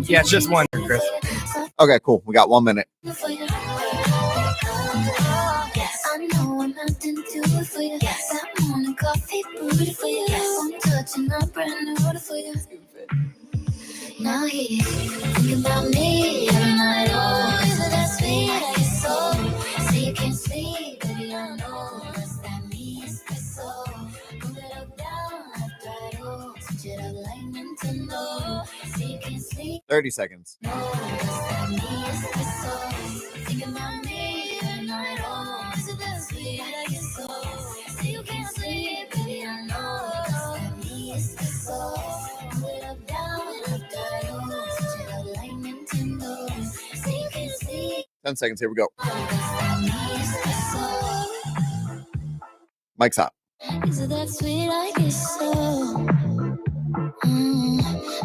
Yeah, it's just one, Chris. Okay, cool. We got 1 minute. Now he think about me every night. Oh, is it that sweet? I get so say you can't sleep, baby. I know that's that me espresso. Move it up, down, left, right, oh, switch it up like Nintendo. Say you can't sleep. 30 seconds. No, that's that me espresso. Think about me every night. Oh, is it that sweet? I get so say you can't sleep, baby. I know that's that me espresso. Move it up, down, left, right, oh, switch it up like Nintendo. Say you can't sleep. 10 seconds. Here we go. That's that me espresso. Mike's hot. Is it that sweet? I guess so.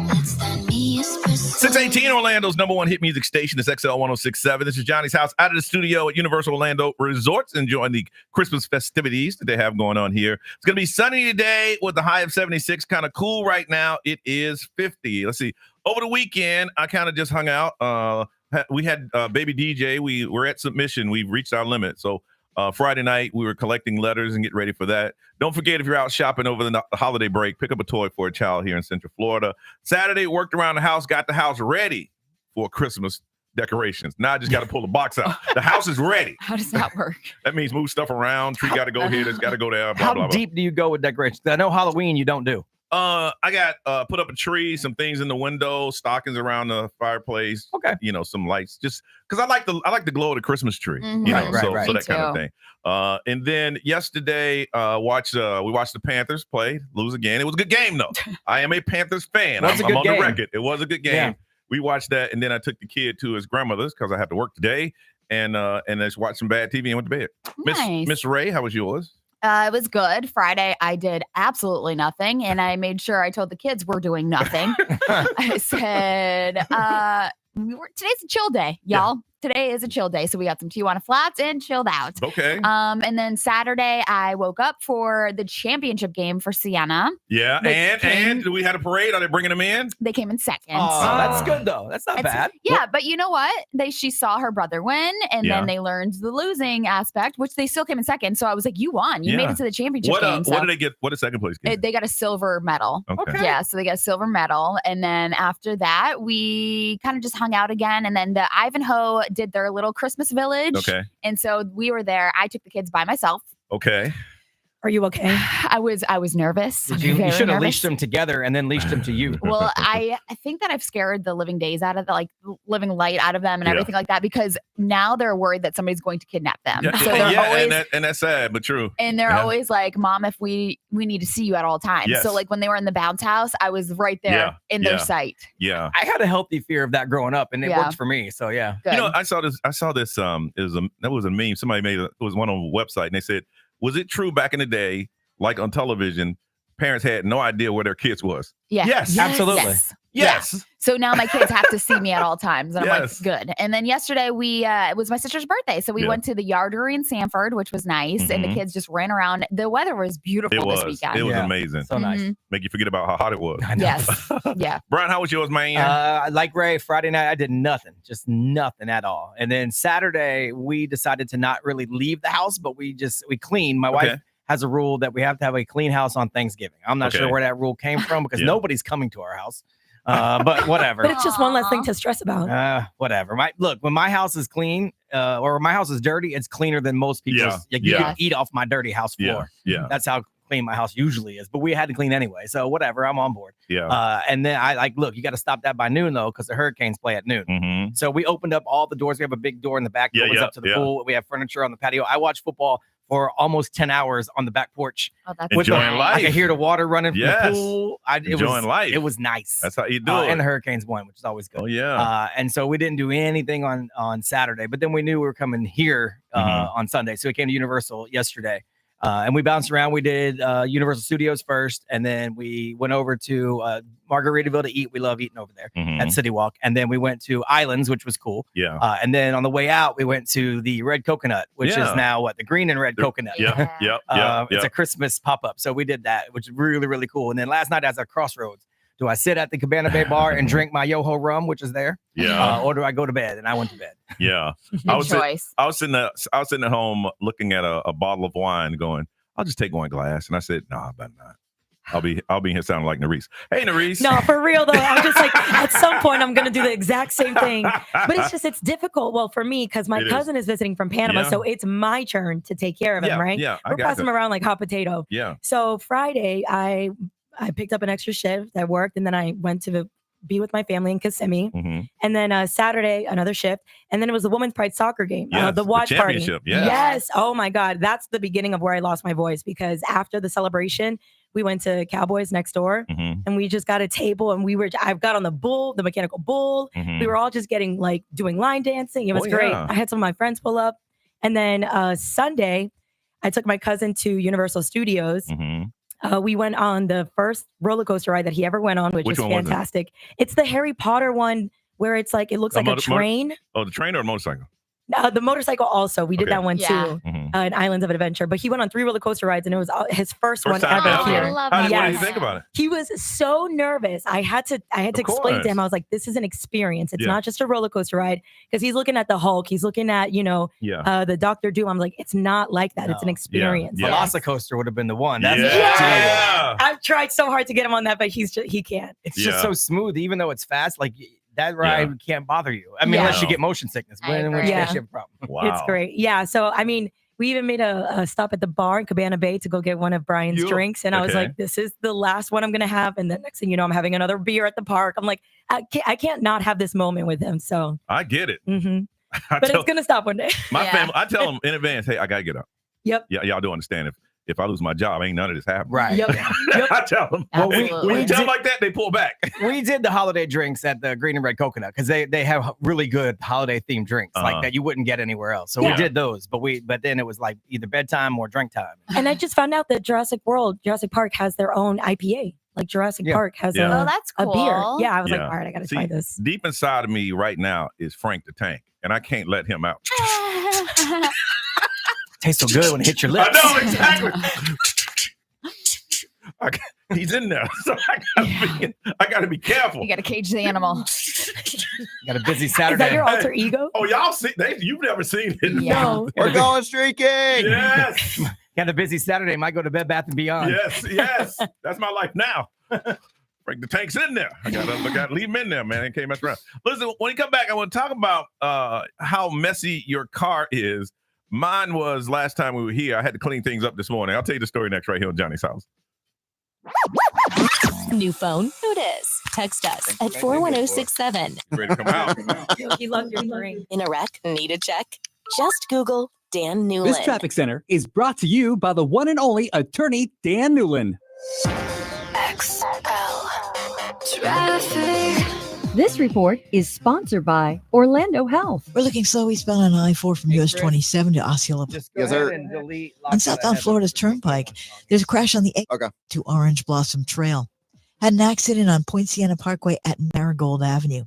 That's that me espresso. 618 Orlando's number one hit music station is XL 1067. This is Johnny's house out of the studio at Universal Orlando Resorts, enjoying the Christmas festivities that they have going on here. It's going to be sunny today with a high of 76, kind of cool right now. It is 50. Let's see. Over the weekend, I kind of just hung out. We had Baby DJ. We were at submission. We've reached our limit. So Friday night, we were collecting letters and getting ready for that. Don't forget, if you're out shopping over the holiday break, pick up a toy for a child here in Central Florida. Saturday, worked around the house, got the house ready for Christmas decorations. Now I just got to pull the box out. The house is ready. How does that work? That means move stuff around. Tree got to go here. It's got to go there. Blah, blah, How blah. deep do you go with decorations? I know Halloween you don't do. I got put up a tree, some things in the window, stockings around the fireplace. Okay. You know, some lights, just because I like the glow of the Christmas tree. Mhm. You know, Right, so right. so Me that kind of too. thing. And then yesterday, we watched the Panthers play, lose again. It was a good game though. I am a Panthers fan. Was a I'm good on game. the record. It was a good game. Yeah. We watched that, and then I took the kid to his grandmother's because I had to work today, and just watched some bad TV and went to bed. Nice. Miss Ray, how was yours? It was good. Friday, I did absolutely nothing, and I made sure I told the kids we're doing nothing. I said, today's a chill day, y'all. Today is a chill day, so we got some Tijuana Flats and chilled out. Okay. And then Saturday, I woke up for the championship game for Sienna. Yeah, they and we had a parade. Are they bringing them in? They came in second. Oh, that's good though. That's not It's- bad. Yeah, but you know what? She saw her brother win, and Yeah. then they learned the losing aspect, which they still came in second. So I was like, "You won. You made Yeah. it to the championship What game." So what did they get? What did second place get? they got a silver medal. Okay. Yeah, so they got a silver medal, and then after that, we kind of just hung out again. And then the Ivanhoe did their little Christmas village, Okay. and so we were there. I took the kids by myself. Okay. Are you okay? I was nervous. You very should have nervous. leashed them together and then leashed them to you. Well, I think that I've scared the living days out of living light out of them and Yeah. everything like that, because now they're worried that somebody's going to kidnap them. Yeah, So they're yeah, always and that's sad, but true. and they're Yeah. always like, "Mom, if we need to see you at all times." Yes. So like when they were in the bounce house, I was right there Yeah, in yeah. their sight. Yeah. I had a healthy fear of that growing up, and it Yeah. worked for me. So yeah. Good. You know, I saw this. That was a meme. Somebody made it was one on a website, and they said, "Was it true back in the day, like on television, parents had no idea where their kids was?" yeah. Yes, absolutely. Yes. Yes. So now my kids have to see me at all times. And I'm Yes. like, good. And then yesterday it was my sister's birthday. So we Yeah. went to the Yardery in Sanford, which was nice. And the Mhm. kids just ran around. The weather was beautiful It was. this weekend. It was Yeah. amazing. So nice. Mhm. Make you forget about how hot it was. I know. Yes. Yeah. Brian, how was yours, man? Like Ray, Friday night, I did nothing, just nothing at all. And then Saturday, we decided to not really leave the house, but we cleaned. My wife Okay. has a rule that we have to have a clean house on Thanksgiving. I'm not Okay. sure where that rule came from because Yeah. nobody's coming to our house. But whatever. But it's just one less thing Aw. to stress about. Whatever. When my house is clean or my house is dirty, it's cleaner than most people's. Yeah. You Yeah. can eat off my dirty house floor. Yeah. That's how clean my house usually is. But we had to clean anyway. So whatever. I'm on board. Yeah. And then look, you got to stop that by noon though, because the Hurricanes play at noon. Mm-hmm. So we opened up all the doors. We have a big door in the back that Yeah, opens yeah, up to the yeah. pool. We have furniture on the patio. I watched football for almost 10 hours on the back porch. Oh, that's Enjoying nice. life. I could hear the water running from Yes. the pool. Enjoying life. It was nice. That's how you do it. And the Hurricanes won, which is always good. Oh yeah. And so we didn't do anything on Saturday, but then we knew we were coming here Mm-hmm. on Sunday. So we came to Universal yesterday. And we bounced around. We did Universal Studios first, and then we went over to Margaritaville to eat. We love eating over there Mhm. at City Walk. And then we went to Islands, which was cool. Yeah. And then on the way out, we went to the Red Coconut, which Yeah. is now the green and red coconut. Yeah. Yeah. Yeah. It's a Christmas pop-up. So we did that, which is really, really cool. And then last night I was at Crossroads Do I sit at the Cabana Bay bar and drink my Yoho rum, which is there? Yeah. Or do I go to bed? And I went to bed. Yeah. Good choice. I was sitting at home looking at a bottle of wine going, I'll just take one glass. And I said, no, I better not. I'll be here sounding like Nerese. Hey, Nerese. No, for real though. I'm just like, at some point, I'm gonna do the exact same thing. But it's difficult. Well, for me, because my cousin is visiting from Panama, Yeah. so it's my turn to take care of him, right? Yeah, I We're got passing him that. around like hot potato. Yeah. So Friday, I picked up an extra shift. I worked, and then I went to be with my family in Kissimmee. Mm-hmm. And then Saturday, another shift. And then it was the Women's Pride soccer game, Yes, the watch party. championship, yes. Yes. Oh my God. That's the beginning of where I lost my voice, because after the celebration, we went to Cowboys next door Mm-hmm. and we just got a table and I got on the mechanical bull. Mm-hmm. We were all just doing line dancing. It was Oh, great. yeah. I had some of my friends pull up. And then Sunday, I took my cousin to Universal Studios. Mm-hmm. We went on the first roller coaster ride that he ever went on, which Which was one was it? fantastic. It's the Harry Potter one where it's like, it looks A like a train. Oh, the train or the motorcycle? The motorcycle also. We did Okay. that one Yeah. too, Mm-hmm. in Islands of Adventure. But he went on 3 roller coaster rides and it was his first one time ever ever. here. I love What did you Yes. think about it? He was so nervous. I had to explain course. to him. I was like, this is an experience. It's Yeah. not just a roller coaster ride. Because he's looking at the Hulk. He's looking at, Yeah. the Doctor Doom. I'm like, it's not like that. It's an No. experience. Yeah. Velocicoaster would have been the one. Yeah. That's I've tried so hard to get him on that, but he can't. It's Yeah. just so smooth, even though it's fast. Like that ride can't bother you. I mean, Yeah. unless you No. get motion sickness, I in which agree. case Yeah. you have a problem. Wow. It's great. Yeah. So, I mean, we even made a stop at the bar in Cabana Bay to go get one of Brian's You- drinks. And I was Okay. like, this is the last one I'm going to have. And then next thing you know, I'm having another beer at the park. I'm like, I can't not have this moment with him. So, I get it. mhm. I But tell it's going to stop one day. my Yeah. family, I tell them in advance, hey, I got to get up. Yep. Yeah, y'all do understand. If I lose my job, ain't none of this happening. Right. Yep. Yep. I tell them. Well, we- Absolutely. when you tell them did- like that, they pull back. We did the holiday drinks at the Green and Red Coconut because they have really good holiday themed drinks Uh-huh. like that you wouldn't get anywhere else. So Yeah. we did those, but then it was like either bedtime or drink time. And I just found out that Jurassic Park has their own IPA. Like Jurassic Yeah. Park has Yeah. Oh, that's a cool. beer. Yeah. I was like, Yeah. all right, I got to See, try this. deep inside of me right now is Frank the Tank, and I can't let him out. Tastes so good when it hits your lips. I know exactly. He's in there, so I gotta be careful. You got to cage the animal. Got a busy Is Saturday. that your alter ego? Oh, y'all see? You've never seen it. Yeah. No. We're going streaking. Yes, Got a busy Saturday. Might go to Bed Bath and Beyond. yes. That's my life now. Frank the Tank's in there. I gotta leave him in there, man. I can't mess around. Listen, when you come back, I want to talk about how messy your car is. Mine was last time we were here. I had to clean things up this morning. I'll tell you the story next right here on Johnny's House. New phone? Who dis? Text us at 41067. Ready to come out? He loved your ring. In a wreck? Need a check? Just Google Dan Newland. This traffic center is brought to you by the one and only attorney Dan Newland. This report is sponsored by Orlando Health. We're looking slow eastbound on I-4 from Hey, US Chris. 27 to Osceola. Just go Yes, ahead sir. and delete. On southbound Florida's Turnpike, there's a crash on the exit Okay. to Orange Blossom Trail. Had an accident on Point Siena Parkway at Marigold Avenue.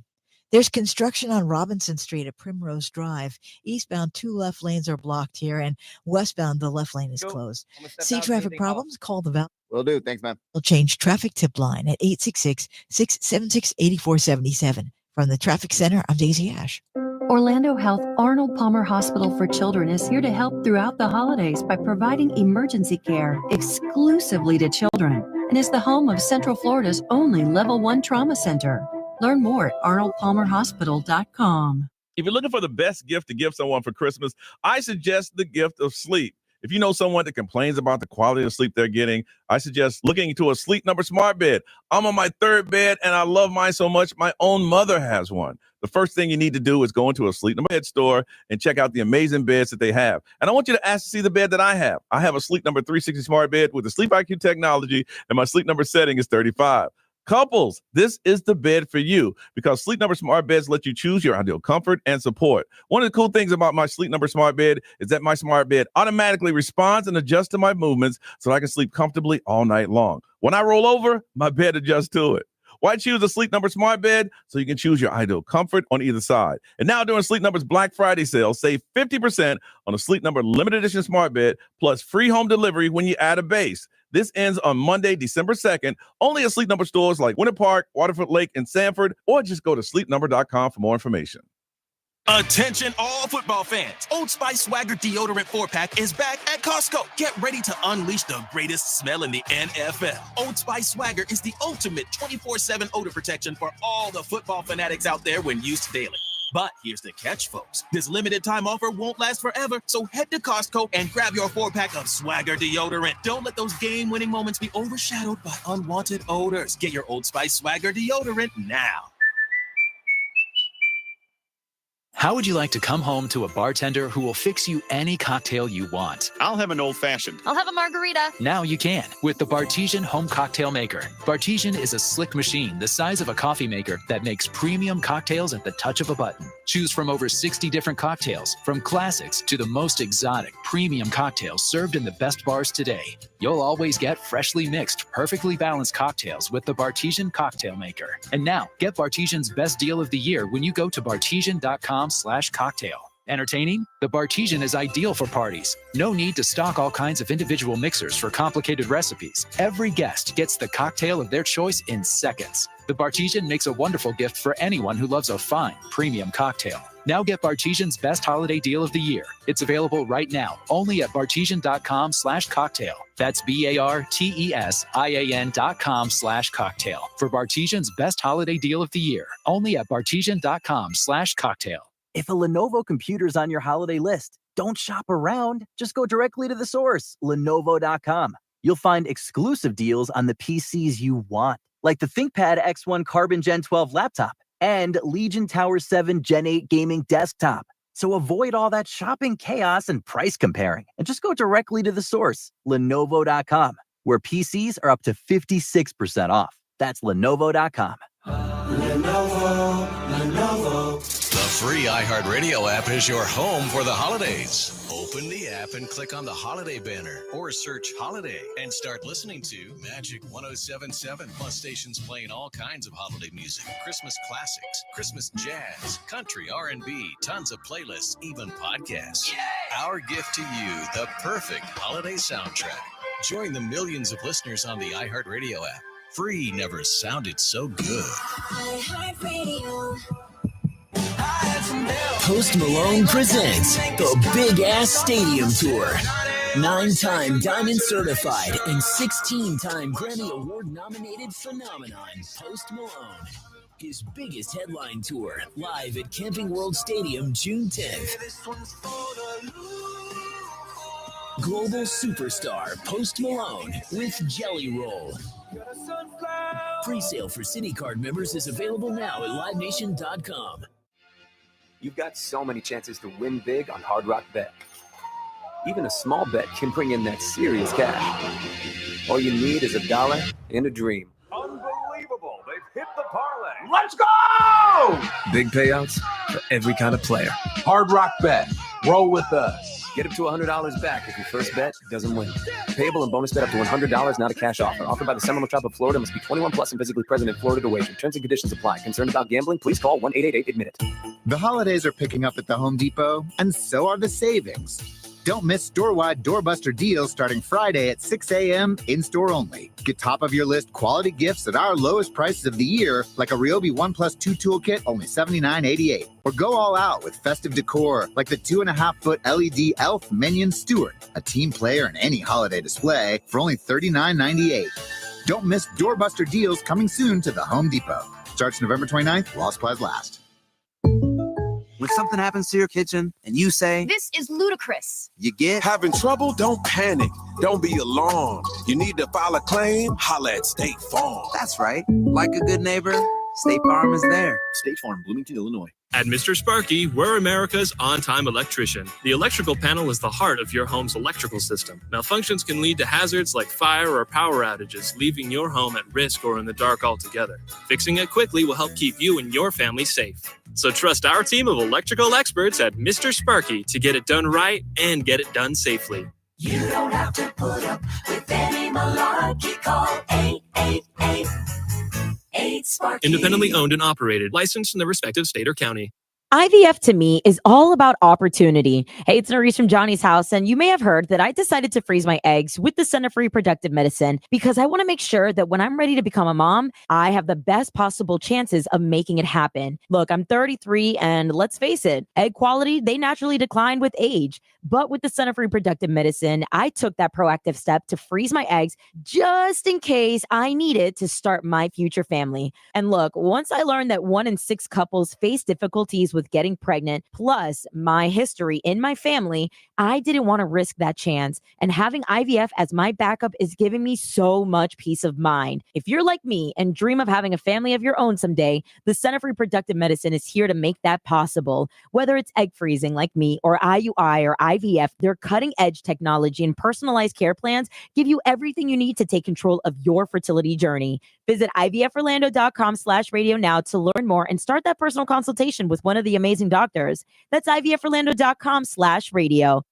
There's construction on Robinson Street at Primrose Drive. Eastbound, 2 left lanes are blocked here, and westbound, the left lane is Go. closed. I'm gonna step See out, traffic anything else? problems? Call the Valley Will do. Thanks, man. Change traffic tip line at 866-676-8477. From the Traffic Center, I'm Daisy Ash. Orlando Health Arnold Palmer Hospital for Children is here to help throughout the holidays by providing emergency care exclusively to children and is the home of Central Florida's only Level 1 trauma center. Learn more at arnoldpalmerhospital.com. If you're looking for the best gift to give someone for Christmas, I suggest the gift of sleep. If you know someone that complains about the quality of sleep they're getting, I suggest looking into a Sleep Number smart bed. I'm on my 3rd bed and I love mine so much. My own mother has one. The first thing you need to do is go into a Sleep Number bed store and check out the amazing beds that they have. And I want you to ask to see the bed that I have. I have a Sleep Number 360 smart bed with the Sleep IQ technology, and my Sleep Number setting is 35. Couples, this is the bed for you because Sleep Number smart beds let you choose your ideal comfort and support. One of the cool things about my Sleep Number smart bed is that my smart bed automatically responds and adjusts to my movements so I can sleep comfortably all night long. When I roll over, my bed adjusts to it. Why choose a Sleep Number smart bed? So you can choose your ideal comfort on either side. And now during Sleep Number's Black Friday sale, save 50% on a Sleep Number limited edition smart bed plus free home delivery when you add a base. This ends on Monday, December 2nd, only at Sleep Number stores like Winter Park, Waterford Lake, and Sanford, or just go to sleepnumber.com for more information. Attention all football fans. Old Spice Swagger Deodorant 4-pack is back at Costco. Get ready to unleash the greatest smell in the NFL. Old Spice Swagger is the ultimate 24/7 odor protection for all the football fanatics out there when used daily. But here's the catch, folks. This limited time offer won't last forever, so head to Costco and grab your 4-pack of Swagger Deodorant. Don't let those game-winning moments be overshadowed by unwanted odors. Get your Old Spice Swagger Deodorant now. How would you like to come home to a bartender who will fix you any cocktail you want? I'll have an old-fashioned. I'll have a margarita. Now you can with the Bartesian Home Cocktail Maker. Bartesian is a slick machine the size of a coffee maker that makes premium cocktails at the touch of a button. Choose from over 60 different cocktails, from classics to the most exotic premium cocktails served in the best bars today. You'll always get freshly mixed, perfectly balanced cocktails with the Bartesian Cocktail Maker. And now, get Bartesian's best deal of the year when you go to bartesian.com/cocktail. Entertaining? The Bartesian is ideal for parties. No need to stock all kinds of individual mixers for complicated recipes. Every guest gets the cocktail of their choice in seconds. The Bartesian makes a wonderful gift for anyone who loves a fine, premium cocktail. Now get Bartesian's best holiday deal of the year. It's available right now, only at bartesian.com/cocktail. That's BARTESIAN.com/cocktail. For Bartesian's best holiday deal of the year, only at bartesian.com/cocktail. If a Lenovo computer's on your holiday list, don't shop around. Just go directly to the source, Lenovo.com. You'll find exclusive deals on the PCs you want, like the ThinkPad X1 Carbon Gen 12 laptop and Legion Tower 7 Gen 8 gaming desktop. So avoid all that shopping chaos and price comparing, and just go directly to the source, Lenovo.com, where PCs are up to 56% off. That's Lenovo.com. Lenovo. The free iHeartRadio app is your home for the holidays. Open the app and click on the holiday banner or search holiday and start listening to Magic 107.7 plus stations playing all kinds of holiday music, Christmas classics, Christmas jazz, country, R&B, tons of playlists, even podcasts. Our gift to you, the perfect holiday soundtrack. Join the millions of listeners on the iHeartRadio app. Free never sounded so good. iHeartRadio. Post Malone presents the Big Ass Stadium Tour. 9-time Diamond Certified and 16-time Grammy Award nominated phenomenon, Post Malone. His biggest headline tour, live at Camping World Stadium, June 10th. Global superstar Post Malone with Jelly Roll. Pre-sale for City Card members is available now at LiveNation.com. You've got so many chances to win big on Hard Rock Bet. Even a small bet can bring in that serious cash. All you need is $1 and a dream. Unbelievable. They've hit the parlay. Let's go! Big payouts for every kind of player. Hard Rock Bet. Roll with us. Get up to $100 back if your first bet doesn't win. Payable and bonus bet up to $100, not a cash offer. Offered by the Seminole Tribe of Florida. Must be 21 plus and physically present in Florida to wager. Terms and conditions apply. Concerned about gambling? Please call 1-888-ADMIT-IT. The holidays are picking up at the Home Depot, and so are the savings. Don't miss store-wide doorbuster deals starting Friday at 6 a.m. in-store only. Get top-of-your-list quality gifts at our lowest prices of the year, like a Ryobi 1+2 toolkit, only $79.88. Or go all out with festive decor, like the 2.5-foot LED elf Minion Stewart, a team player in any holiday display, for only $39.98. Don't miss doorbuster deals coming soon to the Home Depot. Starts November 29th, while supplies last. When something happens to your kitchen and you say, "This is ludicrous," you get Having trouble? Don't panic. Don't be alarmed. You need to file a claim? Holla at State Farm. That's right. Like a good neighbor, State Farm is there. State Farm, Bloomington, Illinois. At Mr. Sparky, we're America's on-time electrician. The electrical panel is the heart of your home's electrical system. Malfunctions can lead to hazards like fire or power outages, leaving your home at risk or in the dark altogether. Fixing it quickly will help keep you and your family safe. So trust our team of electrical experts at Mr. Sparky to get it done right and get it done safely. You don't have to put up with any malarkey. Call 888 Independently owned and operated, licensed in the respective state or county. IVF to me is all about opportunity. Hey, it's Nerese from Johnny's house, and you may have heard that I decided to freeze my eggs with the Center for Reproductive Medicine because I want to make sure that when I'm ready to become a mom, I have the best possible chances of making it happen. Look, I'm 33, and let's face it, egg quality, they naturally decline with age. But with the Center for Reproductive Medicine, I took that proactive step to freeze my eggs just in case I needed to start my future family. And look, once I learned that 1 in 6 couples face difficulties with getting pregnant, plus my history in my family, I didn't want to risk that chance. And having IVF as my backup is giving me so much peace of mind. If you're like me and dream of having a family of your own someday, the Center for Reproductive Medicine is here to make that possible. Whether it's egg freezing like me or IUI or IVF, their cutting edge technology and personalized care plans give you everything you need to take control of your fertility journey. Visit IVForlando.com/radio now to learn more and start that personal consultation with one of the amazing doctors. That's IVForlando.com/radio.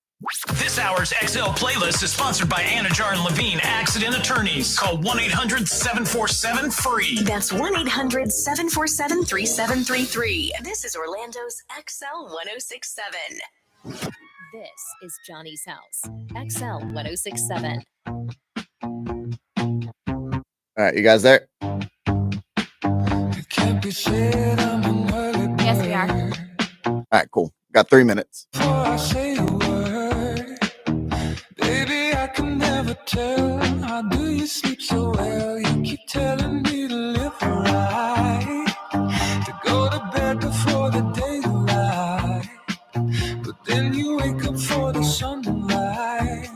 This hour's XL playlist is sponsored by Anajar and Levine Accident Attorneys. Call 1-800-747-FREE. That's 1-800-747-3733. This is Orlando's XL 1067. This is Johnny's house. XL 1067. All right, you guys there? Yes, we are. All right, cool. Got 3 minutes. Baby, I can never tell. How do you sleep so well? You keep telling me to live right, to go to bed before the daylight, but then you wake up for the sunrise.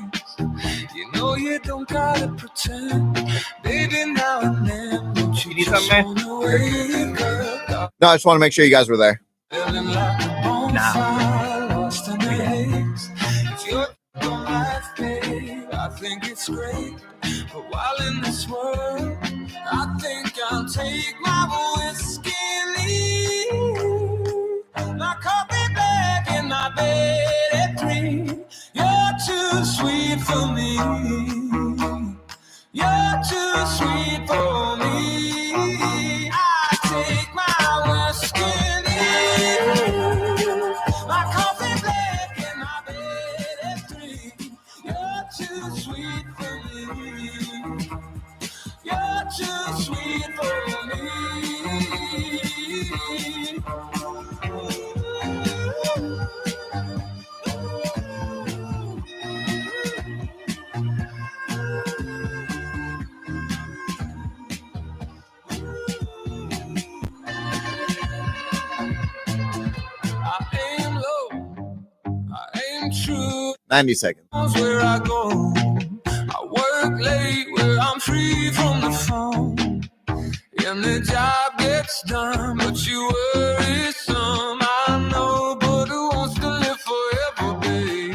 You know you don't gotta pretend, baby. Now and then, but you just wanna wake up. No, I just want to make sure you guys were there. Feeling like a bonfire lost in the haze. If you're on life, babe, I think it's great. But while in this world, I think I'll take my whiskey and leave my coffee bag in my bed at 3. You're too sweet for me. You're too sweet for me. I take my whiskey and leave my coffee bag in my bed at 3. You're too sweet for me. You're too sweet for me. I aim low, I aim true. 90 seconds. Where I go, I work late where I'm free from the phone, and the job gets done, but you worry some. I know, but who wants to live forever, babe?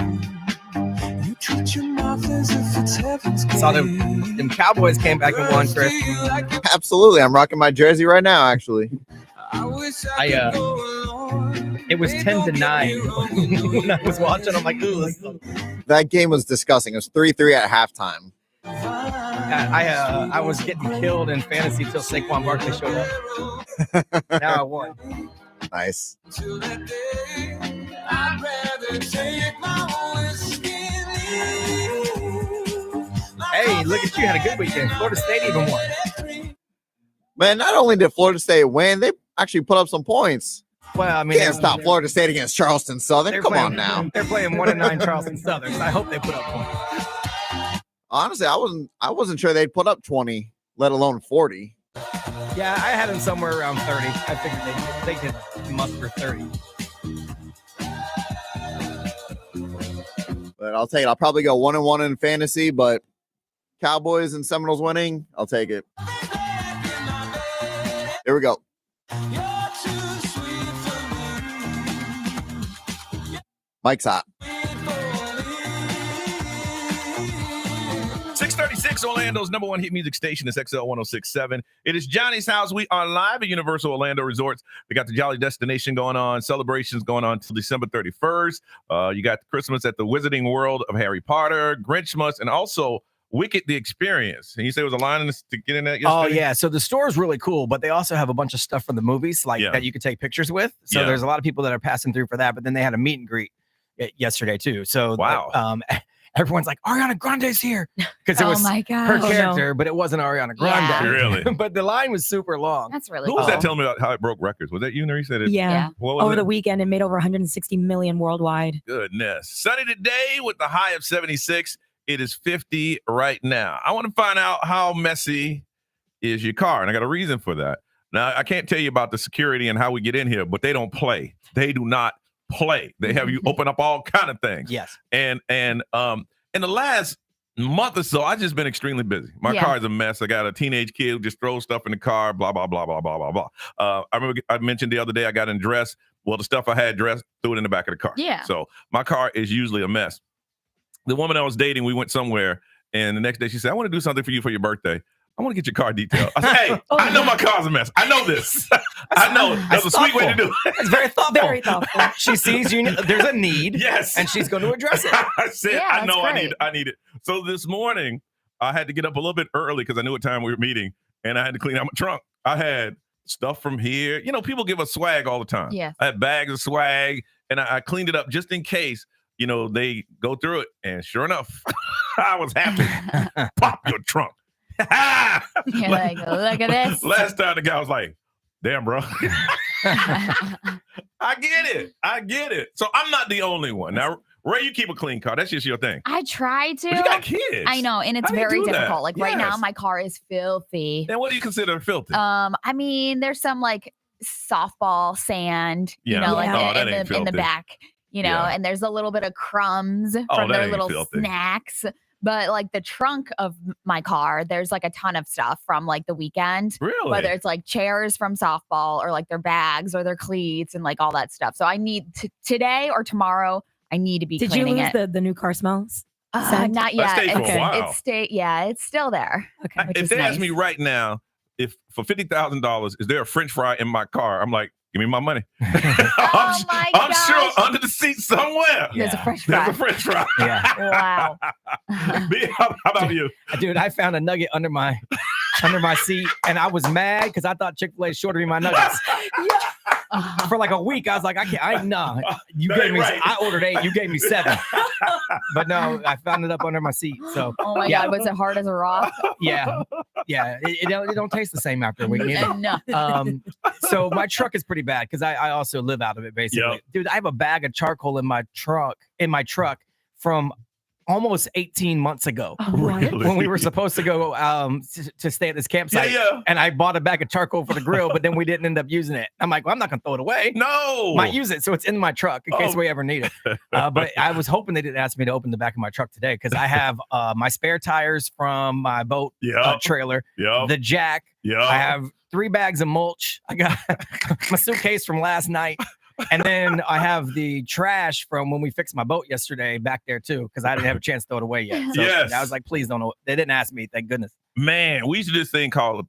You treat your mouth as if it's heaven's gate. Saw them Cowboys came back and won, Chris. Absolutely. I'm rocking my jersey right now, actually. It was 10-9 when I was watching. I'm like, ooh, That game was disgusting. It was 3-3 at halftime. I was getting killed in fantasy until Saquon Barkley showed up. Now I won. Nice. I'd rather take my whiskey and leave. Hey, look at you. Had a good weekend. Florida State even won. Man, not only did Florida State win, they actually put up some points. Well, I mean, can't stop Florida State against Charleston Southern. Come on now. They're playing 1-9 Charleston Southern. So I hope they put up points. Honestly, I wasn't sure they'd put up 20, let alone 40. Yeah, I had them somewhere around 30. I figured they could muster 30. But I'll take it. I'll probably go 1-1 in fantasy, but Cowboys and Seminoles winning, I'll take it. Here we go. Mike's hot. 636 Orlando's number one hit music station is XL 1067. It is Johnny's house. We are live at Universal Orlando Resorts. We got the Jolly Destination going on, celebrations going on till December 31st. You got Christmas at the Wizarding World of Harry Potter, Grinchmas, and also Wicked the Experience. And you say it was a line to get in that Oh yesterday? yeah, so the store is really cool, but they also have a bunch of stuff from the movies like that you could take pictures with. So there's a lot of people that are passing through for that. But then they had a meet and greet yesterday too. So wow, everyone's like, Ariana Grande's here because it was my God. her character, but it wasn't Ariana Grande. Yeah. Really? But the line was super long. That's really Who cool. was that telling me about how it broke records? Was that you, Nuri? Said it? Yeah. What was Over it? the weekend, it made over 160 million worldwide. Goodness. Sunny today with the high of 76. It is 50 right now. I want to find out how messy is your car, and I got a reason for that. Now, I can't tell you about the security and how we get in here, but they don't play. They do not play. They have you open up all kind of things. Yes. And in the last month or so, I've just been extremely busy. My car is a mess. I got a teenage kid who just throws stuff in the car, blah, blah, blah, blah, blah, blah, blah. I remember I mentioned the other day I got in dress. Well, the stuff I had dressed, threw it in the back of the car. Yeah. So my car is usually a mess. The woman I was dating, we went somewhere, and the next day she said, I want to do something for you for your birthday. I want to get your car detailed. I said, hey, I know my car's a mess. I know this. I know. That's a sweet way to do it. It's very thoughtful. Very thoughtful. She sees you. There's a need. Yes. And she's going to address it. I said, Yeah, I that's know great. I need it. So this morning, I had to get up a little bit early because I knew what time we were meeting, and I had to clean out my trunk. I had stuff from here. You know, people give us swag all the time. Yes. I had bags of swag, and I cleaned it up just in case, you know, they go through it. And sure enough, I was happy. Pop your trunk. You're like, look at this. Last time the guy was like, damn, bro. I get it. So I'm not the only one. Now, Ray, you keep a clean car. That's just your thing. I try to. But you got kids. I know, and it's How do you very do that? difficult. Like right now, Yes. my car is filthy. And what do you consider filthy? I mean, there's some like softball sand, Yeah. you know, like Oh, that in ain't the filthy. back, you know, Yeah. and there's a little bit of crumbs Oh, from that their ain't little filthy. snacks. But like the trunk of my car, there's like a ton of stuff from like the weekend. Really? Whether it's like chairs from softball or like their bags or their cleats and like all that stuff. So I need today or tomorrow, I need to be Did you cleaning lose it. the new car smells? Not That yet. stayed for a while. It's still there. Okay. Which If is they nice. ask me right now, if for $50,000, is there a French fry in my car? I'm like, give me my money. Oh my I'm gosh. sure under the seat somewhere. There's a French There's fry. a French fry. Yeah. Wow. B, how about you? Dude, I found a nugget under my seat, and I was mad because I thought Chick-fil-A shorted me my nuggets. For like a week, I was like, no. You That gave ain't me. right. I ordered 8. You gave me 7. But no, I found it up under my seat. So Oh my yeah, God, was it hard as a rock? yeah. It don't taste the same after a week. Neither. No. So my truck is pretty bad because I also live out of it basically. Yep. Dude, I have a bag of charcoal in my truck from almost 18 months ago when we were supposed to go to stay at this campsite. Yeah. And I bought a bag of charcoal for the grill, but then we didn't end up using it. I'm like, well, I'm not gonna throw it away. No. Might use it, so it's in my truck in case Oh. we ever need it. But I was hoping they didn't ask me to open the back of my truck today because I have my spare tires from my boat trailer, Yep. the jack. Yep. I have 3 bags of mulch. I got my suitcase from last night. And then I have the trash from when we fixed my boat yesterday back there too, because I didn't have a chance to throw it away yet. So Yes. I was like, please don't. They didn't ask me. Thank goodness. Man, we used to do this thing called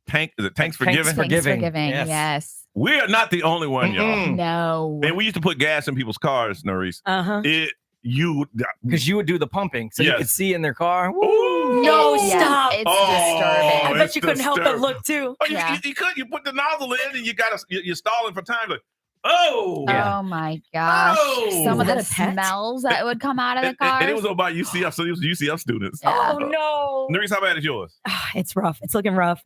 Tanks Forgiving? Thanks for giving. Yes. We are not the only one, y'all. No. And we used to put gas in people's cars, Norris. Uh-huh. Because you would do the pumping, so you Yes. could see in their car. No, Yeah, stop. it's I disturbing. bet you couldn't help but look too. Oh, you could. You put the nozzle in and you're stalling for time. Like, oh. Oh my gosh. Oh. Some of Is the that a pet? smells that would come out of the cars. And it was all about UCF, so it was UCF students. Oh no. Norris, how bad is yours? It's rough. It's looking rough.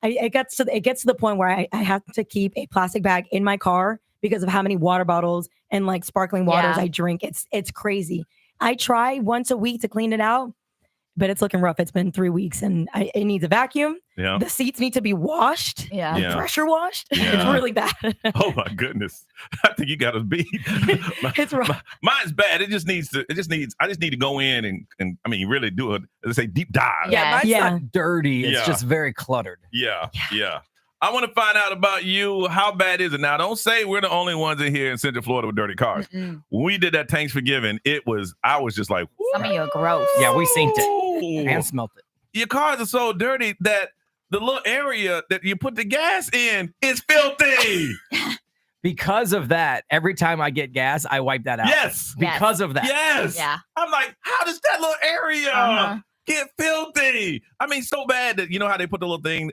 It gets to the point where I have to keep a plastic bag in my car because of how many water bottles and like sparkling waters Yeah. I drink. It's crazy. I try once a week to clean it out, but it's looking rough. It's been 3 weeks and it needs a vacuum. Yeah. The seats need to be washed. Yeah. Yeah. Pressure washed. Yeah. It's really bad. Oh my goodness. I think you got us beat. It's rough. Mine's bad. I just need to go in and I mean really do it. Let's say deep dive. Yeah, mine's Yeah. not dirty. It's Yeah. just very cluttered. Yeah. I want to find out about you. How bad is it? Now, don't say we're the only ones in here in Central Florida with dirty cars. Mm-mm. When we did that Tanks Forgiving, I was just like, Some of you are gross. Yeah, we synced it "Ooh." and smelt it. Your cars are so dirty that the little area that you put the gas in is filthy. because of that, every time I get gas, I wipe that out. Yes. Because of that. Yes. Yeah. I'm like, how does that little area get filthy? I mean, so bad that you know how they put the little thing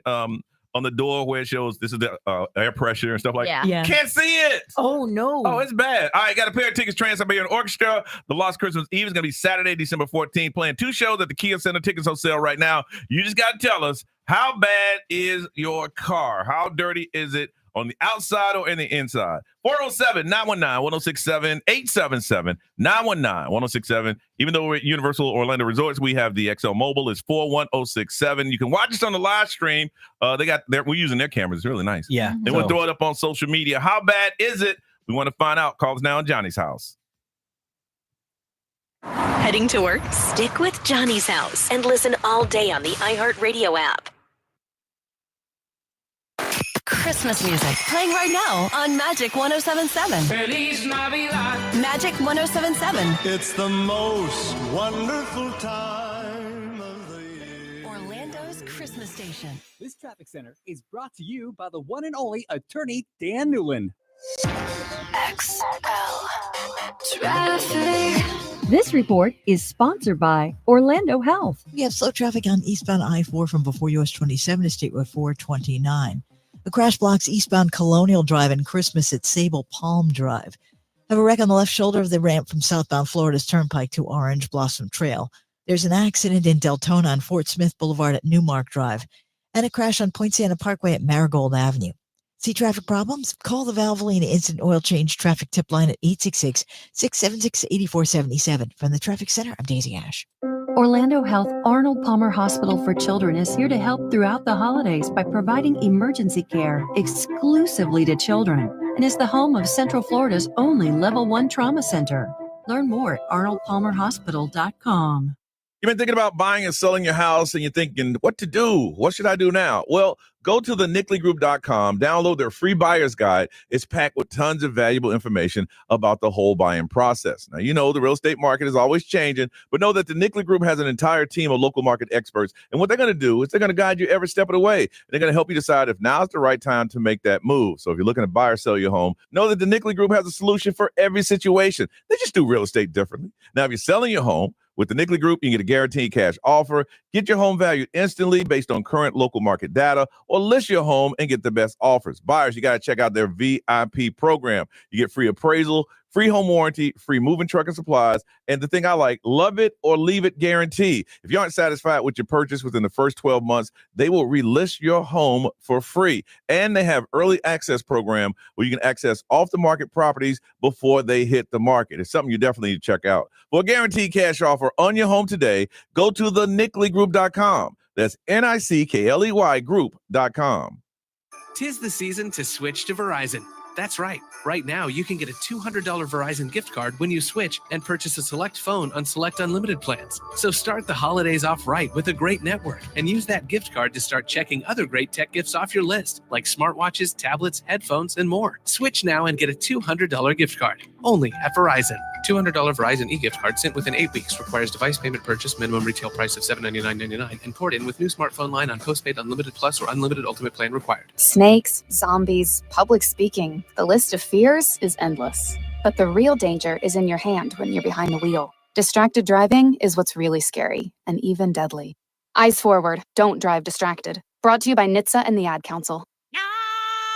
on the door where it shows this is the air pressure and stuff like that. Yeah. Can't see it. Oh no. Oh, it's bad. All right, got a pair of tickets. Trans-Siberian Orchestra. The Lost Christmas Eve is going to be Saturday, December 14th. Playing 2 shows at the Kia Center. Tickets on sale right now. You just got to tell us, how bad is your car? How dirty is it on the outside or in the inside? 407-919-1067, 877-919-1067. Even though we're at Universal Orlando Resorts, we have the XL Mobile. It's 41067. You can watch us on the live stream. We're using their cameras. It's really nice. Yeah. Then we'll throw it up on social media. How bad is it? We want to find out. Call us now on Johnny's House. Heading to work? Stick with Johnny's House and listen all day on the iHeartRadio app. Christmas music playing right now on Magic 107.7. Feliz Navidad. Magic 107.7. It's the most wonderful time of the year. Orlando's Christmas station. This traffic center is brought to you by the one and only attorney Dan Newland. XL Traffic. This report is sponsored by Orlando Health. We have slow traffic on eastbound I-4 from before US 27 to State Road 429. The crash blocks eastbound Colonial Drive and Christmas at Sable Palm Drive. Have a wreck on the left shoulder of the ramp from southbound Florida's Turnpike to Orange Blossom Trail. There's an accident in Deltona on Fort Smith Boulevard at Newmark Drive, and a crash on Point Santa Parkway at Marigold Avenue. See traffic problems? Call the Valvoline Instant Oil Change traffic tip line at 866-676-8477. From the Traffic Center, I'm Daisy Ash. Orlando Health Arnold Palmer Hospital for Children is here to help throughout the holidays by providing emergency care exclusively to children and is the home of Central Florida's only Level 1 trauma center. Learn more at arnoldpalmerhospital.com. You've been thinking about buying and selling your house and you're thinking, what to do? What should I do now? Well, go to thenicklygroup.com, download their free buyer's guide. It's packed with tons of valuable information about the whole buying process. Now, you know, the real estate market is always changing, but know that the Nickley Group has an entire team of local market experts. And what they're going to do is they're going to guide you every step of the way. And they're going to help you decide if now's the right time to make that move. So if you're looking to buy or sell your home, know that the Nickley Group has a solution for every situation. They just do real estate differently. Now, if you're selling your home, with the Nickley Group, you can get a guaranteed cash offer, get your home valued instantly based on current local market data, or list your home and get the best offers. Buyers, you got to check out their VIP program. You get free appraisal, free home warranty, free moving truck and supplies, and the thing I like, love it or leave it guarantee. If you aren't satisfied with your purchase within the first 12 months, they will relist your home for free. And they have early access program where you can access off-the-market properties before they hit the market. It's something you definitely need to check out. For a guaranteed cash offer on your home today, go to thenicklygroup.com. That's NICKLEY group.com. 'Tis the season to switch to Verizon. That's right. Right now, you can get a $200 Verizon gift card when you switch and purchase a select phone on select unlimited plans. So start the holidays off right with a great network and use that gift card to start checking other great tech gifts off your list, like smartwatches, tablets, headphones, and more. Switch now and get a $200 gift card only at Verizon. $200 Verizon e-gift card sent within 8 weeks. Requires device payment purchase, minimum retail price of $799.99, and port in with new smartphone line on postpaid unlimited plus or unlimited ultimate plan required. Snakes, zombies, public speaking. The list of fears is endless. But the real danger is in your hand when you're behind the wheel. Distracted driving is what's really scary and even deadly. Eyes forward, don't drive distracted. Brought to you by NHTSA and the Ad Council.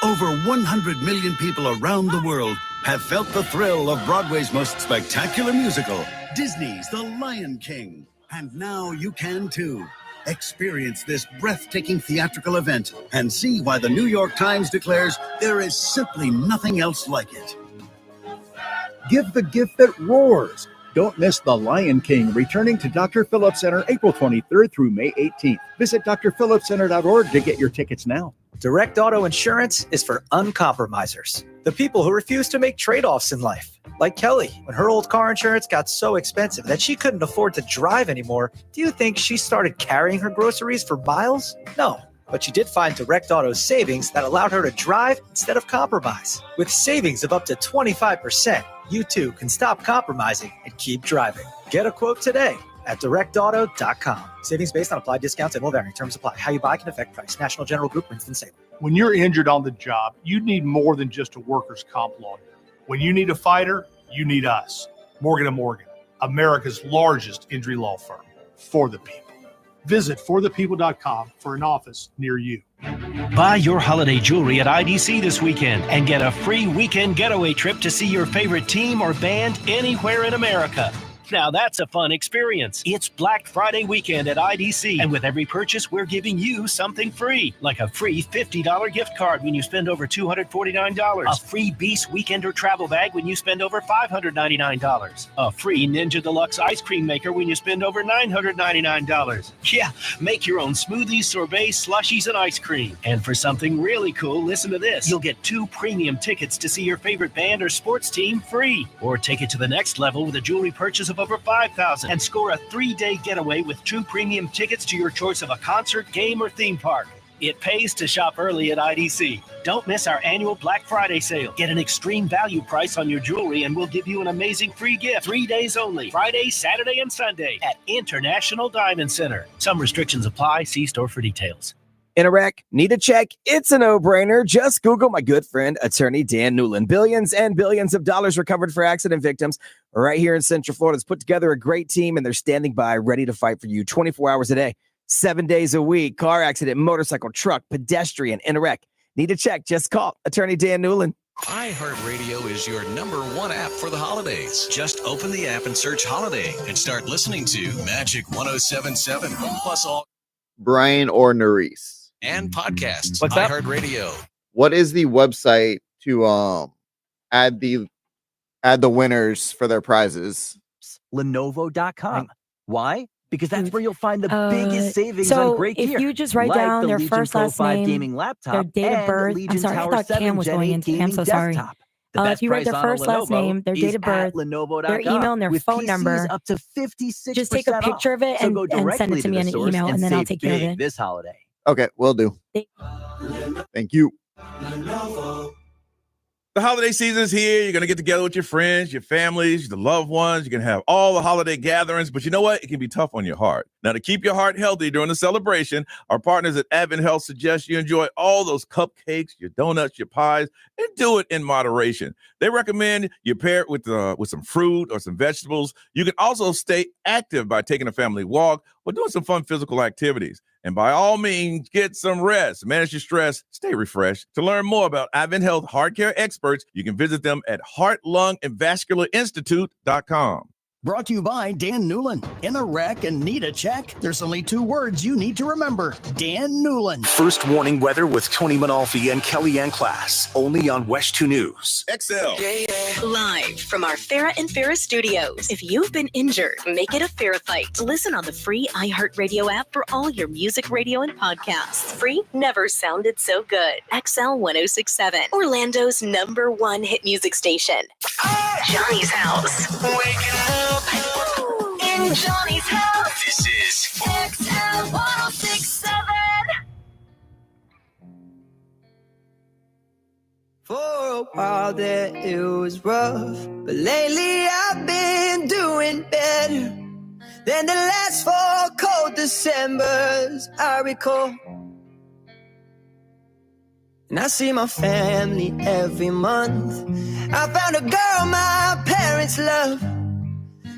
Over 100 million people around the world have felt the thrill of Broadway's most spectacular musical, Disney's The Lion King. And now you can too. Experience this breathtaking theatrical event and see why the New York Times declares there is simply nothing else like it. Give the gift that roars. Don't miss The Lion King, returning to Dr. Phillips Center April 23rd through May 18th. Visit drphillipscenter.org to get your tickets now. Direct Auto Insurance is for uncompromisers, the people who refuse to make trade-offs in life. Like Kelly, when her old car insurance got so expensive that she couldn't afford to drive anymore, do you think she started carrying her groceries for miles? No, but she did find Direct Auto's savings that allowed her to drive instead of compromise. With savings of up to 25%, you too can stop compromising and keep driving. Get a quote today at directauto.com. Savings based on applied discounts and will vary. Terms apply. How you buy can affect price. National General Group, Winston-Salem. When you're injured on the job, you need more than just a workers' comp lawyer. When you need a fighter, you need us. Morgan & Morgan, America's largest injury law firm, for the people. Visit forthepeople.com for an office near you. Buy your holiday jewelry at IDC this weekend and get a free weekend getaway trip to see your favorite team or band anywhere in America. Now that's a fun experience. It's Black Friday weekend at IDC, and with every purchase, we're giving you something free, like a free $50 gift card when you spend over $249, a free Beast Weekender travel bag when you spend over $599, a free Ninja Deluxe ice cream maker when you spend over $999. Yeah, make your own smoothies, sorbets, slushies, and ice cream. And for something really cool, listen to this. You'll get 2 premium tickets to see your favorite band or sports team free, or take it to the next level with a jewelry purchase of over $5,000 and score a 3-day getaway with 2 premium tickets to your choice of a concert, game, or theme park. It pays to shop early at IDC. Don't miss our annual Black Friday sale. Get an extreme value price on your jewelry and we'll give you an amazing free gift. 3 days only, Friday, Saturday, and Sunday at International Diamond Center. Some restrictions apply. See store for details. In a wreck, need a check? It's a no-brainer. Just Google my good friend, attorney Dan Newland. Billions and billions of dollars recovered for accident victims right here in Central Florida. Has put together a great team, and they're standing by, ready to fight for you 24 hours a day, 7 days a week. Car accident, motorcycle, truck, pedestrian, in a wreck. Need a check? Just call attorney Dan Newland. iHeartRadio is your #1 app for the holidays. Just open the app and search Holiday and start listening to Magic 107.7 plus all Brian or Nerese. and podcasts. What's that? iHeartRadio. What is the website to add the winners for their prizes? Lenovo.com. Why? Because that's where you'll find the biggest savings so on great if gear. you just write like down the their Legion first, Pro last 5 name, gaming laptop, their date of and birth. Legion I'm sorry, Tower I thought 7 Cam was Gen going 8 into. I'm gaming so sorry. desktop. The If you write their first, last name, their date of birth, their email, and their with phone PCs number, up to 56%. just take a picture of it So and, go and send directly it to me the in an source email, and then I'll save take care of big it. this holiday. Okay, will do. Thank you. The holiday season is here. You're going to get together with your friends, your families, the loved ones. You're going to have all the holiday gatherings. But you know what? It can be tough on your heart. Now, to keep your heart healthy during the celebration, our partners at Advent Health suggest you enjoy all those cupcakes, your donuts, your pies, and do it in moderation. They recommend you pair it with some fruit or some vegetables. You can also stay active by taking a family walk or doing some fun physical activities. And by all means, get some rest, manage your stress, stay refreshed. To learn more about Advent Health Heart Care experts, you can visit them at Heart, Lung, and Vascular Institute.com. Brought to you by Dan Newland. In a wreck and need a check? There's only 2 words you need to remember. Dan Newland. First warning weather with Tony Manalfi and Kellyanne Class, only on West 2 News. XL. Live from our Farrah and Farrah studios. If you've been injured, make it a Farrah fight. Listen on the free iHeartRadio app for all your music, radio, and podcasts. Free never sounded so good. XL 106.7, Orlando's #1 hit music station. Johnny's house. Waking up in Johnny's house. This is XL 106.7. For a while there it was rough, but lately I've been doing better than the last 4 cold Decembers I recall. And I see my family every month. I found a girl my parents love.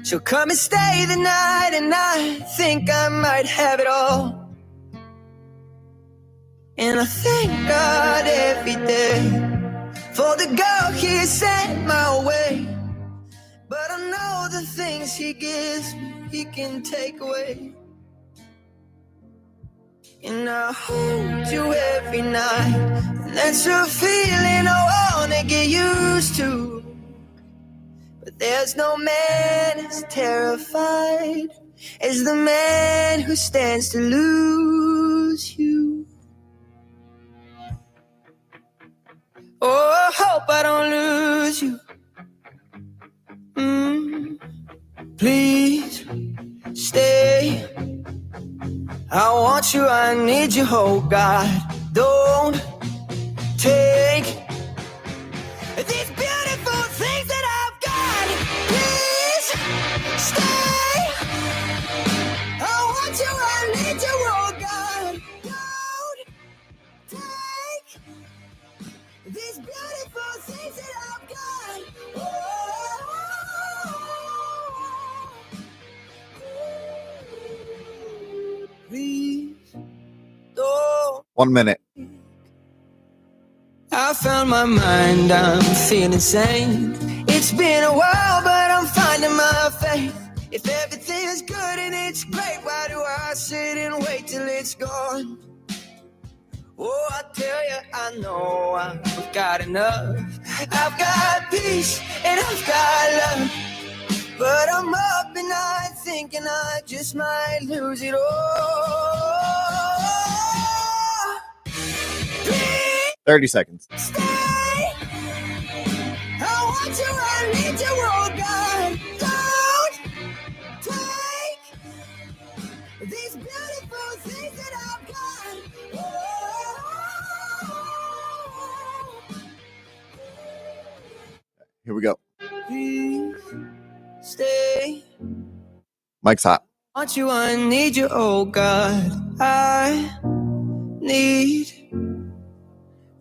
She'll come and stay the night, and I think I might have it all. And I thank God every day for the girl he sent my way. But I know the things he gives me, he can take away. And I hold you every night, and that's a feeling I wanna get used to. But there's no man as terrified as the man who stands to lose you. Oh, I hope I don't lose you. Please stay. I want you, I need you, oh God. Don't take these beautiful things that I've got. Please stay. I want you, I need you, oh God. Don't take things that I've got. Please don't. 1 minute. I found my mind, I'm feeling sane. It's been a while, but I'm finding my faith. If everything is good and it's great, why do I sit and wait till it's gone? Oh, I tell you, I know I've got enough. I've got peace and I've got love. But I'm up and I thinking I just might lose it all. 30 seconds. Stay. I want you, I need you, oh God. Don't take these beautiful things that I've got. Here we go. Please stay. Mike's hot. I want you, I need you, oh God. I need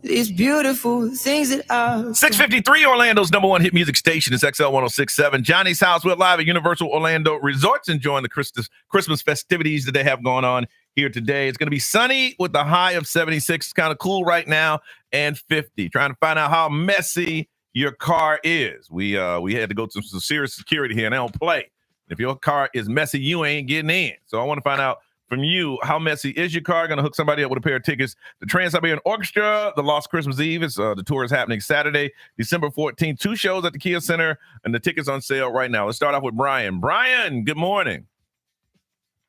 these beautiful things that I 653 Orlando's number one hit music station is XL 1067. Johnny's House. We're live at Universal Orlando Resorts enjoying the Christmas festivities that they have going on here today. It's going to be sunny with a high of 76. It's kind of cool right now, and 50. Trying to find out how messy your car is. We had to go to some serious security here, and they don't play. If your car is messy, you ain't getting in. So I want to find out from you, how messy is your car? Going to hook somebody up with a pair of tickets. The Trans-Siberian Orchestra, the Lost Christmas Eve. The tour is happening Saturday, December 14th. 2 shows at the Kia Center, and the tickets on sale right now. Let's start off with Brian. Brian, good morning.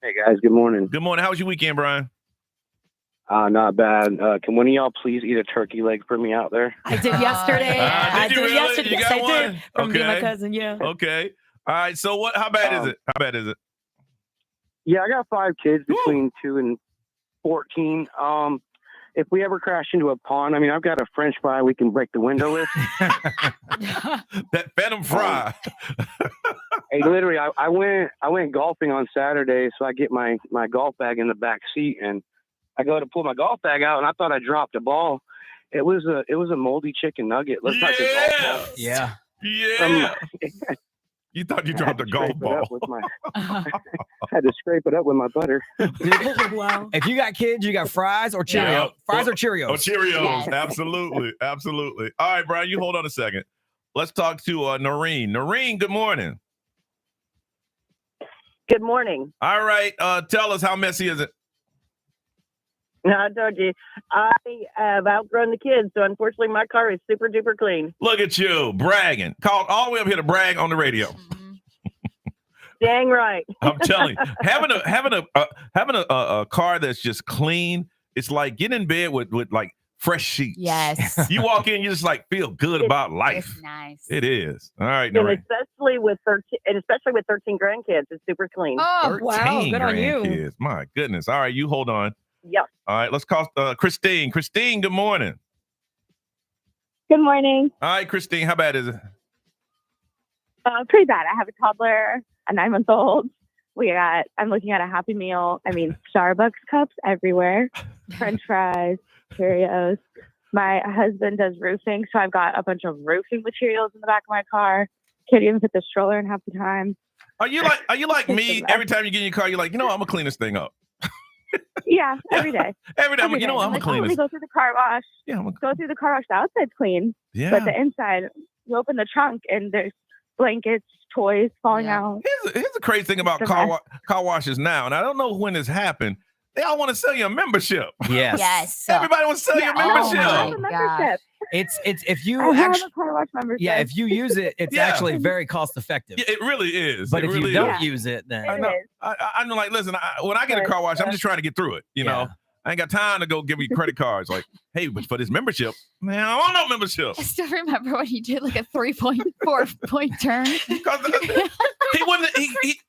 Hey, guys. Good morning. Good morning. How was your weekend, Brian? Not bad. Can one of y'all please eat a turkey leg for me out there? I did yesterday. I Did did you really? yesterday. You Yes, got I one? did. From me and my Okay. cousin, yeah. Okay. All right. So what? How bad is it? How bad is it? Yeah, I got 5 kids between 2 and 14. If we ever crash into a pond, I mean, I've got a French fry we can break the window with. That Phantom Fry. Hey, literally, I went golfing on Saturday, so I get my golf bag in the back seat, and I go to pull my golf bag out, and I thought I dropped a ball. It was a moldy chicken nugget. Looks like a golf ball. Yeah. Yeah. You thought you dropped a golf ball. I had to scrape it up with my butter. Wow. If you got kids, you got fries or Cheerios. Yeah. Fries or Cheerios. Oh, Cheerios. Yes. Absolutely. Absolutely. All right, Brian, you hold on a second. Let's talk to Noreen. Noreen, good morning. Good morning. All right. Tell us, how messy is it? I told you, I have outgrown the kids, so unfortunately my car is super duper clean. Look at you bragging. Called all the way up here to brag on the radio. Dang right. I'm telling you, having a car that's just clean, it's like getting in bed with like fresh sheets. Yes. You walk in, you just like feel good about life. It's nice. It is. All right, And Noreen. especially with 13 grandkids, it's super clean. Oh, 13 good on you. grandkids. My goodness. All right, you hold on. Yep. All right, let's call Christine. Christine, good morning. Good morning. All right, Christine, how bad is it? Pretty bad. I have a toddler, a 9-month-old. I'm looking at a Happy Meal. I mean, Starbucks cups everywhere, French fries, Cheerios. My husband does roofing, so I've got a bunch of roofing materials in the back of my car. Can't even fit the stroller in half the time. Are you like me? Every time you get in your car, you're like, I'm gonna clean this thing up. Yeah, every day. Every day, I'm day. gonna Like, clean let this. me go through the car wash. Yeah, go through the car wash. The outside's clean, Yeah. but the inside, you open the trunk and there's blankets, toys falling out. Here's the crazy thing about It's a mess. car washes now, and I don't know when this happened. They all want to sell you a membership. Yes. Yes. Everybody wants to sell you a membership. I have a membership. It's if you I have actually a car wash membership. yeah, if you use it, it's Yeah. actually very cost effective. Yeah, it really is. But It if really you don't is. use it, then I know. I'm like, listen, when I get a car wash, I'm just trying to get through it. You know, I ain't got time to go give you credit cards. Like, hey, but for this membership, man, I want no membership. I still remember when he did like a 3.4 point turn. He wouldn't.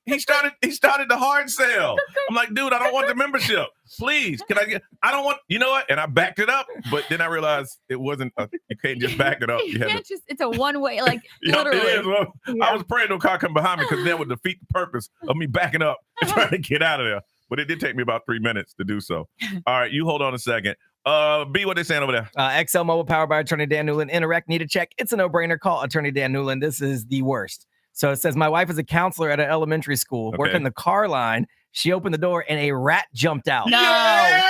He started the hard sell. I'm like, dude, I don't want the membership. Please, can I get? I don't want. You know what? And I backed it up, but then I realized it wasn't. You can't just back it up. You You had can't to. just, it's a one way, like Yeah, literally. it is. Well, I was praying no car come behind me because that would defeat the purpose of me backing up and trying to get out of there. But it did take me about 3 minutes to do so. All right, you hold on a second. B, what they saying over there? XL Mobile powered by Attorney Dan Newland. Interact, need a check. It's a no-brainer. Call Attorney Dan Newland. This is the worst. So it says, my wife is a counselor at an elementary school. Okay. Working the car line. She opened the door and a rat jumped out. No. That's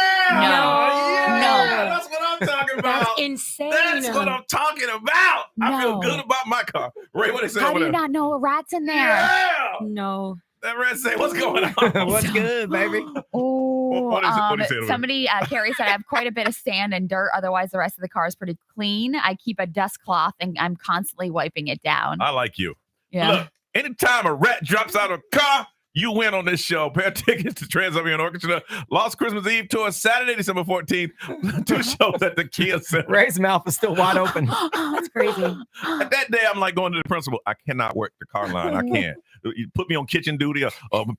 what I'm talking about. That's insane. That's what I'm talking about. I feel No. good about my car. Ray, what they saying How over do you there? not know a rat's in there? Yeah. No. That rat say, what's going on? What's good, baby? Oh, What do you say over somebody, Carrie said, I have quite a bit of sand and dirt. Otherwise, the rest of the car is pretty clean. I keep a dust cloth and I'm constantly wiping it down. I like you. Yeah. Look, anytime a rat drops out of a car, you win on this show. Pair of tickets to Trans-Siberian Orchestra. Lost Christmas Eve tour, Saturday, December 14th. 2 shows at the Kia Center. Ray's mouth is still wide open. That's crazy. At that day, I'm like going to the principal. I cannot work the car line. I can't. You put me on kitchen duty or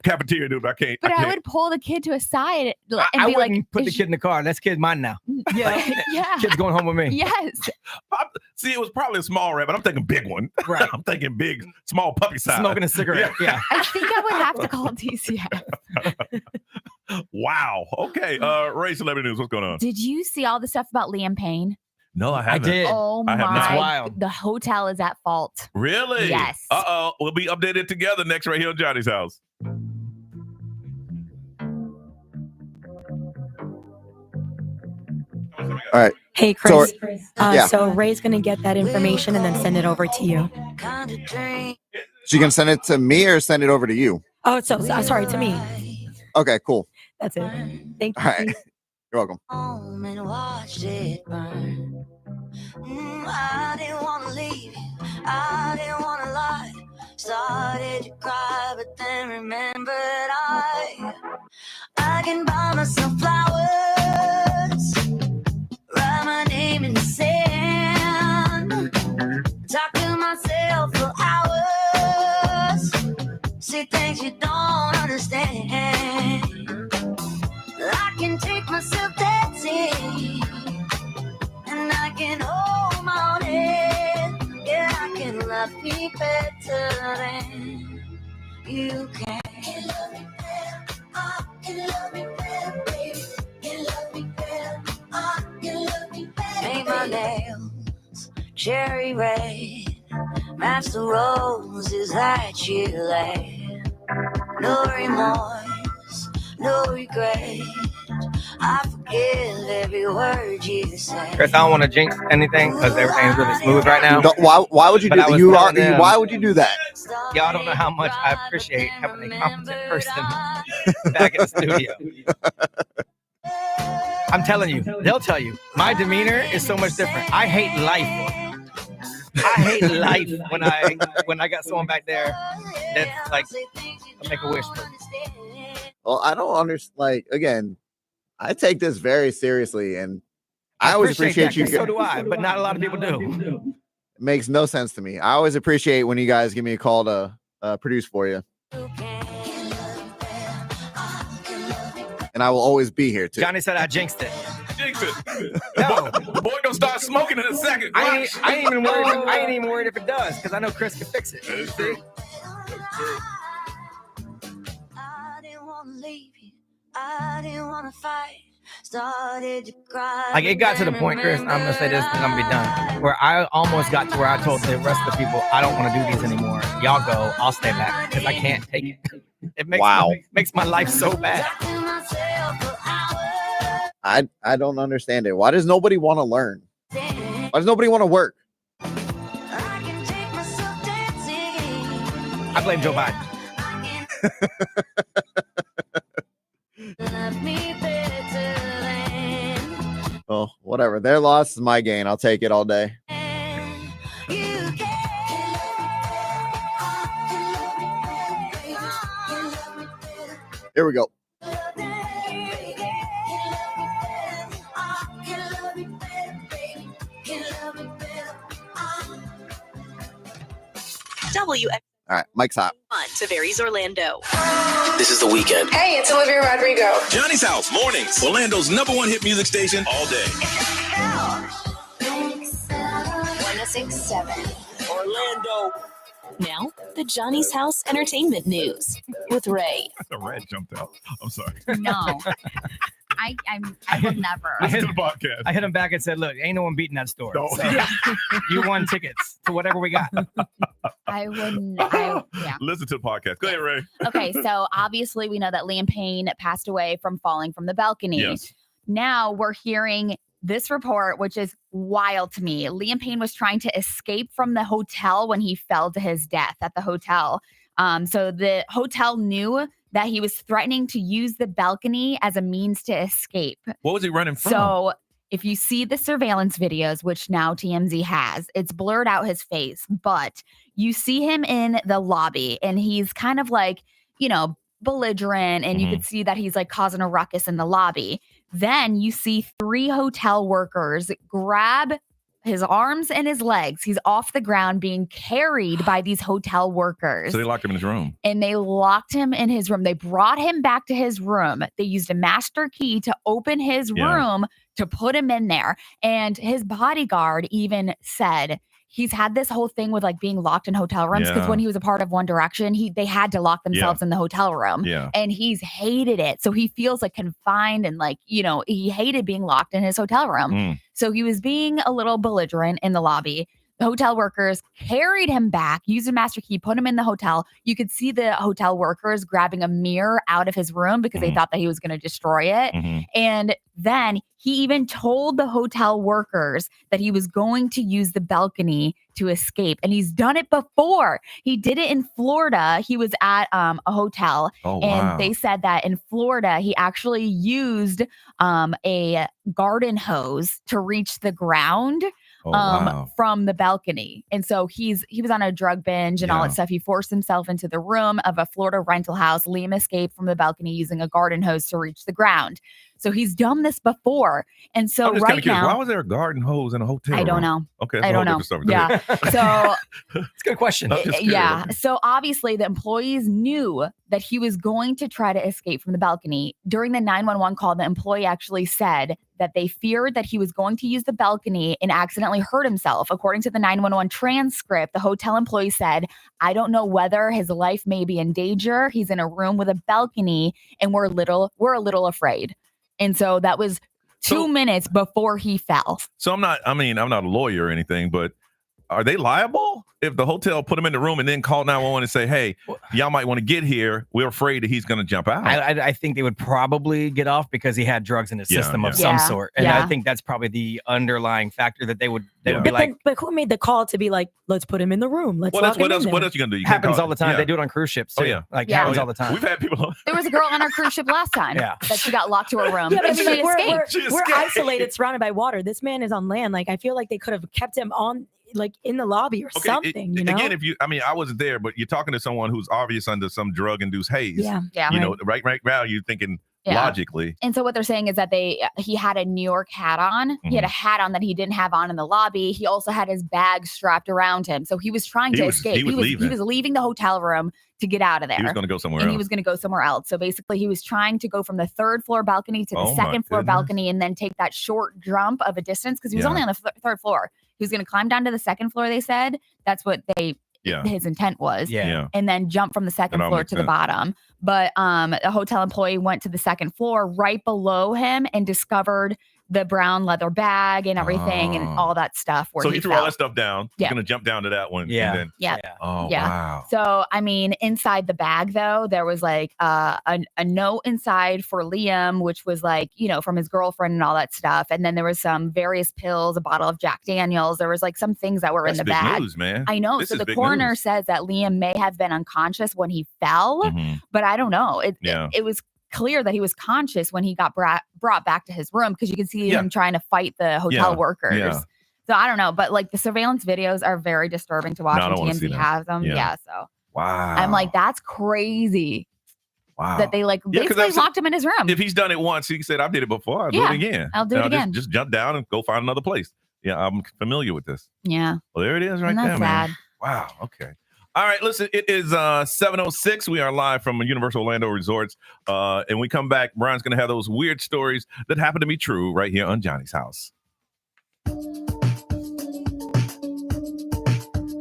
cafeteria duty. I can't. But I can't. would pull the kid to a side and I be like, wouldn't put the "Is kid in the car. That's kid's mine now. Yeah. Yeah. Kid's going home with me. Yes. See, it was probably a small rat, but I'm thinking big one. Right. I'm thinking big, small puppy size. Smoking a cigarette. Yeah. I think I would have to call DCF. Wow. Okay. Ray, celebrity news. What's going on? Did you see all the stuff about Liam Payne? No, I haven't. did. Oh I have my! not. That's wild. The hotel is at fault. Really? Yes. Uh-oh. We'll be updated together next right here on Johnny's house. All right. Hey, Chris. yeah. So Ray's going to get that information and then send it over to you. She can send it to me or send it over to you. Oh, sorry, to me. Okay, cool. That's it. Thank you. All right. You're welcome. Home and watched it burn. I didn't want to leave you. I didn't want to lie. Started to cry, but then remembered I can buy myself flowers. Write my name in the sand. Talk to myself for hours. See things you don't understand. I can take myself dancing, and I can hold my own head. Yeah, I can love me better than you can. Can love me better. I can love me better, baby. Can love me better. I can love me better. Make my nails cherry red, match the roses that you laid. No remorse, no regret. I forgive every word you say. Chris, I don't want to jinx anything because everything's really smooth right now. Why would you But do I that? was You telling are. them- Why would you do that? Y'all don't know how much I appreciate having a competent person back in the studio. I'm telling you, they'll tell you, my demeanor is so much different. I hate life. I hate life when I got someone back there that's like a Make-A-Wish person. Well, I don't understand. Like, again, I take this very seriously, and I always appreciate that, you. 'cause so do I, but not a lot of people do. It makes no sense to me. I always appreciate when you guys give me a call to produce for you, and I will always be here too. Johnny said I jinxed it. Jinx it. The boy gonna start smoking in a second. I ain't even worried if it does, because I know Chris can fix it. See? I didn't want to leave you. I didn't want to fight. Started to cry. Like, it got to the point, Chris, I'm gonna say this and I'm gonna be done, where I almost got to where I told the rest of the people I don't want to do these anymore. Y'all go, I'll stay back because I can't take it. It makes my life so bad. I don't understand it. Why does nobody want to learn? Why does nobody want to work? I blame Joe Biden. Well, whatever. Their loss is my gain. I'll take it all day. Here we go. All right, Mike's hot. Tavares Orlando. This is The Weekend. Hey, it's Olivia Rodrigo. Johnny's House, mornings. Orlando's #1 hit music station all day. 1067. Orlando. Now, the Johnny's House Entertainment News with Ray. The rat jumped out. I'm sorry. No. I will never. Listen to the podcast. I hit him back and said, "Look, ain't no one beating that store. No. So, you won tickets to whatever we got." I wouldn't. Yeah. Listen to the podcast. Go ahead, Ray. Okay, so obviously we know that Liam Payne passed away from falling from the balcony. Yes. Now we're hearing this report, which is wild to me. Liam Payne was trying to escape from the hotel when he fell to his death at the hotel. So the hotel knew that he was threatening to use the balcony as a means to escape. What was he running from? So if you see the surveillance videos, which now TMZ has, it's blurred out his face, but you see him in the lobby and he's kind of like, belligerent, and you could see that he's like causing a ruckus in the lobby. Then you see 3 hotel workers grab his arms and his legs. He's off the ground being carried by these hotel workers. So they locked him in his room. And they locked him in his room. They brought him back to his room. They used a master key to open his room to put him in there. And his bodyguard even said he's had this whole thing with like being locked in hotel rooms because when he was a part of One Direction, they had to lock themselves in the hotel room. Yeah. And he's hated it. So he feels like confined and like, he hated being locked in his hotel room. So he was being a little belligerent in the lobby. The hotel workers carried him back, used a master key, put him in the hotel. You could see the hotel workers grabbing a mirror out of his room because they thought that he was going to destroy it. And then he even told the hotel workers that he was going to use the balcony to escape. And he's done it before. He did it in Florida. He was at a hotel. And they said that in Florida, he actually used a garden hose to reach the ground. From the balcony. And so he was on a drug binge and all that stuff. He forced himself into the room of a Florida rental house. Liam escaped from the balcony using a garden hose to reach the ground. So he's done this before. And so I'm just right curious, now, why was there a garden hose in a hotel I don't room? know. Okay. I don't know. Yeah. So it's a good question. yeah. So obviously the employees knew that he was going to try to escape from the balcony. During the 911 call, the employee actually said that they feared that he was going to use the balcony and accidentally hurt himself. According to the 911 transcript, the hotel employee said, "I don't know whether his life may be in danger. He's in a room with a balcony and we're a little afraid." And so that was 2 minutes before he fell. So I'm not a lawyer or anything, but are they liable if the hotel put him in the room and then call 911 and say, "Hey, y'all might want to get here. We're afraid that he's going to jump out"? I think they would probably get off because he had drugs in his system of some sort. And I think that's probably the underlying factor that they would be like. But who made the call to be like, let's put him in the room? Let's What else you going to do? You can't Happens call- all the time. Yeah. They do it on cruise ships too. Oh, yeah. Happens all the time. We've had people on. There was a girl on our cruise ship last time that she got locked to her room. Yeah, but I and mean, she like, escaped. we're isolated, surrounded by water. This man is on land. Like, I feel like they could have kept him on, like, in the lobby or something. You know? Again, I wasn't there, but you're talking to someone who's obvious under some drug-induced haze. Yeah. Yeah. You know, right now you're thinking logically. And so what they're saying is that he had a New York hat on. He had a hat on that he didn't have on in the lobby. He also had his bag strapped around him. So he was trying to escape. He was leaving the hotel room to get out of there. He was going to go somewhere else. And he was going to go somewhere else. So basically he was trying to go from the 3rd floor balcony to the 2nd floor balcony and then take that short jump of a distance because he was only on the 3rd floor. He was going to climb down to the 2nd floor, they said. That's what his intent was. And then jump from the 2nd floor to the bottom. But a hotel employee went to the 2nd floor right below him and discovered the brown leather bag and everything and all that stuff. So he threw all that stuff down. Yeah. He's going to jump down to that one. Yeah. And then, Oh, wow. So, I mean, inside the bag, though, there was like a note inside for Liam, which was like, from his girlfriend and all that stuff. And then there was some various pills, a bottle of Jack Daniels. There was like some things that were That's in the big bag. news, man. I know. This So is the big coroner news. says that Liam may have been unconscious when he fell, but I don't know. It was clear that he was conscious when he got brought back to his room because you could see him trying to fight the hotel workers. Yeah. So I don't know, but like the surveillance videos are very disturbing to watch No, I don't when wanna see TMZ them. has them. Yeah. So Wow. I'm like, that's crazy. Wow. That they like Yeah, 'cause basically that's- locked him in his room. If he's done it once, he said, "I did it before. I'll do Yeah, it again. I'll do it And again. Just jump down and go find another place." Yeah, I'm familiar with this. Yeah. Well, there it is right And there, that's man. sad. Wow. Okay. All right, listen, it is 7:06. We are live from Universal Orlando Resorts. And we come back, Brian's going to have those weird stories that happen to be true right here on Johnny's House. I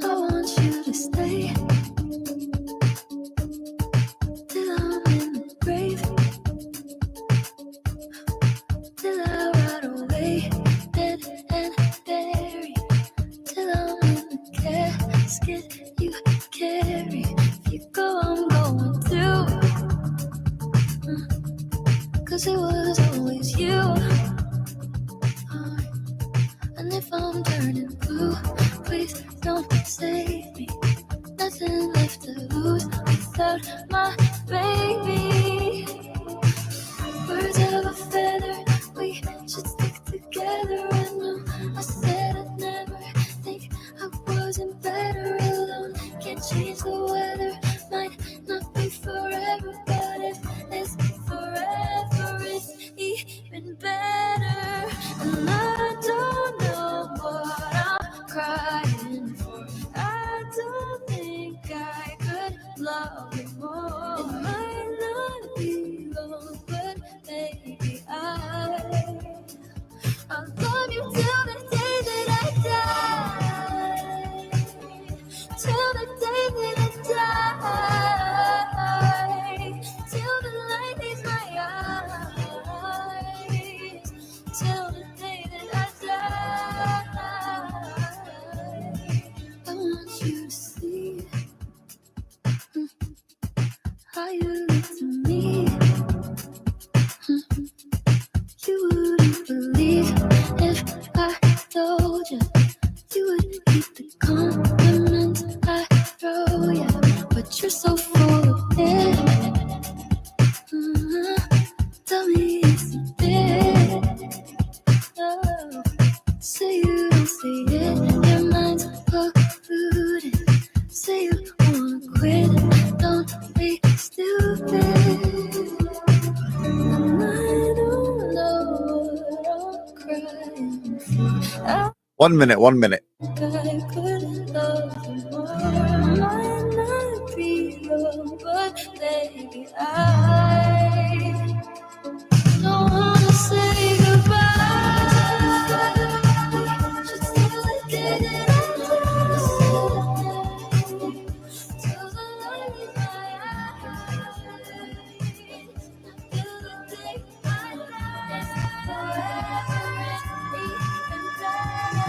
want you to stay till I'm in the grave. basket you carry. If you go, I'm going too. 'Cause it was always you. And if I'm turning blue, please don't save me. Nothing left to lose without my baby. Birds of a feather, we should stick together. I know I said I'd never think I wasn't better alone. Can't change the weather, might not be forever, but if it's forever, it's even better. And I don't know what I'm crying for. I don't think I could love you more. It might not be long, but baby, I'll love you till the day that I die. Till the day that I die. Till the light leaves my eyes. Till the day that I die. I want you to see how you look to me. You wouldn't believe if I told you. You would keep the compliments I throw you. But you're so full of it. Tell me it's a bit. Oh. Say you don't see it. Your mind's polluted. Say you wanna quit. Don't be stupid. And I don't know what I'm crying for. 1 minute. 1 minute. I couldn't love you more. Might not be young, but baby, I don't wanna say goodbye. Just till the day that I die. Till the light in my eyes. Till the day I die. Forever it's even better.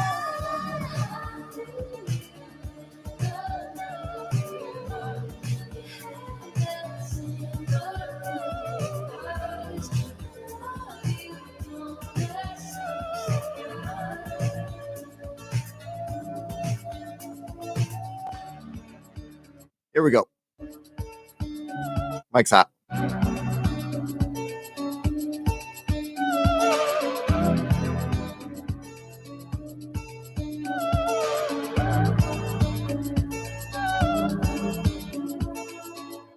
Here we go. Mike's hot.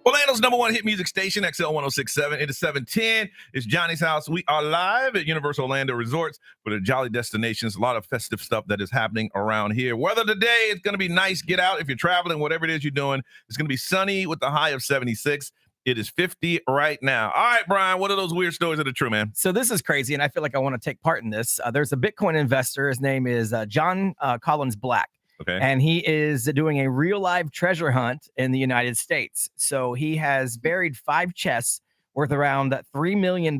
Orlando's number one hit music station, XL 1067. It is 710. It's Johnny's house. We are live at Universal Orlando Resorts for the Jolly Destinations. A lot of festive stuff that is happening around here. Weather today, it's going to be nice. Get out if you're traveling, whatever it is you're doing. It's going to be sunny with a high of 76. It is 50 right now. All right, Brian, what are those weird stories that are true, man? So this is crazy, and I feel like I want to take part in this. There's a Bitcoin investor. His name is John Collins Black. Okay. And he is doing a real live treasure hunt in the United States. So he has buried 5 chests worth around $3 million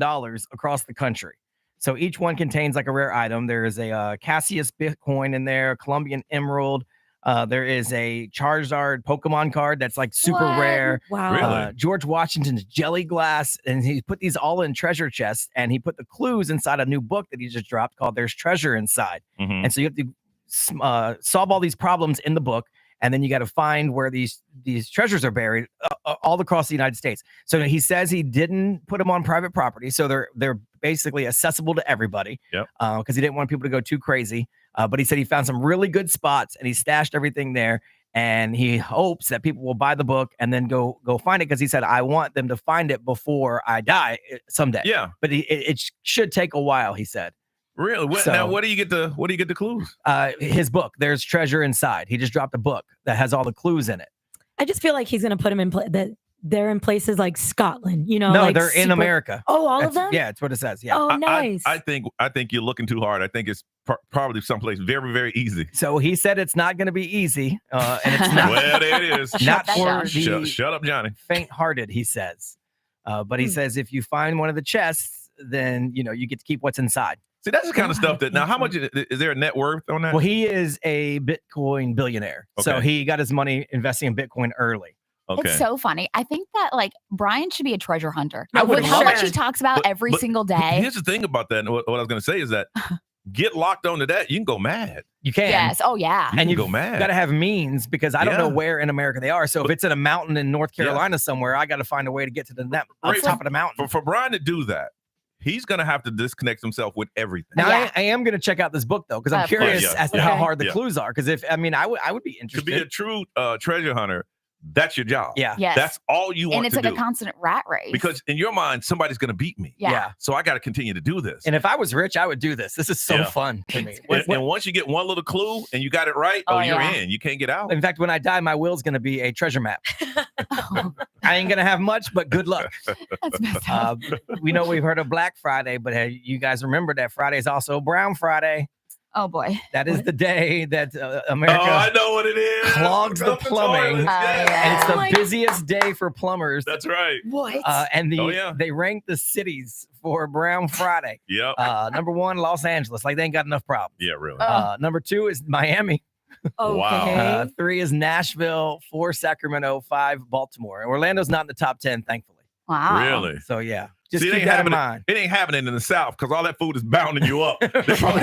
across the country. So each one contains like a rare item. There is a Cassius Bitcoin in there, Colombian Emerald. There is a Charizard Pokemon card that's like super rare. Wow. Really? George Washington's jelly glass. And he put these all in treasure chests. And he put the clues inside a new book that he just dropped called There's Treasure Inside. Mhm. And so you have to solve all these problems in the book, and then you got to find where these treasures are buried all across the United States. So he says he didn't put them on private property, so they're basically accessible to everybody. Yep. Because he didn't want people to go too crazy. But he said he found some really good spots, and he stashed everything there. And he hopes that people will buy the book and then go find it, because he said, I want them to find it before I die someday. Yeah. But it should take a while, he said. Really? Now, what do you get the clues? His book, There's Treasure Inside. He just dropped a book that has all the clues in it. I just feel like he's gonna put them in that they're in places like Scotland. You know, No, like they're in America. Oh, all of them? Yeah, that's what it says. Yeah. Oh, nice. I think you're looking too hard. I think it's probably someplace very, very easy. So he said it's not going to be easy, and it's not. Well, there it is. Not for the shut up, Johnny. faint-hearted, he says. But he says if you find one of the chests, then you get to keep what's inside. See, that's the kind of stuff that now. How much is there a net worth on that? Well, he is a Bitcoin billionaire, so Okay. he got his money investing in Bitcoin early. Okay. It's so funny. I think that like Brian should be a treasure hunter. I would With how much sure. he talks about every But single day. Here's the thing about that. And what I was going to say is that get locked onto that, you can go mad. You can. Yes. Oh yeah. You And can you've go mad. got to have means because I don't know Yeah. where in America they are. So if it's in a mountain in North Carolina somewhere, I got to find a way to get to the top of the mountain. For Brian to do that, he's going to have to disconnect himself with everything. Now I am going to check out this book though because I'm Of curious course. as to Yeah. how hard the Yeah. clues are. Because if I would be To interested. be a true treasure hunter, that's your job. Yeah. Yes. That's all you want and it's to like do. a constant rat race. Because in your mind, somebody's going to beat me. Yeah. So I got to continue to do this. And if I was rich, I would do this. This is so Yeah. fun to me. And once you get one little clue and you got it right, Oh, you're yeah. in. You can't get out. In fact, when I die, my will's going to be a treasure map. I ain't going to have much, but good luck. We know we've heard of Black Friday, but hey, you guys remember that Friday is also Brown Friday. Oh boy. That is the day that America Oh, I know what it is. clogs the Something's plumbing. hard. And it's the Oh, busiest day for plumbers. That's right. What? And Oh, yeah. they rank the cities for Brown Friday. Yep. Number 1, Los Angeles. Like they ain't got enough problems. Yeah, really. Number 2 is Miami. Wow. 3 is Nashville. 4, Sacramento. 5, Baltimore. And Orlando's not in the top 10, thankfully. Wow. Really? So yeah, just See, keep that in mind. It ain't happening in the South because all that food is bounding you up. They probably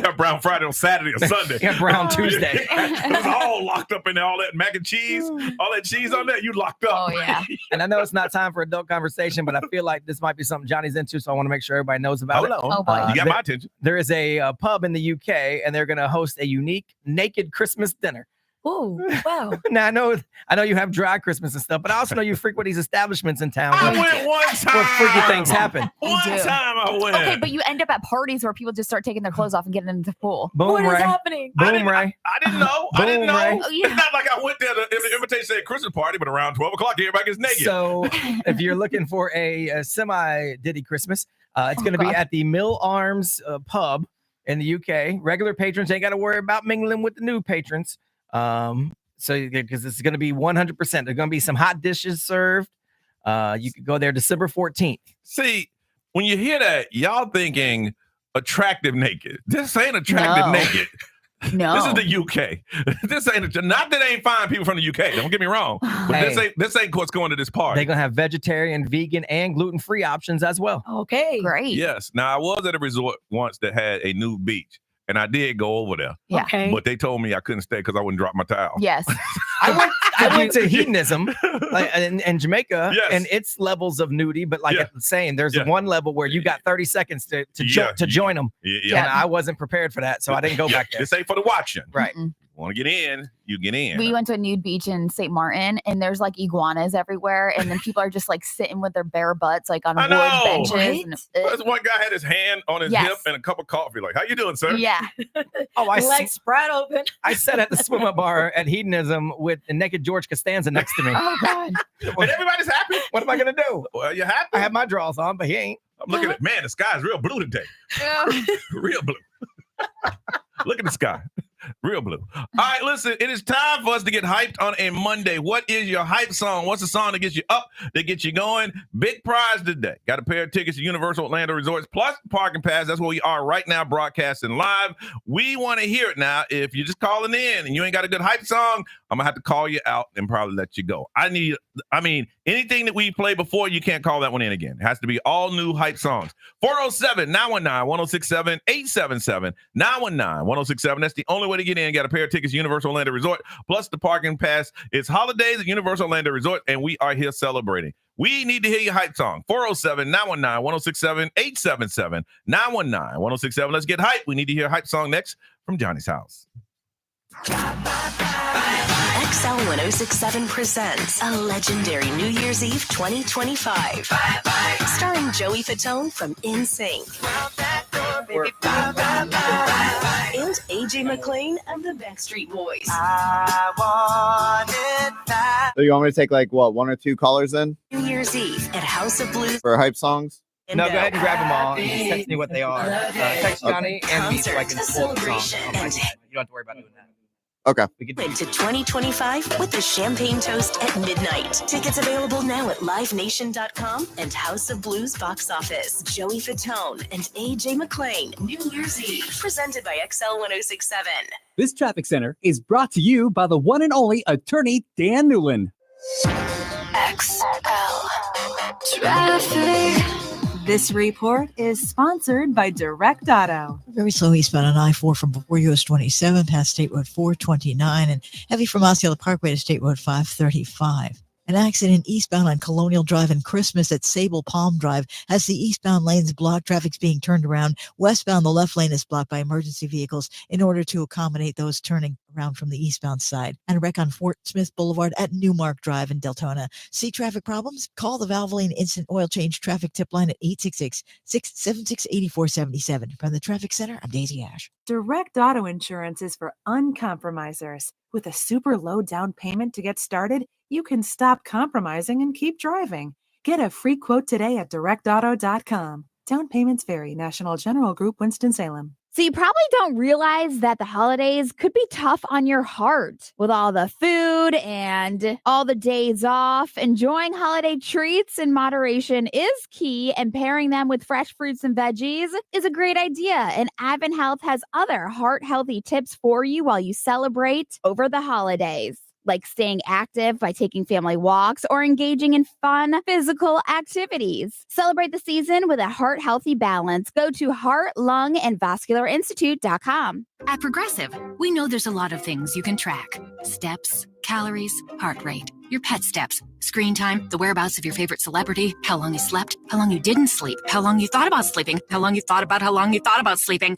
have Brown Friday on Saturday or Sunday. Yeah, Brown Tuesday. It was all locked up in there. All that mac and cheese, all that cheese on there, you locked up. Oh yeah. And I know it's not time for adult conversation, but I feel like this might be something Johnny's into, so I want to make sure everybody knows about it. Oh, boy. You got my attention. There is a pub in the UK, and they're going to host a unique naked Christmas dinner. Oh, wow. Now I know you have dry Christmas and stuff, but I also know you frequent these establishments in town. I where- went one time. where freaky things happen. One do. time I went. Okay, but you end up at parties where people just start taking their clothes off and getting into the pool. Boom, What is Ray. happening? Boom, Ray. I didn't know. I didn't Boom, know. Ray. Oh, yeah. It's not like I went there to the invitation said Christmas party, but around 12 o'clock, everybody gets naked. So if you're looking for a semi-Diddy Christmas, it's going to be God. at the Mill Arms pub in the UK. Regular patrons ain't got to worry about mingling with the new patrons. So because it's going to be 100%. There's going to be some hot dishes served. You could go there December 14th. See, when you hear that, y'all thinking attractive naked. This ain't attractive No. naked. No. This is the UK. This ain't not that ain't fine people from the UK. Don't get me wrong. But Hey. this ain't what's going to this party. They're going to have vegetarian, vegan, and gluten-free options as well. Okay. Great. Yes. Now I was at a resort once that had a nude beach, and I did go over there. Yeah. Okay. But they told me I couldn't stay because I wouldn't drop my towel. Yes. I went to hedonism in Jamaica Yes. and its levels of nudity, but like Yeah. I'm saying, there's Yeah. one level where you got 30 seconds to Yeah. join them. Yeah. And I wasn't prepared for that, so I didn't go Yeah. back there. This ain't for the watching. Right. Want to get in, you get in. We went to a nude beach in St. Martin, and there's like iguanas everywhere, and then people are just like sitting with their bare butts like on I wood know. benches. What? And, This one guy had his hand on his Yes. hip and a cup of coffee. Like, how you doing, sir? yeah. Oh, Legs spread open. I sat at the swim-up bar at hedonism with the naked George Costanza next to me. Oh God. And everybody's happy. What am I gonna do? Well, you happy? I have my drawers on, but he ain't. I'm looking at man. The sky's real blue today. Real blue. Look at the sky. Real blue. All right, listen, it is time for us to get hyped on a Monday. What is your hype song? What's the song that gets you up, that gets you going? Big prize today. Got a pair of tickets to Universal Orlando Resorts plus parking pass. That's where we are right now, broadcasting live. We want to hear it now. If you're just calling in and you ain't got a good hype song, I'm going to have to call you out and probably let you go. Anything that we play before, you can't call that one in again. It has to be all new hype songs. 407-919-1067, 877-919-1067. That's the only way to get in. Got a pair of tickets to Universal Orlando Resort plus the parking pass. It's holidays at Universal Orlando Resort, and we are here celebrating. We need to hear your hype song. 407-919-1067, 877-919-1067. Let's get hype. We need to hear a hype song next from Johnny's house. XL 1067 presents a legendary New Year's Eve 2025. Starring Joey Fatone from NSYNC. And AJ McLean of the Backstreet Boys. So you want me to take like what, 1 or 2 callers in New Year's Eve at House of Blues. for hype songs? No, go ahead and grab them all and just text me what they are. Text Johnny and me so I can pull the song. Celebration on my side. You don't have to worry about doing that. Okay. Into 2025 with the Champagne Toast at midnight. Tickets available now at livenation.com and House of Blues box office. Joey Fatone and AJ McLean, New Year's Eve, presented by XL 1067. This traffic center is brought to you by the one and only attorney Dan Newland. XL Traffic. This report is sponsored by Direct Auto. Very slow eastbound on I-4 from before US 27 past State Road 429 and heavy from Osceola Parkway to State Road 535. An accident eastbound on Colonial Drive and Christmas at Sable Palm Drive has the eastbound lanes blocked. Traffic's being turned around. Westbound, the left lane is blocked by emergency vehicles in order to accommodate those turning around from the eastbound side. And a wreck on Fort Smith Boulevard at Newmark Drive in Deltona. See traffic problems? Call the Valvoline Instant Oil Change Traffic Tip Line at 866-676-8477. From the Traffic Center, I'm Daisy Ash. Direct Auto Insurance is for uncompromisers. With a super low down payment to get started, you can stop compromising and keep driving. Get a free quote today at directauto.com. Down payments vary. National General Group, Winston-Salem. So you probably don't realize that the holidays could be tough on your heart with all the food and all the days off. Enjoying holiday treats in moderation is key, and pairing them with fresh fruits and veggies is a great idea. And Advent Health has other heart-healthy tips for you while you celebrate over the holidays, like staying active by taking family walks or engaging in fun physical activities. Celebrate the season with a heart-healthy balance. Go to heartlungandvascularinstitute.com. At Progressive, we know there's a lot of things you can track. Steps, calories, heart rate, your pet steps, screen time, the whereabouts of your favorite celebrity, how long you slept, how long you didn't sleep, how long you thought about sleeping, how long you thought about sleeping.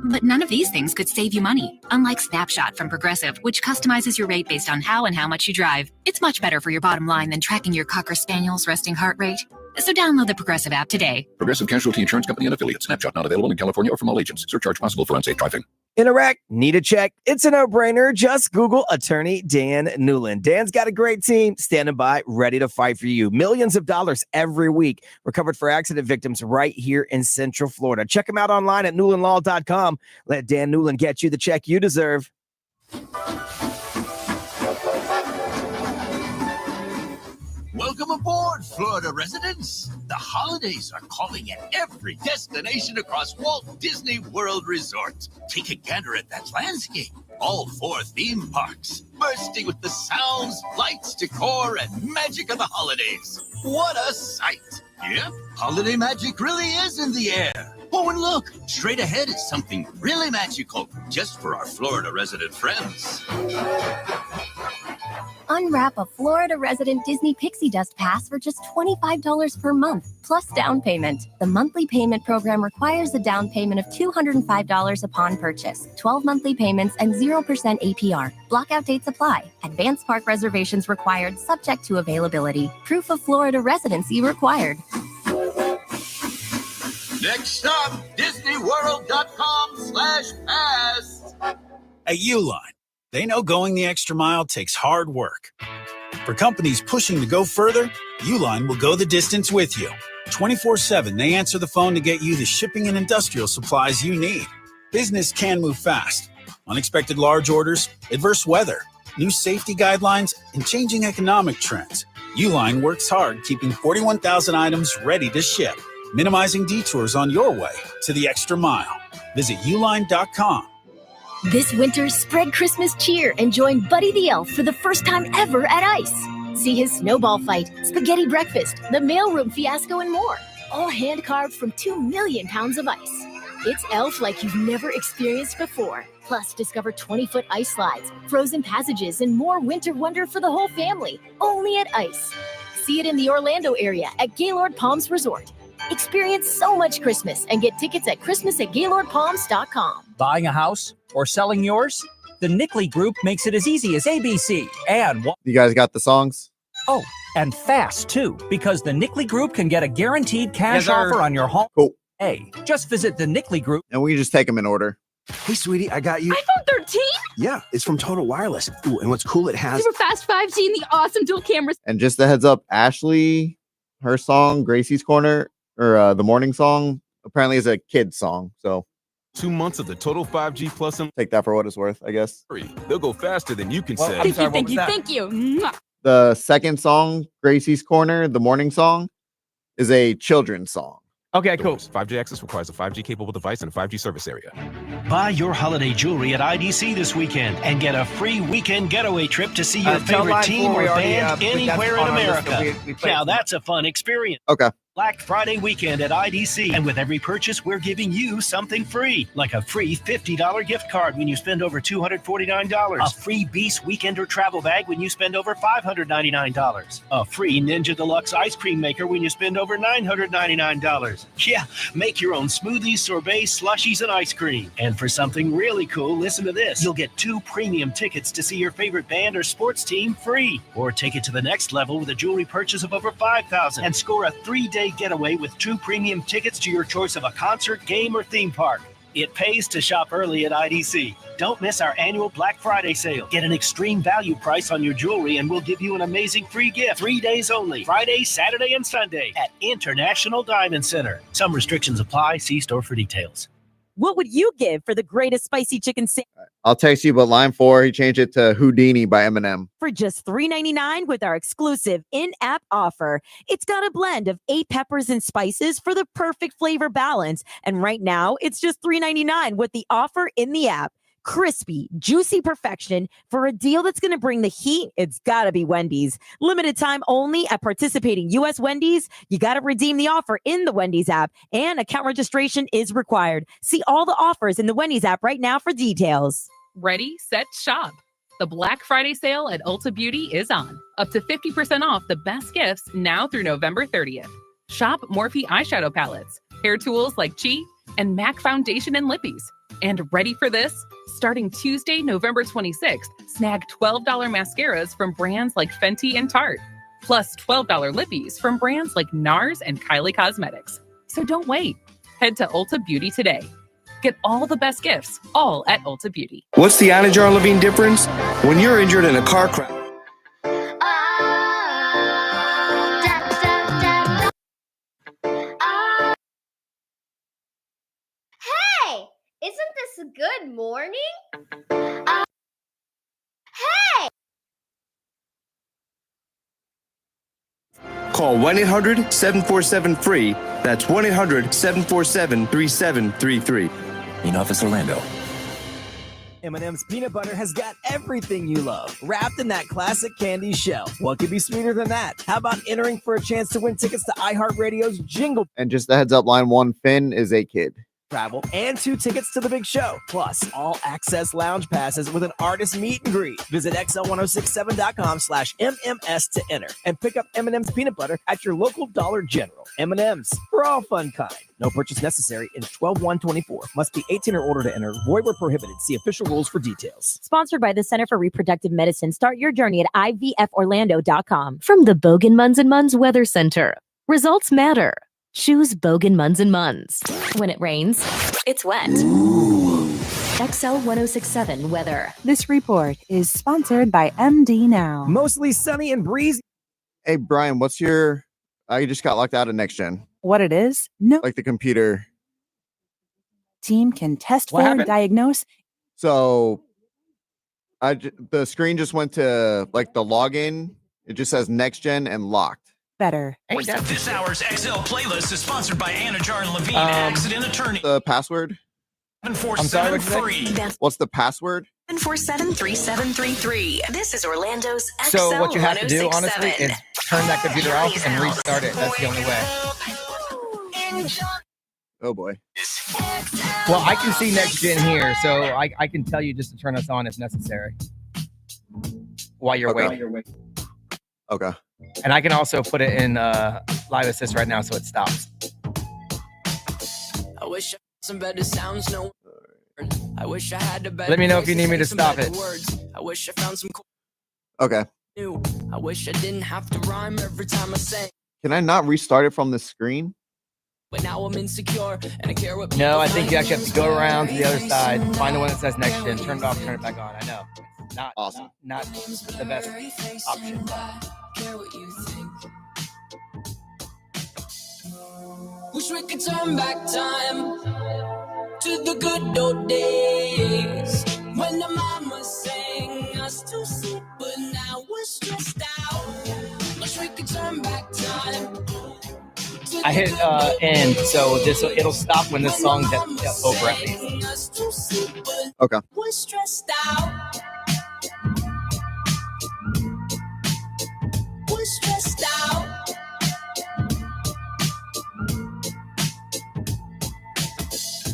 But none of these things could save you money. Unlike Snapshot from Progressive, which customizes your rate based on how and how much you drive. It's much better for your bottom line than tracking your Cocker Spaniel's resting heart rate. So download the Progressive app today. Progressive Casualty Insurance Company and Affiliates. Snapshot not available in California or from all agents. Surcharge possible for unsafe driving. In a wreck, need a check? It's a no-brainer. Just Google attorney Dan Newland. Dan's got a great team standing by, ready to fight for you. Millions of dollars every week recovered for accident victims right here in Central Florida. Check him out online at newlandlaw.com. Let Dan Newland get you the check you deserve. Welcome aboard, Florida residents. The holidays are calling at every destination across Walt Disney World Resort. Take a gander at that landscape. All 4 theme parks, bursting with the sounds, lights, decor, and magic of the holidays. What a sight. Yep, holiday magic really is in the air. Oh, and look, straight ahead is something really magical, just for our Florida resident friends. Unwrap a Florida resident Disney Pixie Dust Pass for just $25 per month, plus down payment. The monthly payment program requires a down payment of $205 upon purchase, 12 monthly payments, and 0% APR. Blockout dates apply. Advanced park reservations required, subject to availability. Proof of Florida residency required. Next up, DisneyWorld.com/pass. At Uline, they know going the extra mile takes hard work. For companies pushing to go further, Uline will go the distance with you. 24/7, they answer the phone to get you the shipping and industrial supplies you need. Business can move fast. Unexpected large orders, adverse weather, new safety guidelines, and changing economic trends. Uline works hard keeping 41,000 items ready to ship, minimizing detours on your way to the extra mile. Visit uline.com. This winter, spread Christmas cheer and join Buddy the Elf for the first time ever at ICE. See his snowball fight, spaghetti breakfast, the mailroom fiasco, and more. All hand-carved from 2 million pounds of ice. It's Elf like you've never experienced before. Plus, discover 20-foot ice slides, frozen passages, and more winter wonder for the whole family. Only at ICE. See it in the Orlando area at Gaylord Palms Resort. Experience so much Christmas and get tickets at christmas@gaylordpalms.com. Buying a house or selling yours? The Nickley Group makes it as easy as ABC. And You guys got the songs? oh, and fast too, because the Nickley Group can get a guaranteed cash Yes, sir. offer on your home. Cool. Hey, just visit the Nickley Group. And we can just take them in order. Hey, sweetie, I got you. iPhone 13? Yeah, it's from Total Wireless. Ooh, and what's cool, it has Super fast 5G and the awesome dual cameras. And just a heads up, Ashley, her song, Gracie's Corner, or the morning song, apparently is a kid's song. So 2 months of the total 5G plus. Take that for what it's worth, I guess. They'll go faster than you can say. Thank you. Mwah. The second song, Gracie's Corner, the morning song, is a children's song. Okay, cool. 5G access requires a 5G capable device and a 5G service area. Buy your holiday jewelry at IDC this weekend and get a free weekend getaway trip to see your favorite team or band anywhere in America. Now that's a fun experience. Okay. Black Friday weekend at IDC. And with every purchase, we're giving you something free, like a free $50 gift card when you spend over $249, a free Beast Weekender travel bag when you spend over $599, a free Ninja Deluxe ice cream maker when you spend over $999. Yeah, make your own smoothies, sorbets, slushies, and ice cream. And for something really cool, listen to this. You'll get 2 premium tickets to see your favorite band or sports team free. Or take it to the next level with a jewelry purchase of over $5,000 and score a 3-day getaway with 2 premium tickets to your choice of a concert, game, or theme park. It pays to shop early at IDC. Don't miss our annual Black Friday sale. Get an extreme value price on your jewelry and we'll give you an amazing free gift. 3 days only, Friday, Saturday, and Sunday at International Diamond Center. Some restrictions apply. See store for details. What would you give for the greatest spicy chicken sandwich? I'll text you, but line 4, he changed it to Houdini by Eminem. For just $3.99 with our exclusive in-app offer. It's got a blend of 8 peppers and spices for the perfect flavor balance. And right now, it's just $3.99 with the offer in the app. Crispy, juicy perfection for a deal that's going to bring the heat. It's got to be Wendy's. Limited time only at participating U.S. Wendy's. You got to redeem the offer in the Wendy's app, and account registration is required. See all the offers in the Wendy's app right now for details. Ready, set, shop. The Black Friday sale at Ulta Beauty is on. Up to 50% off the best gifts now through November 30th. Shop Morphe eyeshadow palettes, hair tools like Chi, and MAC foundation and lippies. And ready for this? Starting Tuesday, November 26th, snag $12 mascaras from brands like Fenty and Tarte, plus $12 lippies from brands like NARS and Kylie Cosmetics. So don't wait. Head to Ulta Beauty today. Get all the best gifts, all at Ulta Beauty. What's the Anna Jar Levine difference? When you're injured in a car crash. Hey, isn't this a good morning? Hey! Call 1-800-747-FREE. That's 1-800-747-3733. In Office Orlando. M&M's peanut butter has got everything you love, wrapped in that classic candy shell. What could be sweeter than that? How about entering for a chance to win tickets to iHeartRadio's Jingle And just a heads up, line 1, Finn is a kid. Travel and 2 tickets to the big show, plus all access lounge passes with an artist meet and greet. Visit XL1067.com/MMS to enter and pick up M&M's peanut butter at your local Dollar General. M&M's for all fun kind. No purchase necessary in 12/1/24. Must be 18 or older to enter. Void where prohibited. See official rules for details. Sponsored by the Center for Reproductive Medicine. Start your journey at IVFOrlando.com. From the Bogan Munz & Munz Weather Center. Results matter. Choose Bogan Munz & Munz. When it rains, it's wet. XL 1067 weather. This report is sponsored by MD Now. Mostly sunny and breezy. Hey, Brian, what's your... you just got locked out of Next Gen. What it is? No. Like the computer. Team can test for and diagnose. So the screen just went to like the login. It just says Next Gen and locked. Better. This hour's XL playlist is sponsored by Anna Jar Levine, accident attorney. The password? 747-FREE. What's the password? 747-3733. This is Orlando's XL So what you have to do, 1067. honestly, is turn that computer off and restart it. That's the only way. Oh boy. Well, I can see Next Gen here, so I can tell you just to turn us on if necessary. While you're waiting. Okay. And I can also put it in Live Assist right now so it stops. I wish I had some better sounds, no. I wish I had the better. Let me know if you need me to stop it. I wish I found some Okay. new. I wish I didn't have to rhyme every time I sang. Can I not restart it from the screen? But now I'm insecure and I care what No, I think you actually have to go around to the other side, find the one that says Next Gen, turn it off, turn it back on. I know. It's not awesome. Not the best option. Wish we could turn back time. to the good old days when the mama sang us to sleep, but now we're stressed out. Wish we could turn back time. I hit end, so it'll stop when this song's over at least. Okay. We're stressed out. We're stressed out.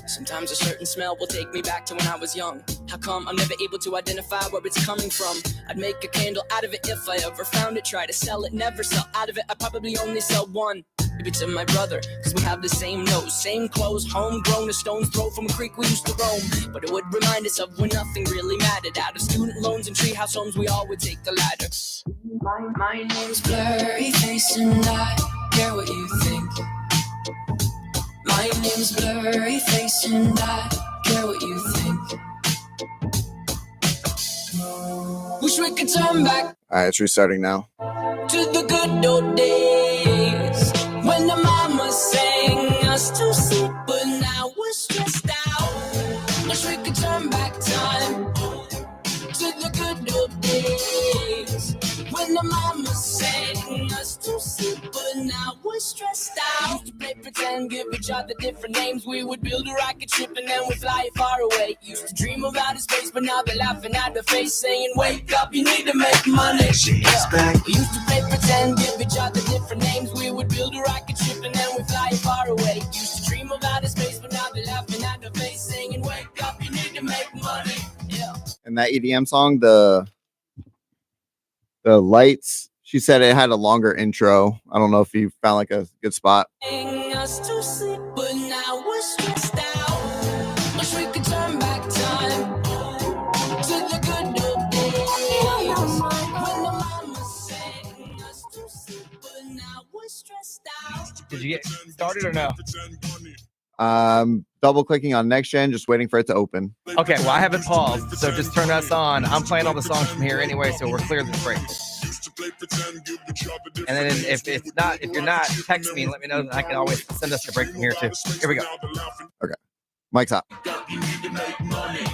Sometimes a certain smell will take me back to when I was young. How come I'm never able to identify where it's coming from? I'd make a candle out of it if I ever found it. Try to sell it, never sell out of it. I probably only sell one. Maybe to my brother, cause we have the same nose, same clothes, homegrown, a stone's throw from a creek we used to roam. But it would remind us of when nothing really mattered. Out of student loans and treehouse homes, we all would take the ladder. My name's Blurry Face and I care what you think. My name's Blurry Face and I care what you think. Wish we could turn back. All right, it's restarting now. To the good old days when the mama sang us to sleep, but now we're stressed out. Wish we could turn back time to the good old days when the mama sang us to sleep, but now we're stressed out. Used to play pretend, give each other different names. We would build a rocket ship and then we'd fly far away. Used to dream of outer space, but now they're laughing at the face, saying, wake up, you need to make money. Yeah. We used to play pretend, give each other different names. We would build a rocket ship and then we'd fly far away. Used to dream of outer space, but now they're laughing at the face, saying, wake up, you need to make money. Yeah. And that EDM song, the lights, she said it had a longer intro. I don't know if you found like a good spot. Us to sleep, but now we're stressed out. Wish we could turn back time to the good old days when the mama sang us to sleep, but now we're stressed out. Did you get started or no? Double clicking on next gen, just waiting for it to open. Okay, well I have it paused, so just turn us on. I'm playing all the songs from here anyway, so we're clear this break. And then if you're not, text me and let me know. I can always send us a break from here too. Here we go. Okay, mic's hot.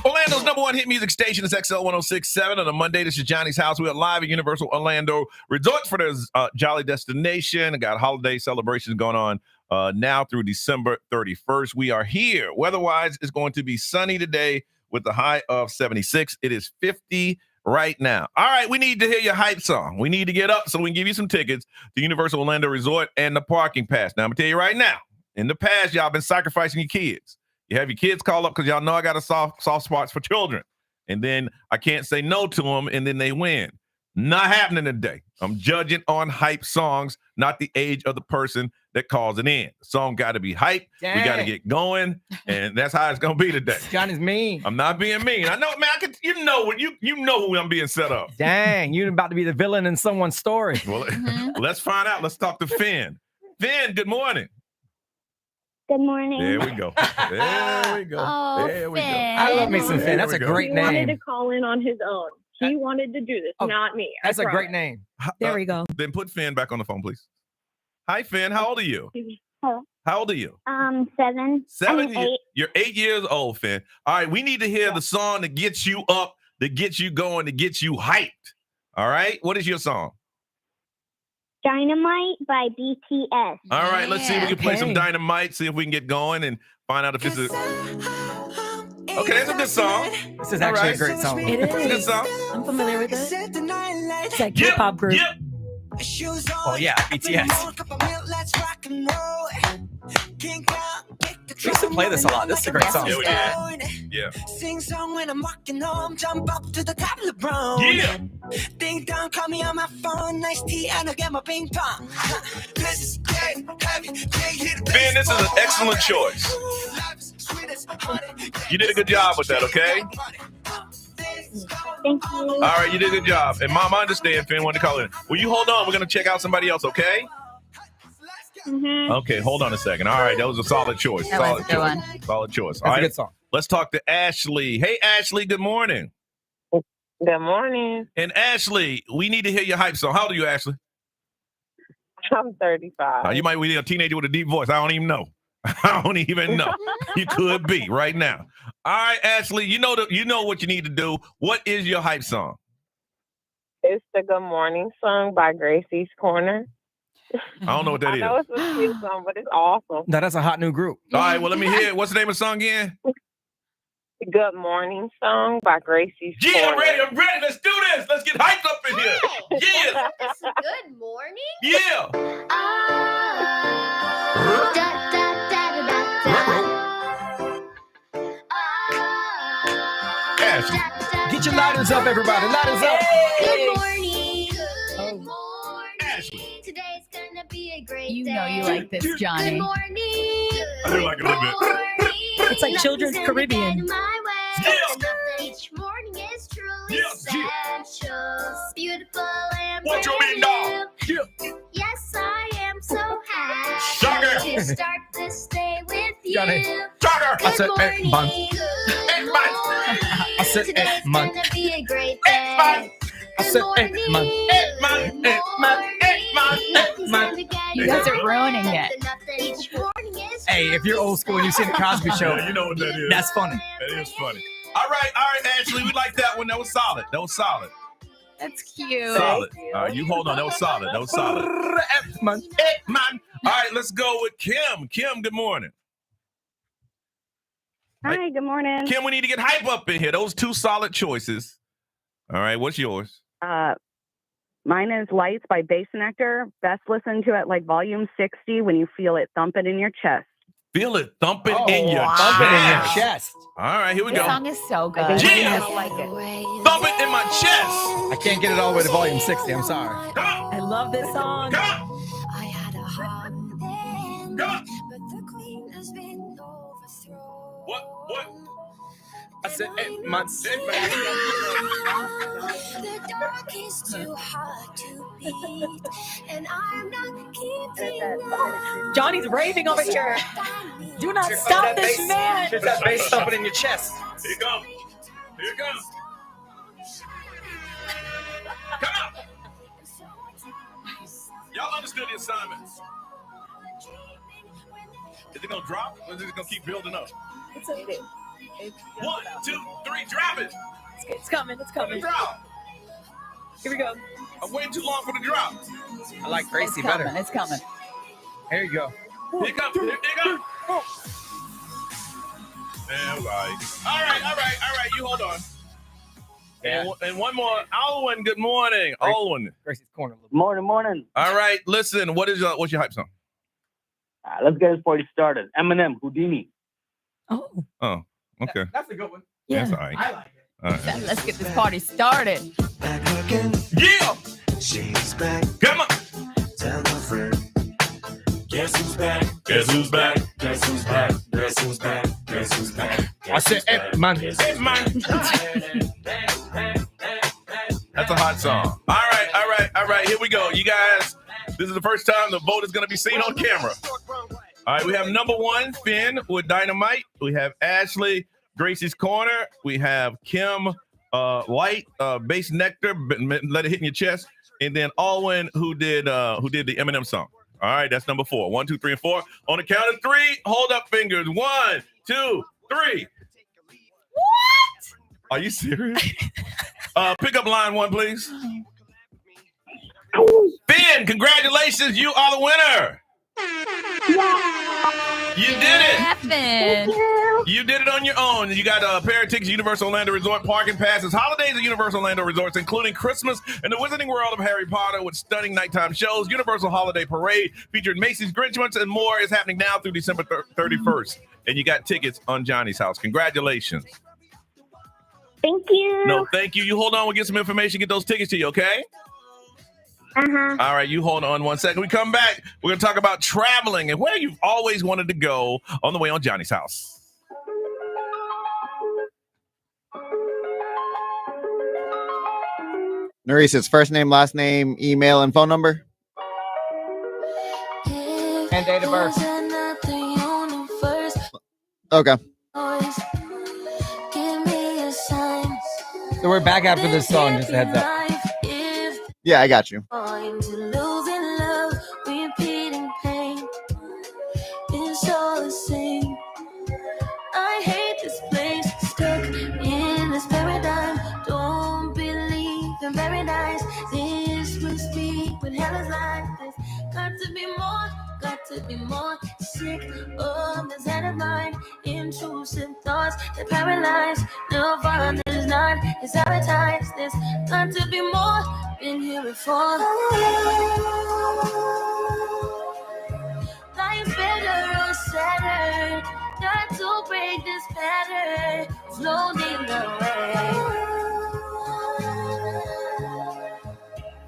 Orlando's #1 hit music station is XL 106.7. On a Monday, this is Johnny's House. We are live at Universal Orlando Resort for this Jolly Destination. I got holiday celebrations going on now through December 31st. We are here. Weather-wise, it's going to be sunny today with a high of 76. It is 50 right now. All right, we need to hear your hype song. We need to get up so we can give you some tickets to Universal Orlando Resort and the parking pass. Now, I'm going to tell you right now, in the past, y'all been sacrificing your kids. You have your kids call up because y'all know I got a soft spots for children. And then I can't say no to them, and then they win. Not happening today. I'm judging on hype songs, not the age of the person that calls it in. The song got to be hype. Dang. We got to get going, and that's how it's gonna be today. Johnny's mean. I'm not being mean. I know, man. You know who I'm being set up. Dang, you're about to be the villain in someone's story. Well, let's find out. Let's talk to Finn. Finn, good morning. Good morning. There we go. There we go. Oh, there we go. I love me some Finn. That's a great He wanted to name. call in on his own. He wanted to do this, not me. That's a great promise. name. There we go. Then put Finn back on the phone, please. Hi, Finn. How old are you? Hello. How old are you? 7. 8. You're 8 years old, Finn. All right, we need to hear the song that gets you up, that gets you going, that gets you hyped. All right, what is your song? Dynamite by BTS. All right, let's see if we can play some Okay. Dynamite, see if we can get going and find out if this is. Okay, that's a good song. This is actually a great song. It It's a good is. song. I'm familiar with it. It's a K-pop group. Oh yeah, BTS. We used to play this a lot. This is a great song. Yeah. Sing song when I'm walking home, jump up to the top of the brown. Yeah. Ding dong, call me on my phone, nice tea, and I'll get my ping pong. This is getting heavy. Finn, this is an excellent choice. You did a good job with that, okay? Thank you. All right, you did a good job. And Mom, I understand Finn wanted to call in. Will you hold on? We're going to check out somebody else, okay? Okay, hold on a second. All right, that was a solid choice. That was Solid a good choice. one. Solid choice. That's All a right, good song. let's talk to Ashley. Hey, Ashley, good morning. Good morning. And Ashley, we need to hear your hype song. How old are you, Ashley? I'm 35. You might be a teenager with a deep voice. I don't even know. I don't even know. You could be right now. All right, Ashley, you know what you need to do. What is your hype song? It's the Good Morning song by Gracie's Corner. I don't know what that is. I know it's a cute song, but it's awesome. No, that's a hot new group. All right, well, let me hear it. What's the name of the song again? The Good Morning song by Gracie's Corner. Yeah, I'm ready. Let's do this. Let's get hyped up in here. Yeah. Good morning. Yeah. Ashley. Get your lighters up, everybody. Lighters up. Good morning. Good morning. Ashley. Today's gonna be a great You day. know you like this, Johnny. Good morning. I do like it a little bit. It's like Children's Caribbean. Each morning is truly Yeah. special, beautiful and What you mean, brand dog? new. Yes, I am so happy Sugar. to start this day with you. Johnny. Sugar. I said, Good hey, man. morning. Hey, man. I said, Today's hey, man. gonna be a great Hey, day. man. I said, hey, man. Hey, man. Hey, man. Hey, man. Hey, man. You guys are ruining it. Each morning is Hey, if you're old school and you've seen the Cosby Show, Yeah, you know what that is. that's funny. That is funny. All right, Ashley, we like that one. That was solid. That's cute. Solid. All right, you hold on. That was solid. Man. Hey, man. All right, let's go with Kim. Kim, good morning. Hi, good morning. Kim, we need to get hype up in here. Those two solid choices. All right, what's yours? Mine is Lights by Bass Nectar. Best listen to it like volume 60 when you feel it thumping in your chest. Feel it thumping in your chest. All right, here we This go. song is so good. I think Yeah. you're gonna like it. Thump it in my chest. I can't get it all the way to volume 60. I'm sorry. Come on. I love this song. Come on. I had a heart then, Come on. but the queen has been overthrown. What? I said, hey, man. The dark is too hard to beat, and I'm not keeping up. Johnny's raving over here. Do not stop this man. There's that bass thumping in your chest. Here it comes. Here it comes. Come on. Y'all understood the assignment. Is it going to drop or is it going to keep building up? It's okay. 1, 2, 3, drop it. It's coming. It's coming. Drop. Here we go. I'm waiting too long for the drop. I like Gracie It's better. coming. It's coming. Here you go. Here it comes. Here it comes. All right. You hold on. Yeah. And one more. Alwyn, good morning. Alwyn. Gracie's Corner. Morning. All right. Listen, what's your hype song? Let's get this party started. Eminem, Houdini. Oh. Oh, okay. That's a good one. Yeah. That's all right. I like it. All right. Let's get this party started. Yeah. She's back. Come on. Tell my friend. Guess who's back? Guess who's back? Guess who's back? Guess who's back? Guess who's back? I said, hey, man. Hey, man. That's a hot song. All right. Here we go. You guys, this is the first time the vote is going to be seen on camera. All right, we have number 1, Finn with Dynamite. We have Ashley, Gracie's Corner. We have Kim, White, Bass Nectar, Let It Hit in Your Chest. And then Alwyn, who did the Eminem song. All right, that's number 4. 1, 2, 3, and 4. On the count of 3, hold up fingers. 1, 2, 3. What? Are you serious? Pick up line 1, please. Finn, congratulations. You are the winner. You did it. Happened. You did it on your own. You got a pair of tickets, Universal Orlando Resort parking passes, holidays at Universal Orlando Resorts, including Christmas and the Wizarding World of Harry Potter with stunning nighttime shows. Universal Holiday Parade featuring Macy's, Grinch Months, and more is happening now through December 31st. And you got tickets on Johnny's house. Congratulations. Thank you. No, thank you. You hold on. We'll get some information, get those tickets to you, okay? Uh-huh. All right, you hold on 1 second. We come back. We're going to talk about traveling and where you've always wanted to go on the way on Johnny's house. Nerys, it's first name, last name, email, and phone number. And date of birth. Okay. So we're back after this song, just a heads up. Yeah, I got you. Losing love, repeating pain. It's all the in paradise. This must be what hell is like. There's got to be more, got to be more. Sick of this head of mine, intrusive thoughts that paralyze. No fun is not, it's advertised. There's got to be more, been here before. Life's better on Saturn. Got to break this pattern, floating away.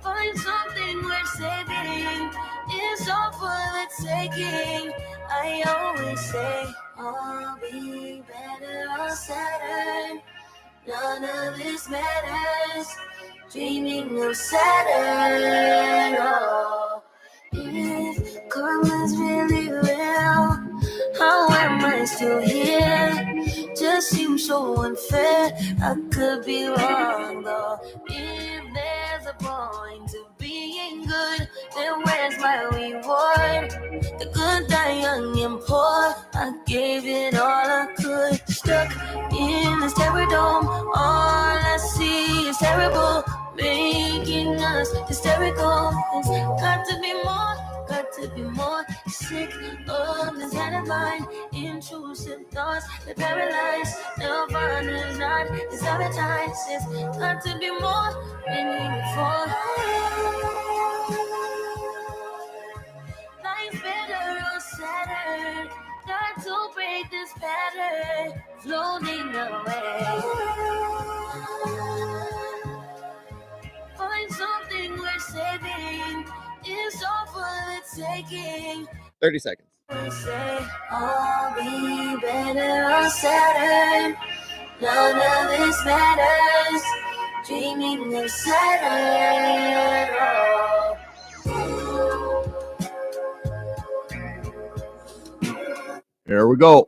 Find something worth saving. It's all for the taking. I always say, I'll be better on Saturn. None of this matters. Dreaming of Saturn. Oh, if karma's really real, how am I still here? Just seems so unfair. I could be wrong though. If there's a point to being good, then where's my reward? The good die young and poor. I gave it all I could. Stuck in this terror dome. All I see is terrible, making us hysterical. There's got to be more, got to be more. Sick of this head of mine, intrusive thoughts that paralyze. No fun is not, it's advertised. There's got to be more than you before. Life's better on Saturn. Got to break this pattern, floating away. Find something worth saving. It's all for the taking. 30 seconds. We say, I'll be better on Saturn. None of this matters. Dreaming of Saturn. Here we go.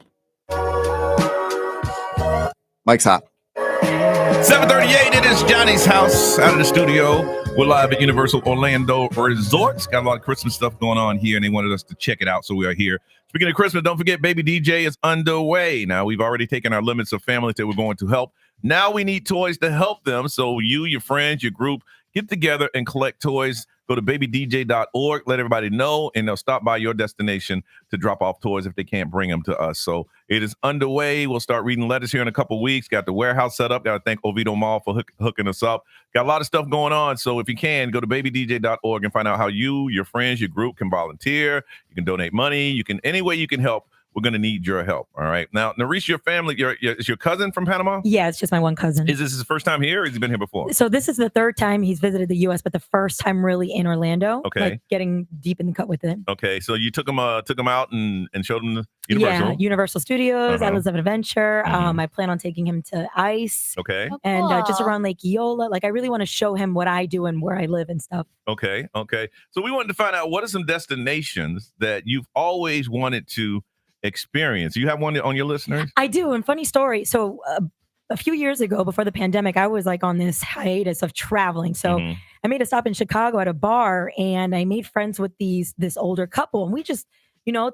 Mike's hot. 7:38. It is Johnny's house out of the studio. We're live at Universal Orlando Resorts. Got a lot of Christmas stuff going on here, and they wanted us to check it out, so we are here. Speaking of Christmas, don't forget, Baby DJ is underway. Now, we've already taken our limits of families that we're going to help. Now we need toys to help them. So you, your friends, your group, get together and collect toys. Go to babydj.org, let everybody know, and they'll stop by your destination to drop off toys if they can't bring them to us. So it is underway. We'll start reading letters here in a couple weeks. Got the warehouse set up. Got to thank Oviedo Mall for hooking us up. Got a lot of stuff going on. So if you can, go to babydj.org and find out how you, your friends, your group can volunteer. You can donate money. You can, any way you can help. We're going to need your help. All right. Now, Narice, your family, is your cousin from Panama? Yeah, it's just my one cousin. Is this his first time here, or has he been here before? So this is the third time he's visited the U.S., but the first time really in Orlando. Okay. Like getting deep in the cut with it. Okay. So you took him out and showed him the Universal? Yeah, Universal Studios, Uh-huh. Islands of Adventure. I plan on taking him to ICE. Okay. And just around Lake Eola. Like, I really want to show him what I do and where I live and stuff. Okay. So we wanted to find out, what are some destinations that you've always wanted to experience? You have one on your listeners? I do. And funny story. So a few years ago, before the pandemic, I was like on this hiatus of traveling. So I made a stop in Chicago at a bar, and I made friends with this older couple, and we just,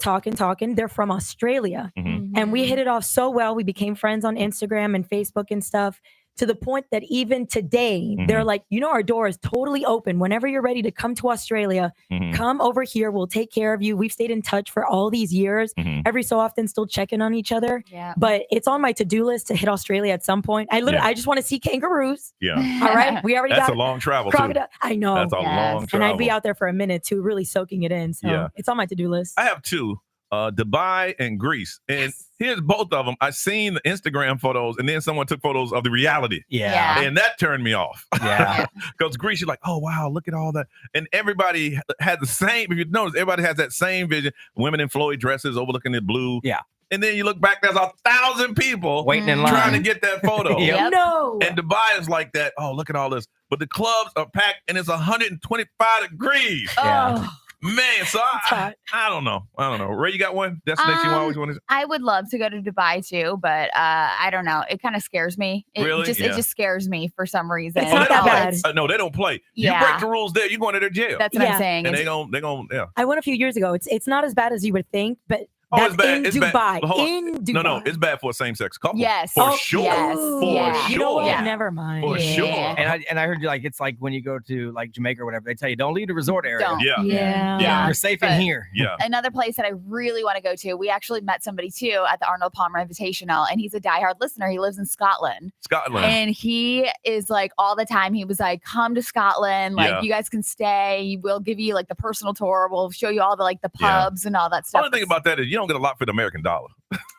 talking. They're from Australia, and we hit it off so well. We became friends on Instagram and Facebook and stuff, to the point that even today, they're like, our door is totally open. Whenever you're ready to come to Australia, come over here. We'll take care of you. We've stayed in touch for all these years. Every so often, still checking on each other. Yeah. But it's on my to-do list to hit Australia at some point. I just want to see kangaroos. Yeah. All right. We already That's got a long travel, crocodile. too. I know. That's a long travel. And I'd be out there for a minute too, really soaking it in. So it's on my to-do list. I have two. Dubai and Greece. And here's both of them. I seen the Instagram photos, and then someone took photos of the reality. Yeah. And that turned me off. Yeah. Because Greece, you're like, oh, wow, look at all that. And everybody had the same, if you notice, everybody has that same vision. Women in flowy dresses overlooking the blue. Yeah. And then you look back, there's 1,000 people waiting in line trying to get that photo. No. And Dubai is like that. Oh, look at all this. But the clubs are packed, and it's 125 degrees. Yeah. Man, so I don't know. Ray, you got one destination you always wanted? I would love to go to Dubai too, but I don't know. It kind of scares me. It just scares me for some reason. It's not that bad. No, they don't play. Yeah. You break the rules there, you're going to their jail. That's what I'm saying. And they're going, yeah. I went a few years ago. It's not as bad as you would think, but Oh, That's it's bad. in It's Dubai. bad. Hold on. In Dubai. No, it's bad for a same-sex couple. Yes. For Oh, sure. yes. For Yeah. sure. You know what? Never mind. For sure. And I heard like it's like when you go to like Jamaica or whatever, they tell you don't leave the resort area. Don't. Yeah. You're safe But in here. Yeah. Another place that I really want to go to, we actually met somebody too at the Arnold Palmer Invitational, and he's a diehard listener. He lives in Scotland. And he is like all the time, he was like, come to Scotland. Like, Yeah. you guys can stay. We'll give you like the personal tour. We'll show you all the like the pubs and all that stuff. Only thing about that is you don't get a lot for the American dollar.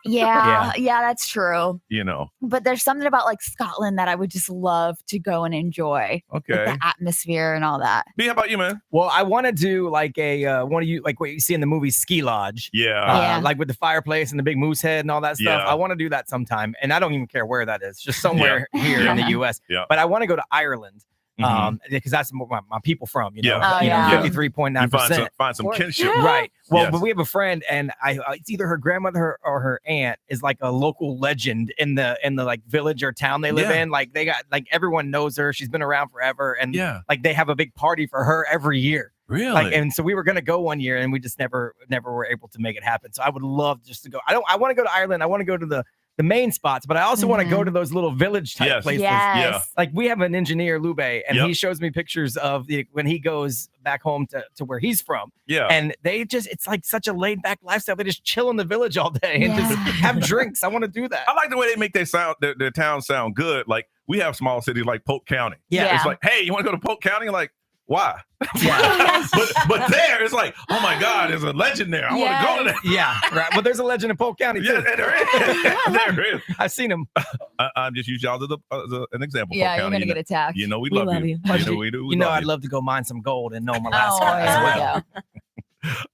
Yeah, that's true. You know. But there's something about like Scotland that I would just love to go and enjoy. Okay. Like, the atmosphere and all that. B, how about you, man? Well, I want to do like a one of you like what you see in the movie Ski Lodge. Yeah. Like with the fireplace and the big moose head and all that stuff. Yeah. I want to do that sometime, and I don't even care where that is, just somewhere here in the U.S. Yeah. But I want to go to Ireland. Because that's where my people from, you know, Yeah. you know, Yeah. 53.9%. Find some kinship. Right. Well, Yes. but we have a friend, and it's either her grandmother or her aunt is like a local legend in the like village or town they live Yeah. in. Like they got like everyone knows her. She's been around forever, and Yeah. like they have a big party for her every year. Really? Like, and so we were gonna go one year, and we just never were able to make it happen. So I would love just to go. I want to go to Ireland. I want to go to the main spots, but I also want to go to those little village type places. Yes. Like we have an engineer, Lube, and Yep. he shows me pictures of when he goes back home to where he's from. Yeah. And it's like such a laid back lifestyle. They just chill in the village all day and just have drinks. I want to do that. I like the way they make their town sound good. Like we have small cities like Polk County. Yeah. It's like, hey, you want to go to Polk County? Like, why? but there, it's like, oh my God, there's a legend there. I want to go to that. Yeah, right. Well, there's a legend in Polk County too. Yeah, there is. There is. I've seen him. I'm just using y'all as an example. Yeah, Polk you're County. gonna get attacked. You know we love you. You know we do. We You know love I'd love to go mine some gold in Nome, Alaska as there we well. go.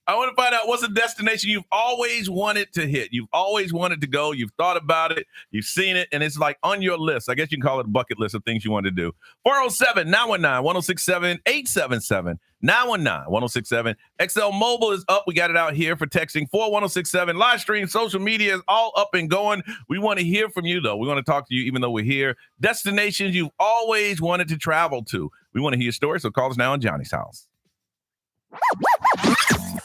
I want to find out what's a destination you've always wanted to hit. You've always wanted to go. You've thought about it. You've seen it. And it's like on your list. I guess you can call it a bucket list of things you want to do. 407-919-1067-877. 919-1067. XL Mobile is up. We got it out here for texting 41067. Live stream, social media is all up and going. We want to hear from you, though. We want to talk to you even though we're here. Destinations you've always wanted to travel to. We want to hear your story. So call us now on Johnny's House.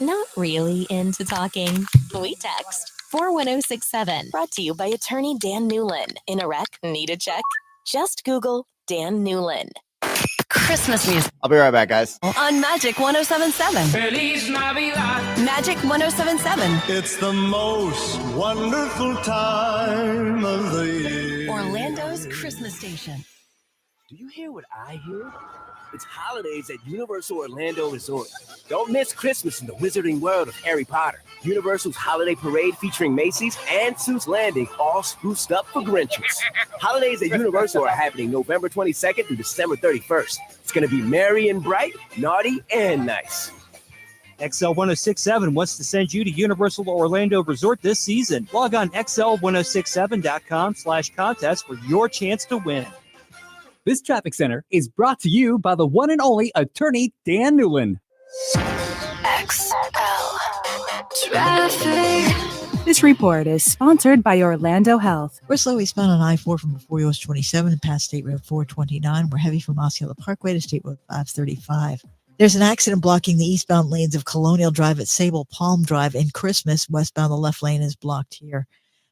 Not really into talking. We text 41067. Brought to you by attorney Dan Newlin. In a wreck, need a check? Just Google Dan Newlin. Christmas music I'll be right back, guys. on Magic 1077. Feliz Navidad. Magic 1077. It's the most wonderful time of the year. Orlando's Christmas station. Do you hear what I hear? It's holidays at Universal Orlando Resort. Don't miss Christmas in the wizarding world of Harry Potter. Universal's holiday parade featuring Macy's and Suits Landing all spruced up for Grinches. Holidays at Universal are happening November 22nd through December 31st. It's going to be merry and bright, naughty and nice. XL 1067 wants to send you to Universal Orlando Resort this season. Log on xl1067.com/contest for your chance to win. This traffic center is brought to you by the one and only attorney Dan Newlin. This report is sponsored by Orlando Health. We're slowly spun on I-4 from before US 27 and past State Road 429. We're heavy from Osceola Parkway to State Road 535. There's an accident blocking the eastbound lanes of Colonial Drive at Sable Palm Drive and Christmas. Westbound, the left lane is blocked here.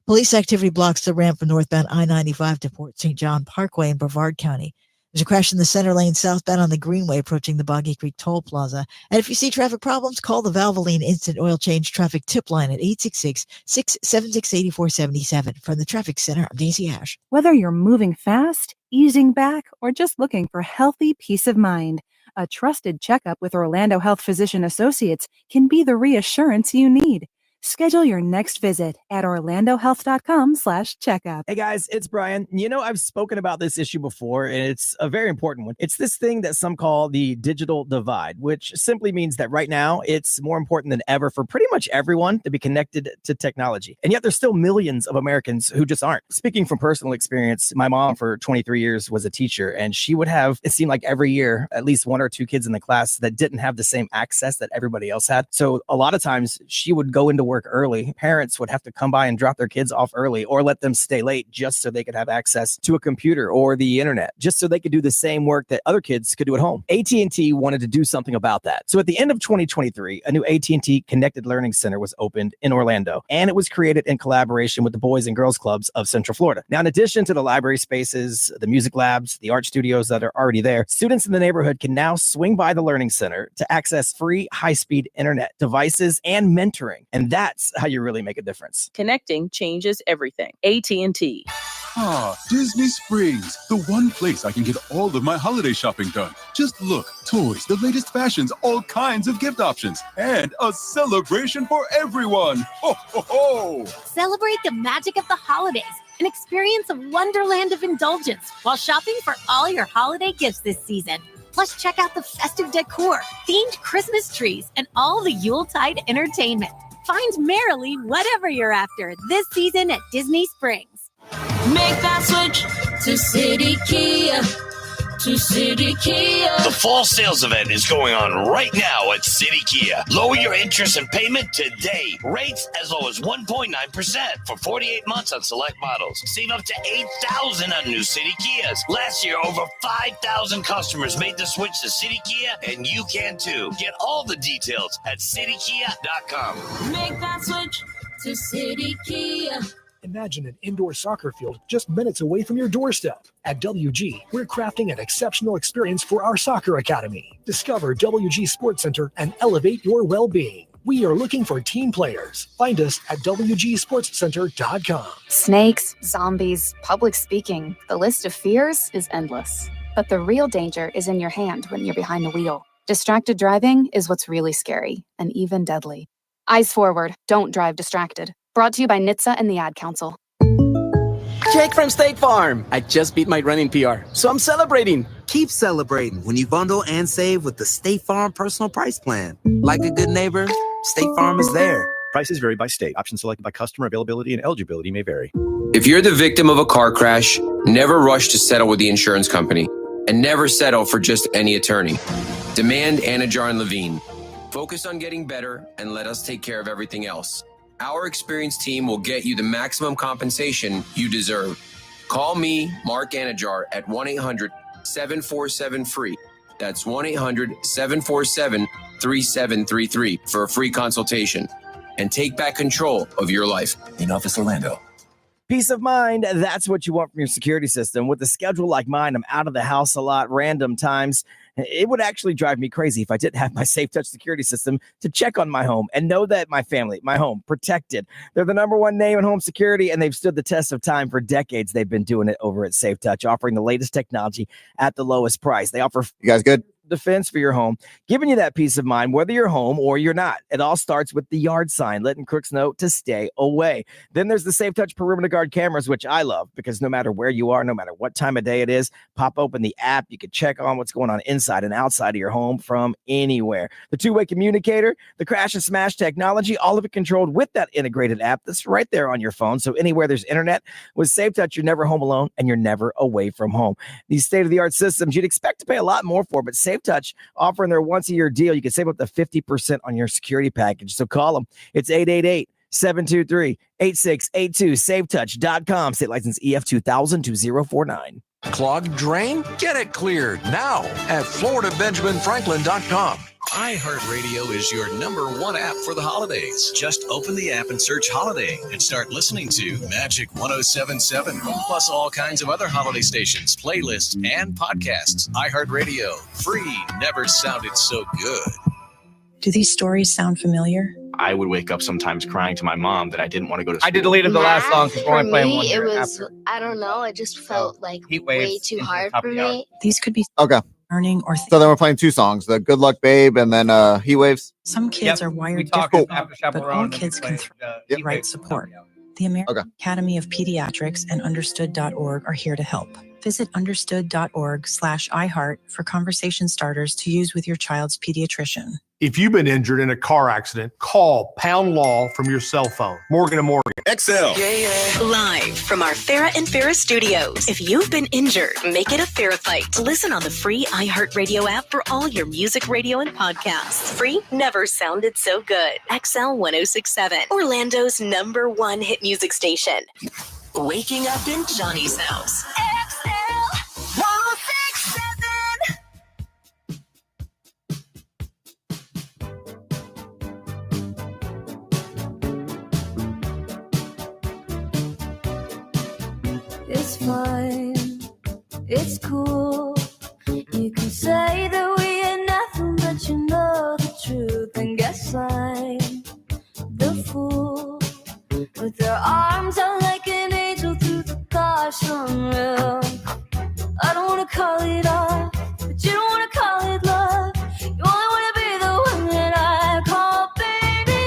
Police activity blocks the ramp from northbound I-95 to Port St. John Parkway in Brevard County. There's a crash in the center lane southbound on the Greenway approaching the Boggy Creek Toll Plaza. And if you see traffic problems, call the Valvoline Instant Oil Change Traffic Tip Line at 866-676-8477. From the Traffic Center, I'm Daisy Ash. Whether you're moving fast, easing back, or just looking for healthy peace of mind, a trusted checkup with Orlando Health Physician Associates can be the reassurance you need. Schedule your next visit at orlandohealth.com/checkup. Hey guys, it's Brian. You know, I've spoken about this issue before, and it's a very important one. It's this thing that some call the digital divide, which simply means that right now it's more important than ever for pretty much everyone to be connected to technology. And yet there's still millions of Americans who just aren't. Speaking from personal experience, my mom for 23 years was a teacher, and she would have, it seemed like every year, at least one or two kids in the class that didn't have the same access that everybody else had. So a lot of times she would go into work work early, parents would have to come by and drop their kids off early or let them stay late just so they could have access to a computer or the internet, just so they could do the same work that other kids could do at home. AT&T wanted to do something about that. So at the end of 2023, a new AT&T Connected Learning Center was opened in Orlando, and it was created in collaboration with the Boys and Girls Clubs of Central Florida. Now, in addition to the library spaces, the music labs, the art studios that are already there, students in the neighborhood can now swing by the Learning Center to access free high-speed internet, devices, and mentoring. And that's how you really make a difference. Connecting changes everything. AT&T. Ah, Disney Springs, the one place I can get all of my holiday shopping done. Just look, toys, the latest fashions, all kinds of gift options, and a celebration for everyone. Ho, ho, ho! Celebrate the magic of the holidays and experience a wonderland of indulgence while shopping for all your holiday gifts this season. Plus, check out the festive decor, themed Christmas trees, and all the Yuletide entertainment. Find merrily whatever you're after this season at Disney Springs. Make that switch to City Kia. To City Kia. The fall sales event is going on right now at City Kia. Lower your interest and payment today. Rates as low as 1.9% for 48 months on select models. Save up to $8,000 on new City Kias. Last year, over 5,000 customers made the switch to City Kia, and you can too. Get all the details at citykia.com. Make that switch to City Kia. Imagine an indoor soccer field just minutes away from your doorstep. At WG, we're crafting an exceptional experience for our soccer academy. Discover WG Sports Center and elevate your well-being. We are looking for team players. Find us at WGSportsCenter.com. Snakes, zombies, public speaking. The list of fears is endless. But the real danger is in your hand when you're behind the wheel. Distracted driving is what's really scary and even deadly. Eyes forward. Don't drive distracted. Brought to you by NHTSA and the Ad Council. Jake from State Farm. I just beat my running PR, so I'm celebrating. Keep celebrating when you bundle and save with the State Farm Personal Price Plan. Like a good neighbor, State Farm is there. Prices vary by state. Options selected by customer. Availability and eligibility may vary. If you're the victim of a car crash, never rush to settle with the insurance company, and never settle for just any attorney. Demand Anajar and Levine. Focus on getting better and let us take care of everything else. Our experienced team will get you the maximum compensation you deserve. Call me, Mark Anajar, at 1-800-747-FREE. That's 1-800-747-3733 for a free consultation. And take back control of your life. In Office Orlando. Peace of mind, that's what you want from your security system. With a schedule like mine, I'm out of the house a lot, random times. It would actually drive me crazy if I didn't have my Safe Touch security system to check on my home and know that my family, my home, protected. They're the #1 name in home security, and they've stood the test of time for decades. They've been doing it over at Safe Touch, offering the latest technology at the lowest price. They offer you guys good defense for your home, giving you that peace of mind, whether you're home or you're not. It all starts with the yard sign, letting crooks know to stay away. Then there's the Safe Touch Perimeter Guard cameras, which I love because no matter where you are, no matter what time of day it is, pop open the app. You can check on what's going on inside and outside of your home from anywhere. The two-way communicator, the crash and smash technology, all of it controlled with that integrated app that's right there on your phone. So anywhere there's internet, with Safe Touch, you're never home alone and you're never away from home. These state-of-the-art systems you'd expect to pay a lot more for, but Safe Touch offering their once-a-year deal. You can save up to 50% on your security package. So call them. It's 888-723-8682. SafeTouch.com. State license EF 2000-2049. Clogged drain? Get it cleared now at FloridaBenjaminFranklin.com. iHeartRadio is your #1 app for the holidays. Just open the app and search Holiday and start listening to Magic 107.7, plus all kinds of other holiday stations, playlists, and podcasts. iHeartRadio, free, never sounded so good. Do these stories sound familiar? I would wake up sometimes crying to my mom that I didn't want to go to school. I deleted the last song because we're only playing one it here was, after. I don't know, it just felt like Heat way waves too into hard top for of the hour. me. These could be Okay. learning or So then we're playing two songs, the Good Luck Babe and then Heat Waves. Some kids are wired differently, but all kids can thrive with the right support. The American Academy of Pediatrics and Understood.org are here to help. Visit understood.org/iHeart for conversation starters to use with your child's pediatrician. If you've been injured in a car accident, call Pound Law from your cell phone. Morgan & Morgan. XL. Live from our Farrah and Farrah studios. If you've been injured, make it a Farrah fight. Listen on the free iHeartRadio app for all your music, radio, and podcasts. Free never sounded so good. XL 1067, Orlando's #1 hit music station. Waking up in Johnny's house. XL 1067. It's fine, it's cool. You can say that we ain't nothing, but you know the truth. And guess I'm the fool with their arms out like an angel through the caution rail. I don't wanna call it off, but you don't wanna call it love. You only wanna be the one that I call baby.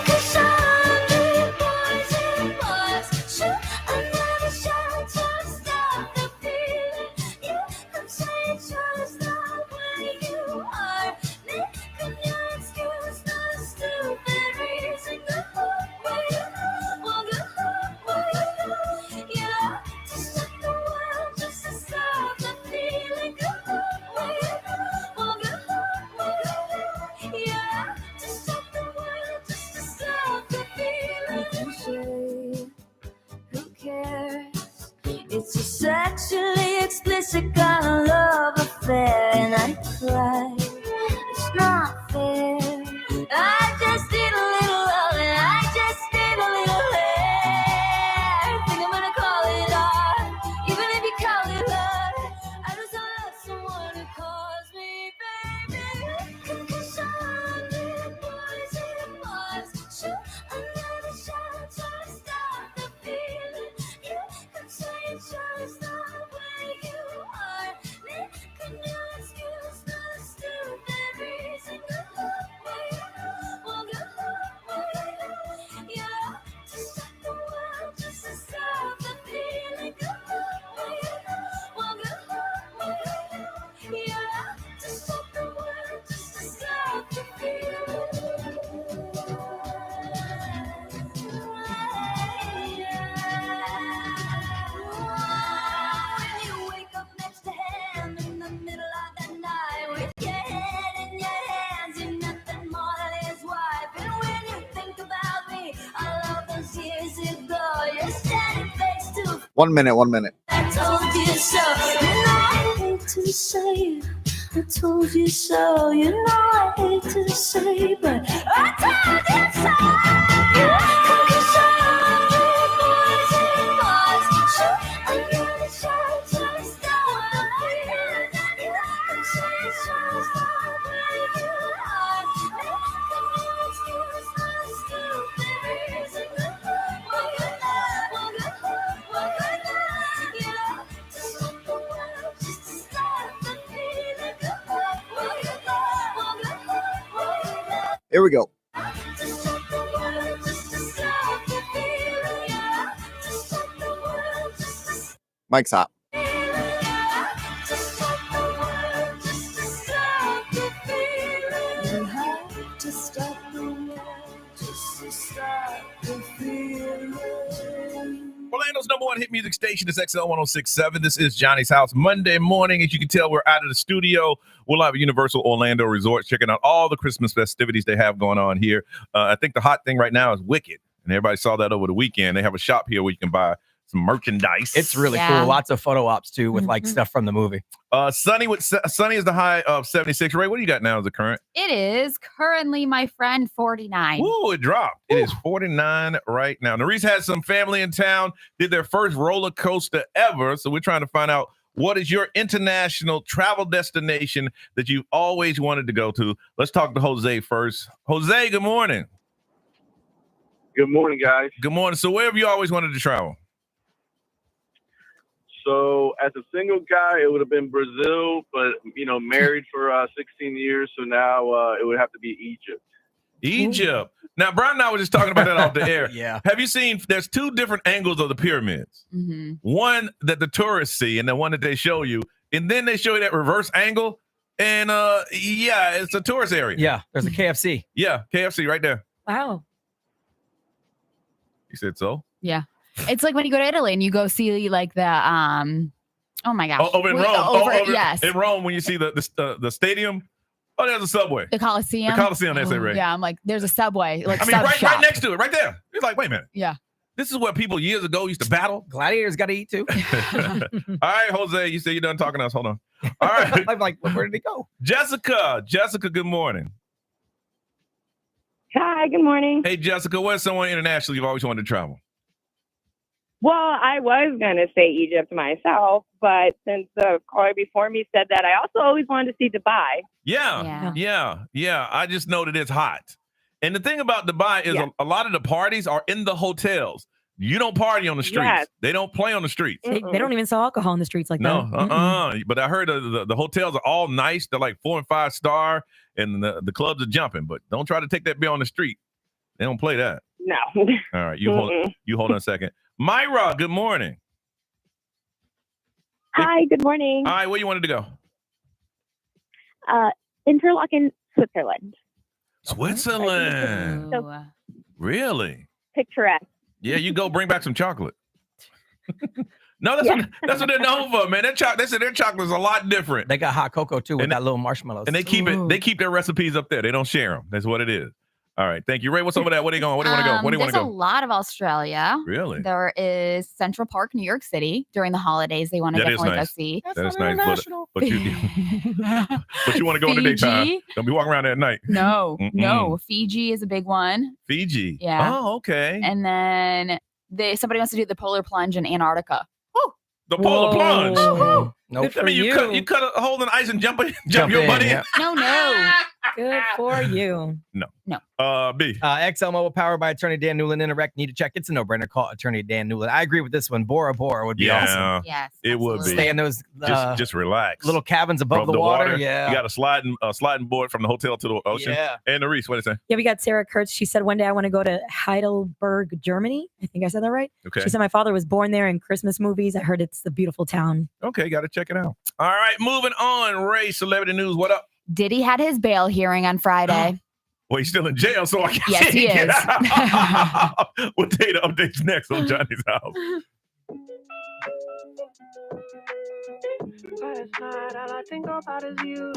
'Cause I'm the boys and boys. Shoot another shot to stop the feeling. You can say it's just not where you are. Making your excuse the stupid reason. Go where you well, go where you yeah. To stop the world, just to stop the feeling. Go where you well, go where you yeah. To stop the world, just to stop the feeling. Who cares? It's a sexually explicit kind of love affair, and I cry. It's not fair. I just need a little love, and I just need a little hair. Think I'm gonna call it art, even if you call it love. I just love someone who calls me baby. 'Cause I'm the boys and boys. Shoot another shot to stop the feeling. You can say it's just not where you are. Making your excuse the stupid reason. Go where you well, go where you yeah. To stop the world, just to stop the feeling. Go where you well, go where you yeah. To stop the world, just to stop the When you wake up next to him in the middle of the night with your head in your hands, you're nothing more than his wife. And when you think about me, I love those years ago. You're standing face to 1 minute, 1 minute. I told you so. You know I hate to say it. I told you so. You know I hate to say it, but I told you so. Cause I'm the boys and boys. Shoot another shot to stop the feeling. You can say it's just not where you are. Making your excuse the stupid reason. Well, you yeah. To stop the world, just to stop the feeling. Well, Here we go. to stop the world, just to stop the feeling. Yeah. To stop the world, just to Mike's hot. to stop the world, just to stop the feeling. You have to stop the world, just to stop the feeling. Orlando's #1 hit music station is XL 1067. This is Johnny's House. Monday morning, as you can tell, we're out of the studio. We'll have Universal Orlando Resort checking out all the Christmas festivities they have going on here. I think the hot thing right now is Wicked, and everybody saw that over the weekend. They have a shop here where you can buy some merchandise. It's really cool. Lots of photo ops too with like stuff from the movie. Sunny is the high of 76. Ray, what do you got now as the current? It is currently, my friend, 49. Ooh, it dropped. It is 49 right now. Nerese has some family in town, did their first roller coaster ever. So we're trying to find out, what is your international travel destination that you've always wanted to go to? Let's talk to Jose first. Jose, good morning. Good morning, guys. Good morning. So where have you always wanted to travel? So as a single guy, it would have been Brazil, but, married for 16 years. So now it would have to be Egypt. Egypt. Now, Brian and I were just talking about that off the air. Yeah. Have you seen, there's two different angles of the pyramids. Mm-hmm. One that the tourists see and the one that they show you. And then they show you that reverse angle. And yeah, it's a tourist area. Yeah, there's a KFC. Yeah, KFC right there. Wow. You said so? Yeah. It's like when you go to Italy and you go see like the oh my gosh. Over in Rome. Yes. In Rome, when you see the stadium, oh, there's a subway. The Coliseum. The Coliseum, that's it, right? Yeah, I'm like, there's a subway. Like, I mean, right next to it, right there. It's like, wait a minute. Yeah. This is where people years ago used to battle. Gladiators got to eat too. All right, Jose, you said you're done talking to us. Hold on. All right. I'm like, where did he go? Jessica, good morning. Hi, good morning. Hey, Jessica, where's someone international you've always wanted to travel? Well, I was going to say Egypt myself, but since the caller before me said that, I also always wanted to see Dubai. Yeah. I just know that it's hot. And the thing about Dubai is a lot of the parties are in the hotels. You don't party on the streets. Yes. They don't play on the streets. They don't even sell alcohol in the streets like No, that. But I heard the hotels are all nice. They're like 4 and 5 star, and the clubs are jumping. But don't try to take that beer on the street. They don't play that. No. All right, you hold on a second. Myra, good morning. Hi, good morning. All right, where you wanted to go? Interlaken, Switzerland. Switzerland. So Really? picturesque. Yeah, you go bring back some chocolate. No, that's what they're known for, man. They said their chocolate's a lot different. They got hot cocoa too with that little marshmallows. And they keep it. They keep their recipes up there. They don't share them. That's what it is. All right, thank you, Ray. What's over there? Where are you going? Where do you want to go? Where do you want to There's go? a lot of Australia. Really? There is Central Park, New York City during the holidays. They want to That is definitely nice. go see. That is nice, but you want to go in the daytime. Fiji? Don't be walking around there at night. No, Mm-mm. no. Fiji is a big one. Fiji. Yeah. Oh, okay. And then somebody wants to do the polar plunge in Antarctica. The polar plunge. No, I mean, you cut a hole in the ice and jump your in, buddy. yeah. No. Good for you. No. B. XL Mobile powered by attorney Dan Newland. Interact. Need to check. It's a no-brainer. Call attorney Dan Newland. I agree with this one. Bora Bora would be awesome. Yes. It would be. Stay in those just relax. little cabins above the water. Yeah. You got a sliding board from the hotel to the ocean. Yeah. And the Reese, what did it say? Yeah, we got Sarah Kurtz. She said one day I want to go to Heidelberg, Germany. I think I said that right. Okay. She said my father was born there in Christmas movies. I heard it's a beautiful town. Okay, got to check it out. All right, moving on. Ray, celebrity news. What up? Diddy had his bail hearing on Friday. Well, he's still in jail, so I guess Yes, he get is. out. We'll tell you the updates next on Johnny's House. Last night, all I think about is you.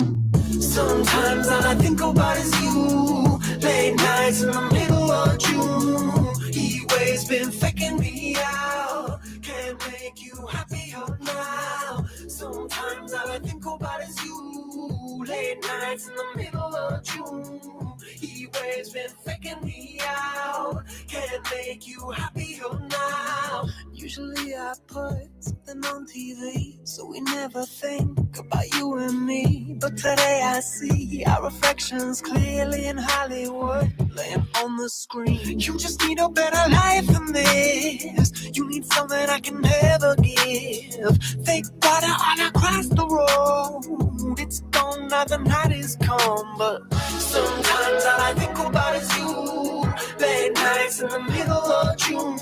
Sometimes all I think about is you. Late nights in the middle of June. He always been faking me out. Can't make you happier now. Sometimes all I think about is you. Late nights in the middle of June. He always been faking me out. Can't make you happier now. Usually I put something on TV, so we never think about you and me. But today I see our reflections clearly in Hollywood, laying on the screen. You just need a better life than this. You need something I can never give. Fake water all across the road. It's gone now, the night is come. But sometimes all I think about is you. Late nights in the middle of June.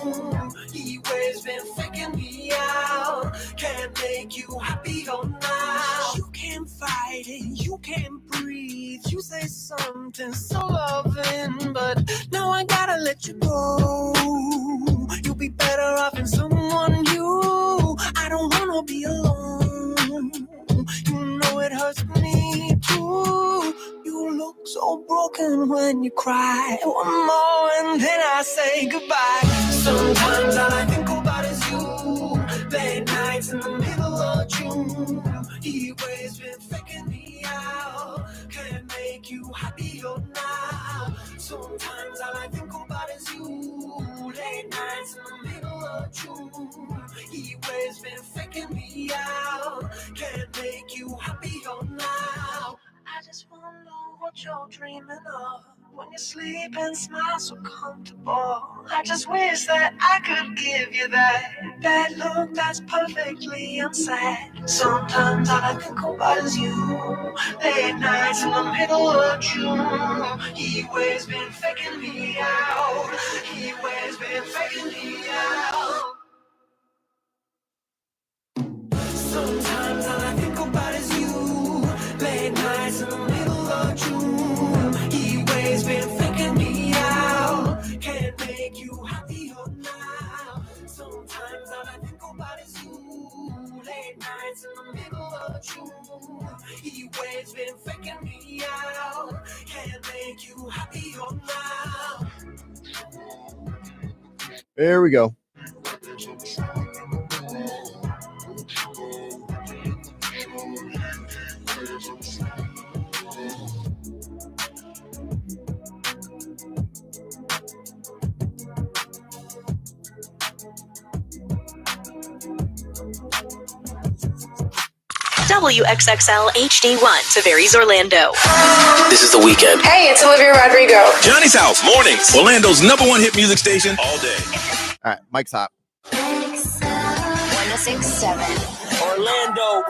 He always been faking me out. Can't make you happier now. You can't fight it, you can't breathe. You say something so loving, but now I gotta let you go. You'll be better off in someone new. I don't wanna be alone. You know it hurts me too. You look so broken when you cry. One more and then I say goodbye. Sometimes all I think about is you. Late nights in the middle of June. He always been faking me out. Can't make you happier now. Sometimes all I think about is you. Late nights in the middle of June. He always been faking me out. Can't make you happier now. I just wanna know what you're dreaming of. When you sleep and smile so comfortable. I just wish that I could give you that look that's perfectly unsaid. Sometimes all I think about is you. Late nights in the middle of June. He always been faking me out. He always been faking me out. Sometimes all I think about is you. Late nights nights in the middle of June. He waves been faking me out. Can't make you happier now. Sometimes all I think about is you. Late nights in the middle of June. He waves been faking me out. Can't make you happier now. There we go. WXXL HD1, Tavares, Orlando. This is The Weekend. Hey, it's Olivia Rodrigo. Johnny's House mornings, Orlando's #1 hit music station all day. All right, Mike's hot. 1067 Orlando.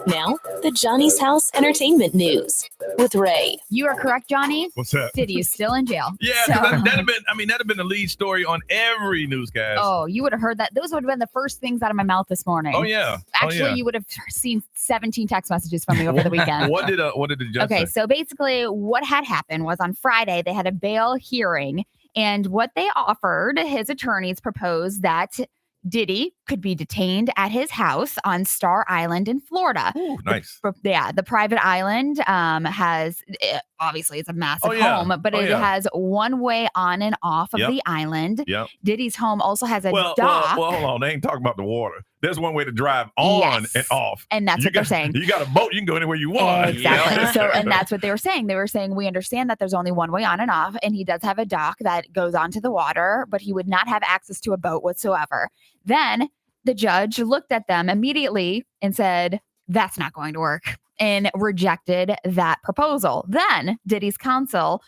Now, the Johnny's House Entertainment News with Ray. You are correct, Johnny. What's that? Diddy is still in jail. Yeah, So- that'd have been the lead story on every newscast. Oh, you would have heard that. Those would have been the first things out of my mouth this morning. Oh, yeah. Actually, you would have seen 17 text messages from me over the weekend. What did the judge Okay, say? so basically what had happened was on Friday, they had a bail hearing, and what they offered, his attorneys proposed that Diddy could be detained at his house on Star Island in Florida. Ooh, nice. The private island has, obviously it's a massive Oh, yeah. home, but Oh, it yeah. has one way on and off of Yep. the island. Yep. Diddy's home also has a Well, dock. hold on. They ain't talking about the water. There's one way to drive on Yes. and off. And that's what they're saying. You got a boat. You can go anywhere you want. Exactly. Yeah. So, and that's what they were saying. They were saying, we understand that there's only one way on and off, and he does have a dock that goes onto the water, but he would not have access to a boat whatsoever. Then the judge looked at them immediately and said, that's not going to work, and rejected that proposal. Then Diddy's counsel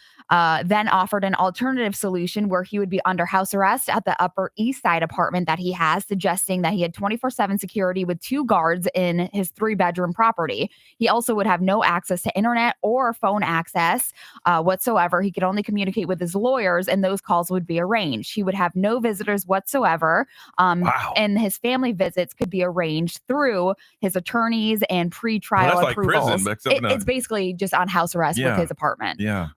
then offered an alternative solution where he would be under house arrest at the Upper East Side apartment that he has, suggesting that he had 24/7 security with 2 guards in his 3-bedroom property. He also would have no access to internet or phone access whatsoever. He could only communicate with his lawyers, and those calls would be arranged. He would have no visitors whatsoever. And his family visits could be arranged through his attorneys and pre-trial Well, that's like approvals. prison, except in a- It's basically just on house arrest with Yeah. his apartment. Yeah.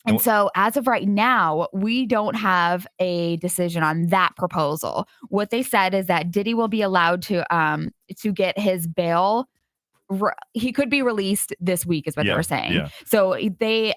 And so as of right now, we don't have a decision on that proposal. What they said is that Diddy will be allowed to get his bail. He could be released this week is what they Yeah, were saying. yeah. So a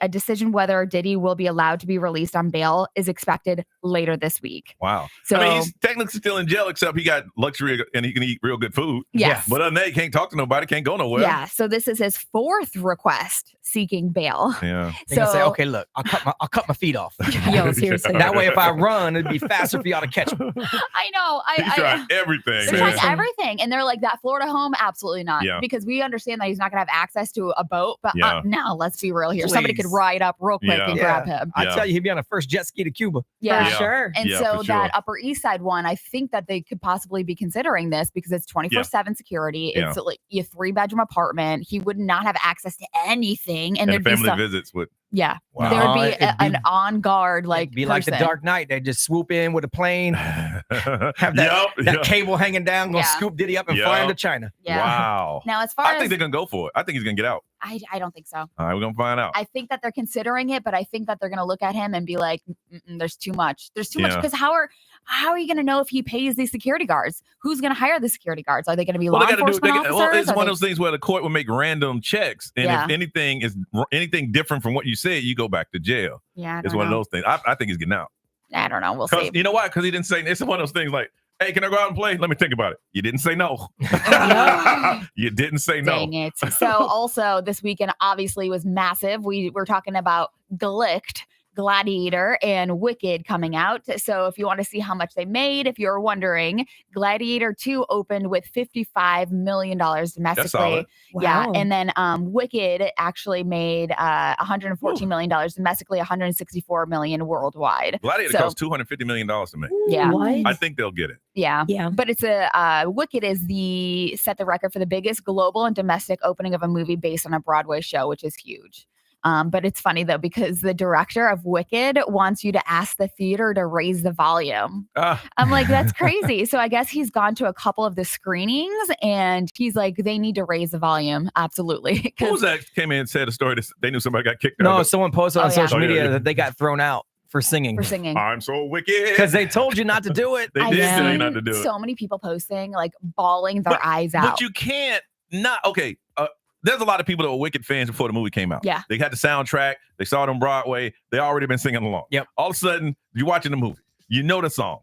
decision whether Diddy will be allowed to be released on bail is expected later this week. Wow. So- I mean, he's technically still in jail, except he got luxury and he can eat real good food. Yes. But other than that, he can't talk to nobody, can't go nowhere. Yeah. So this is his 4th request seeking bail. Yeah. They can say, So- okay, look, I'll cut my feet off. Yo, seriously. That way, if I run, it'd be faster for y'all to catch me. I know. He tried everything. They're man. trying everything. And they're like, that Florida home? Absolutely not. Yeah. Because we understand that he's not going to have access to a boat. But Yeah. now let's be real here. Somebody Please. could ride up real quick and grab him. I tell you, he'd be on a first jet ski to Cuba. Yeah, For sure. And Yeah, so for sure. that Upper East Side one, I think that they could possibly be considering this because it's 24/7 security. Yeah. It's like a 3-bedroom apartment. He would not have access to anything. And there'd the be family some, visits would. yeah. Wow. There would be It'd be- an on guard like Be like the person. Dark Knight. They just swoop in with a plane, have that, Yup, that yup. cable hanging down, gonna Yeah. scoop Diddy up and fly him to Yup. China. Yeah. Wow. Now, as far I as think they're going to go for it. I think he's going to get out. I don't think so. All right, we're going to find out. I think that they're considering it, but I think that they're going to look at him and be like, "There's too much. There's too much." Yeah. Because how are you going to know if he pays these security guards? Who's going to hire the security guards? Are they going to be law Well, they got to do. enforcement officers? Well, it's Are one they- of those things where the court will make random checks, and Yeah. if anything different from what you said, you go back to jail. Yeah, I It's don't one of know. those things. I think he's getting out. I don't know. We'll see. You know why? Because he didn't say. It's one of those things like, "Hey, can I go out and play? Let me think about it." You didn't say no. You didn't say no. Dang it. So also this weekend obviously was massive. We're talking about Glicked, Gladiator, and Wicked coming out. So if you want to see how much they made, if you're wondering, Gladiator 2 opened with $55 million domestically. solid. Yeah. Wow. And then Wicked actually made $114 million domestically, $164 million worldwide. Gladiator So- cost $250 million to make. Yeah. I think they'll get it. Yeah. Yeah. But it's Wicked is set the record for the biggest global and domestic opening of a movie based on a Broadway show, which is huge. But it's funny though, because the director of Wicked wants you to ask the theater to raise the volume. I'm like, that's crazy. So I guess he's gone to a couple of the screenings and he's like, they need to raise the volume. Absolutely. Who was that came in and said a story that they knew somebody got kicked out? No, someone posted on social media yeah. that they got thrown out for singing. I'm so wicked. Because they told you not to do it. They did tell you not to do it. So many people posting, like bawling their eyes out. But you can't not. Okay, there's a lot of people that were Wicked fans before the movie came out. Yeah. They had the soundtrack. They saw it on Broadway. They already been singing along. Yep. All of a sudden, you're watching the movie. You know the song.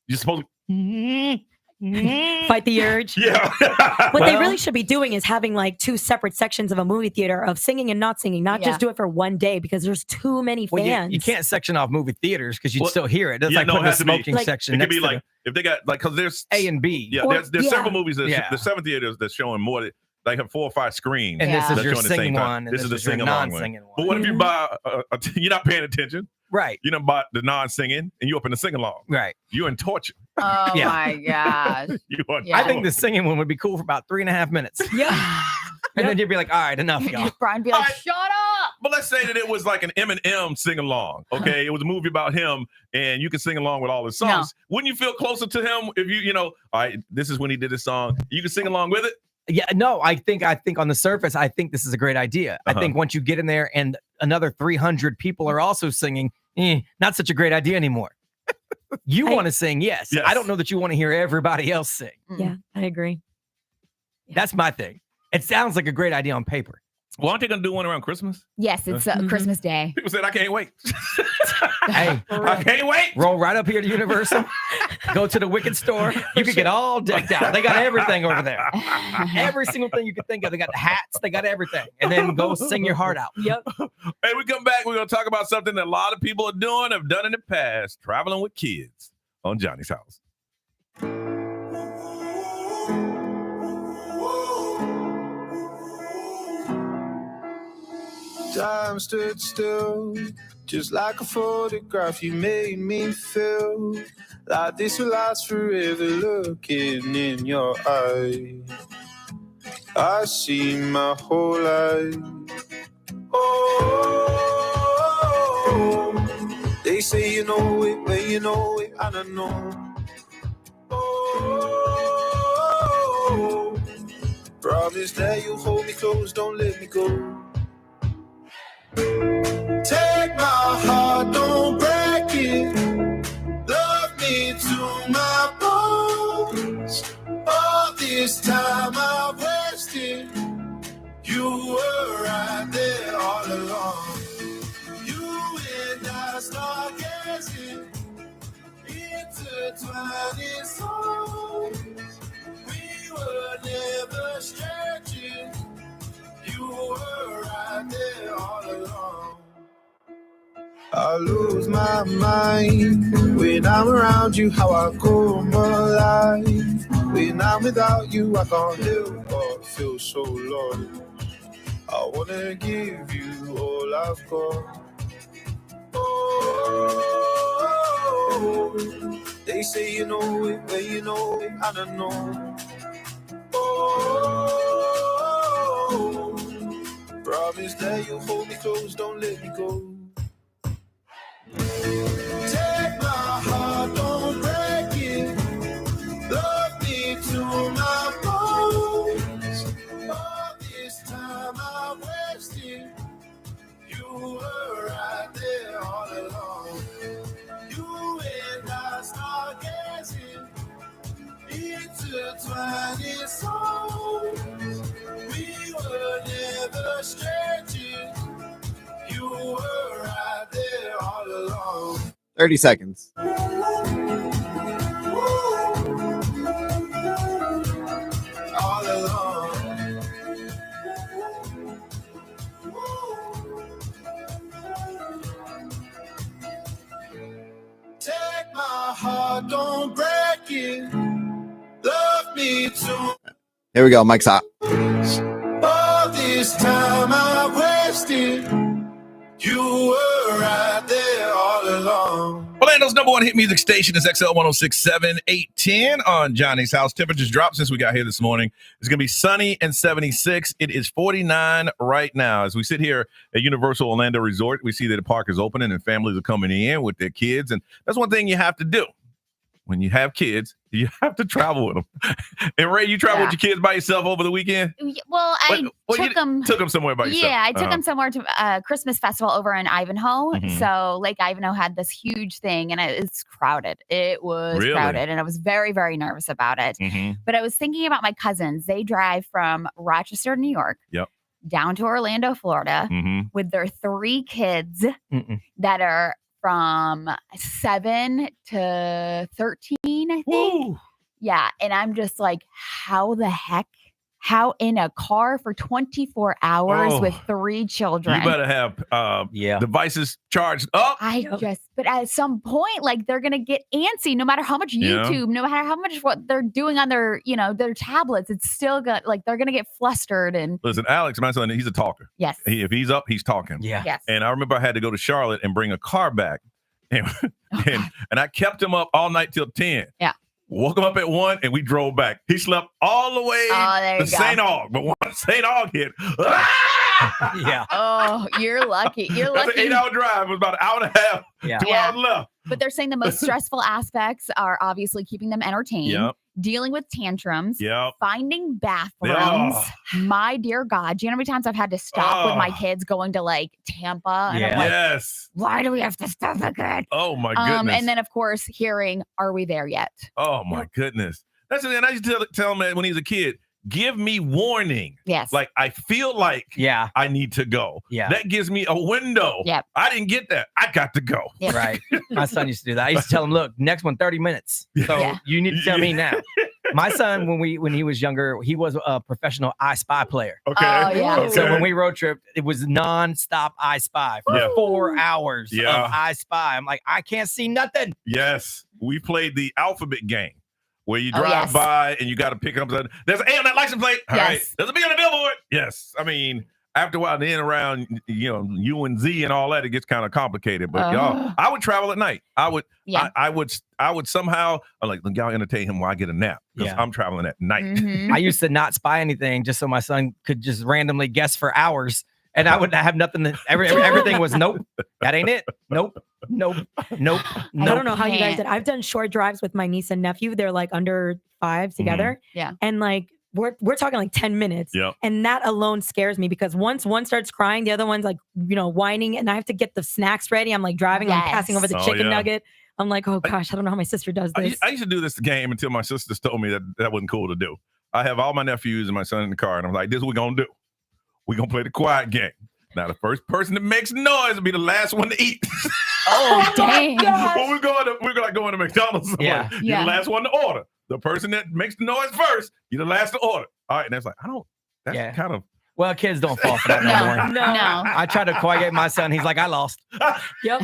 You're supposed to. Fight the urge. Yeah. What they really should be doing is having like 2 separate sections of a movie theater of singing and not singing, not just do it for one day because there's too many fans. Well, you can't section off movie theaters because you'd still hear it. It's Yeah, like no, putting it a has to be- smoking like, section. It could next be to like if they got like because there's A and B. Yeah, Or- there's several movies that Yeah. there's 7 theaters that's showing more. They have 4 or 5 screens. And this is that's your showing the same singing time. one, and This is the this is your sing along non-singing one. But what if you buy? You're not paying attention. Right. You done bought the non-singing and you open the sing along. Right. You're in torture. Oh Yeah. my gosh. You are I think the singing one would be cool for about 3.5 minutes. Yeah. And then you'd be like, all right, enough, y'all. Brian be like, shut up. But let's say that it was like an Eminem sing along. Okay, it was a movie about him, and you can sing along with all his songs. Wouldn't you feel closer to him if you know? All right, this is when he did this song. You can sing along with it. Yeah, no, I think on the surface, I think this is a great idea. I think once you get in there and another 300 people are also singing, not such a great idea anymore. You want to sing, yes. I don't know that you want to hear everybody else sing. Yeah, I agree. That's my thing. It sounds like a great idea on paper. Well, aren't they gonna do one around Christmas? Yes, it's Christmas Day. People said I can't wait. Hey, I can't wait. Roll right up here to Universal. Go to the Wicked store. You can get all decked out. They got everything over there. Every single thing you can think of. They got the hats. They got everything. And then go sing your heart out. Yep. Hey, we come back. We're gonna talk about something that a lot of people are doing, have done in the past, traveling with kids on Johnny's House. Time stood still, just like a photograph. You made me feel like this will last forever. Looking in your eyes, I see my whole life. Oh, they say you know it, but you know it, I don't know. Oh, promise that you'll hold me close, don't let me go. Take my heart, don't break it. Love me to my bones. All this time I wasted. You were right there all along. You and I stargazing, intertwining souls. We were never stretching. You were right there all along. I lose my mind when I'm around you. How I come alive when I'm without you. I can't help but feel so lost. I wanna give you all I've got. Oh, they say you know it, but you know it, I don't know. Oh, promise that you'll hold me close, don't let me go. Take my heart, don't break it. Love me to my bones. All this time I wasted. You were right there all along. You and I stargazing, intertwining souls. We were never stretching. You were right there all along. 30 seconds. All along. Take my heart, don't break it. Love me too. Here we go. Mike's hot. All this time I wasted. You were right there all along. Orlando's Orlando's number one hit music station is XL 106.7, 810 on Johnny's House. Temperatures dropped since we got here this morning. It's going to be sunny and 76. It is 49 right now. As we sit here at Universal Orlando Resort, we see that the park is opening and families are coming in with their kids. And that's one thing you have to do. When you have kids, you have to travel with them. And Ray, you travel with your kids by yourself over the weekend? Well, I took them. Took them somewhere by yourself. Yeah, I took them somewhere to a Christmas festival over in Ivanhoe. Mhm. So Lake Ivanhoe had this huge thing, and it's crowded. It was Really? crowded, and I was very, very nervous about it. Mhm. But I was thinking about my cousins. They drive from Rochester, New York, Yep. down to Orlando, Florida, Mhm. with their 3 kids that are from 7 to 13, I think. Yeah. And I'm just like, how the heck? How in a car for 24 hours Oh. with 3 children? You better have devices charged up. But at some point, like they're gonna get antsy, no matter how much Yeah. YouTube, no matter how much what they're doing on their, their tablets, it's still got like they're gonna get flustered and Listen, Alex, my son, he's a talker. Yes. If he's up, he's talking. Yeah. Yes. And I remember I had to go to Charlotte and bring a car back. And, and I kept him up all night till 10. Yeah. Woke him up at 1 and we drove back. He slept all the way there to you go. St. Aug. But once St. Aug hit, yeah. Oh, you're lucky. You're that's lucky. an 8-hour drive. It was about an hour and a half. Yeah. 2 hours left. But they're saying the most stressful aspects are obviously keeping them entertained, Yep. dealing with tantrums, Yep. finding bathrooms. Yeah. My dear God, do you know how many times I've had to stop with my kids going to like Tampa? And I'm like, Yes. why do we have to stop again? Oh, my goodness. And then, of course, hearing, are we there yet? Oh, my goodness. That's it. And I used to tell him that when he was a kid, give me warning. Yes. Like, I feel like I need to go. Yeah. That gives me a window. Yep. I didn't get that. I got to go. Right. My son used to do that. I used to tell him, look, next one, 30 minutes. So you need to tell me now. My son, when he was younger, he was a professional I Spy player. Okay. Oh, yeah. So Okay. when we road tripped, it was nonstop I Spy for Yeah. 4 hours Yeah. of I Spy. I'm like, I can't see nothing. Yes. We played the alphabet game where you Oh, drive yes. by and you got to pick up. There's an A on that license plate. All right. Yes. There's a B on the billboard. Yes. I mean, after a while, then around, U and Z and all that, it gets kind of complicated. But y'all, I would travel at night. I would, I would somehow, I'm like, y'all entertain him while I get a nap because Yeah. I'm traveling at night. Mm-hmm. I used to not spy anything just so my son could just randomly guess for hours. And I would have nothing. Everything was nope. That ain't it. Nope. Nope. Nope. I Nope. don't know how you guys did. I've done short drives with my niece and nephew. They're like under 5 together. Yeah. And like we're talking like 10 minutes. Yep. And that alone scares me because once one starts crying, the other one's like, whining, and I have to get the snacks ready. I'm like driving, I'm passing over the Oh, chicken yeah. nugget. I'm like, oh gosh, I don't know how my sister does this. I used to do this game until my sisters told me that wasn't cool to do. I have all my nephews and my son in the car, and I'm like, this is what we're going to do. We're going to play the quiet game. Now, the first person that makes noise will be the last one to eat. Oh, dang. Well, we're going to McDonald's. Yeah. You're Yeah. the last one to order. The person that makes the noise first, you're the last to order. All right. And that's like, that's Yeah. kind of. Well, kids don't fall for that no more. No. I tried to quiet my son. He's like, I lost. Yep.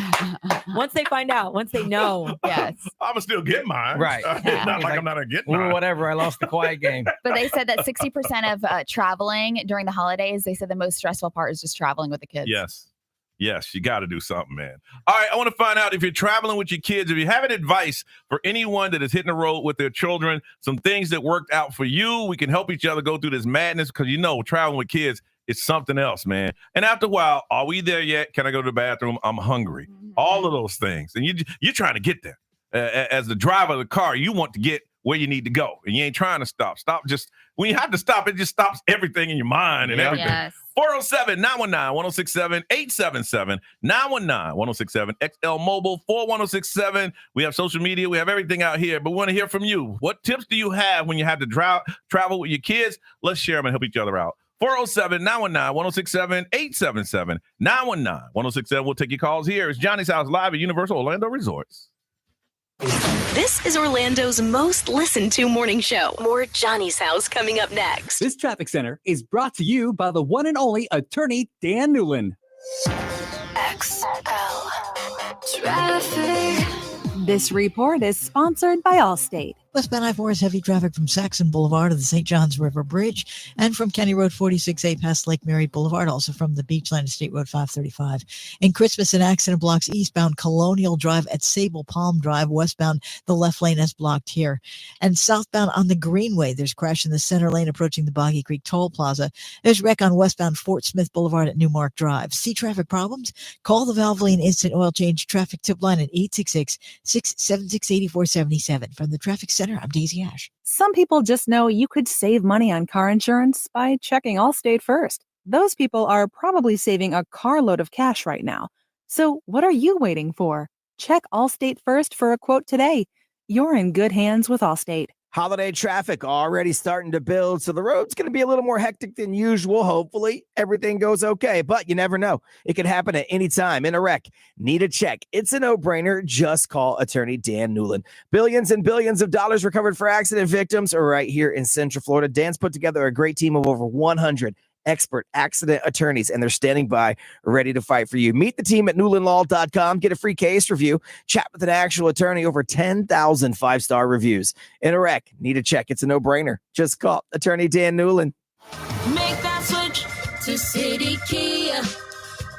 Once they find out, once they know. Yes. I'm going to still get mine. Right. It's Yeah. not He's like like, I'm not going to get Well, mine. whatever. I lost the quiet game. But they said that 60% of traveling during the holidays, they said the most stressful part is just traveling with the kids. Yes. Yes, you got to do something, man. All right, I want to find out if you're traveling with your kids, if you have any advice for anyone that is hitting the road with their children, some things that worked out for you. We can help each other go through this madness because, traveling with kids is something else, man. And after a while, are we there yet? Can I go to the bathroom? I'm hungry. All of those things. And you're trying to get there. As the driver of the car, you want to get where you need to go. And you ain't trying to stop. When you have to stop, it just stops everything in your mind and everything. Yes. 407-919-1067, 877-919-1067, XL Mobile, 41067. We have social media. We have everything out here, but we want to hear from you. What tips do you have when you have to travel with your kids? Let's share them and help each other out. 407-919-1067, 877-919-1067. We'll take your calls here. It's Johnny's House live at Universal Orlando Resorts. This is Orlando's most listened to morning show. More Johnny's House coming up next. This traffic center is brought to you by the one and only attorney Dan Newland. Traffic. This report is sponsored by Allstate. Westbound I-4 is heavy traffic from Saxon Boulevard to the St. Johns River Bridge and from County Road 46A past Lake Mary Boulevard, also from the Beachline to State Road 535. In Christmas, an accident blocks eastbound Colonial Drive at Sable Palm Drive. Westbound, the left lane is blocked here. And southbound on the Greenway, there's crash in the center lane approaching the Boggy Creek Toll Plaza. There's wreck on westbound Fort Smith Boulevard at Newmark Drive. See traffic problems? Call the Valvoline Instant Oil Change traffic tip line at 866-676-8477. From the Traffic Center, I'm Daisy Ash. Some people just know you could save money on car insurance by checking Allstate first. Those people are probably saving a carload of cash right now. So what are you waiting for? Check Allstate first for a quote today. You're in good hands with Allstate. Holiday traffic already starting to build, so the road's going to be a little more hectic than usual. Hopefully, everything goes okay, but you never know. It could happen at any time in a wreck. Need a check? It's a no-brainer. Just call attorney Dan Newland. Billions and billions of dollars recovered for accident victims are right here in Central Florida. Dan's put together a great team of over 100 expert accident attorneys, and they're standing by ready to fight for you. Meet the team at newlandlaw.com. Get a free case review. Chat with an actual attorney. Over 10,000 five-star reviews. In a wreck, need a check? It's a no-brainer. Just call attorney Dan Newland. Make that switch to City Kia.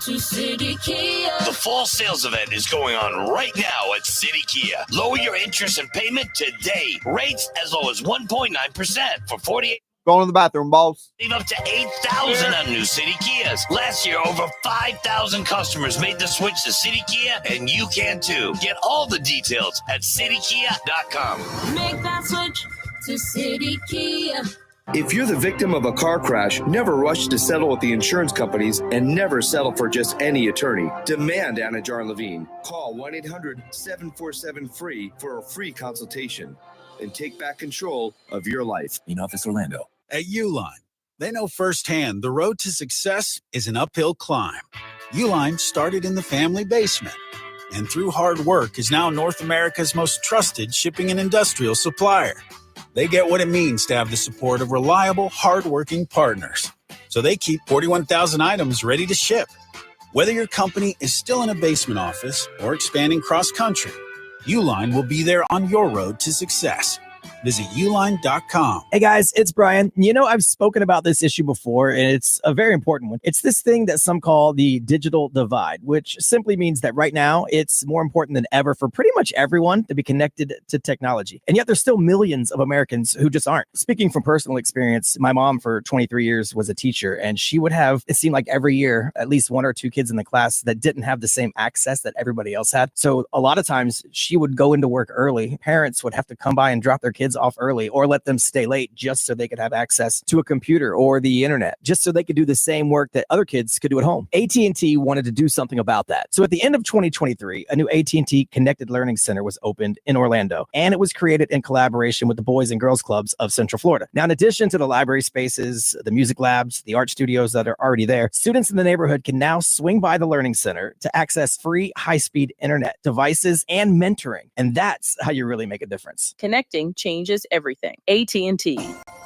To City Kia. The fall sales event is going on right now at City Kia. Lower your interest and payment today. Rates as low as 1.9% for 48. Going to the bathroom, boss. Save up to $8,000 on new City Kias. Last year, over 5,000 customers made the switch to City Kia, and you can too. Get all the details at citykia.com. Make that switch to City Kia. If you're the victim of a car crash, never rush to settle with the insurance companies and never settle for just any attorney. Demand Anna Jar Levine. Call 1-800-747-FREE for a free consultation and take back control of your life. In Office Orlando. At Uline, they know firsthand the road to success is an uphill climb. Uline started in the family basement and through hard work is now North America's most trusted shipping and industrial supplier. They get what it means to have the support of reliable, hardworking partners. So they keep 41,000 items ready to ship. Whether your company is still in a basement office or expanding cross-country, Uline will be there on your road to success. Visit uline.com. Hey guys, it's Brian. You know, I've spoken about this issue before, and it's a very important one. It's this thing that some call the digital divide, which simply means that right now it's more important than ever for pretty much everyone to be connected to technology. And yet there's still millions of Americans who just aren't. Speaking from personal experience, my mom for 23 years was a teacher, and she would have, it seemed like every year, at least one or two kids in the class that didn't have the same access that everybody else had. So a lot of times she would go into work early. Parents would have to come by and drop their kids off early or let them stay late just so they could have access to a computer or the internet, just so they could do the same work that other kids could do at home. AT&T wanted to do something about that. So at the end of 2023, a new AT&T Connected Learning Center was opened in Orlando, and it was created in collaboration with the Boys and Girls Clubs of Central Florida. Now, in addition to the library spaces, the music labs, the art studios that are already there, students in the neighborhood can now swing by the Learning Center to access free high-speed internet, devices, and mentoring. And that's how you really make a difference. Connecting changes everything. AT&T.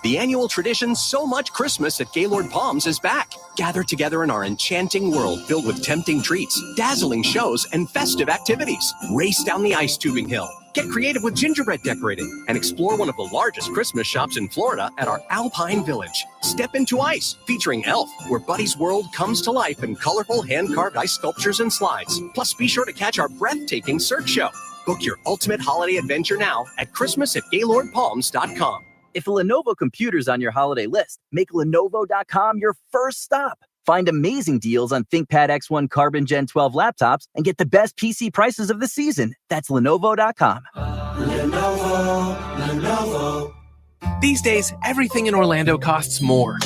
The annual tradition So Much Christmas at Gaylord Palms is back. Gather together in our enchanting world filled with tempting treats, dazzling shows, and festive activities. Race down the ice tubing hill. Get creative with gingerbread decorating and explore one of the largest Christmas shops in Florida at our Alpine Village. Step into Ice, featuring Elf, where Buddy's world comes to life in colorful hand-carved ice sculptures and slides. Plus, be sure to catch our breathtaking Cirque show. Book your ultimate holiday adventure now at christmas@gaylordpalms.com. If a Lenovo computer's on your holiday list, make Lenovo.com your first stop. Find amazing deals on ThinkPad X1 Carbon Gen 12 laptops and get the best PC prices of the season. That's Lenovo.com. Lenovo. These days, everything in Orlando costs more.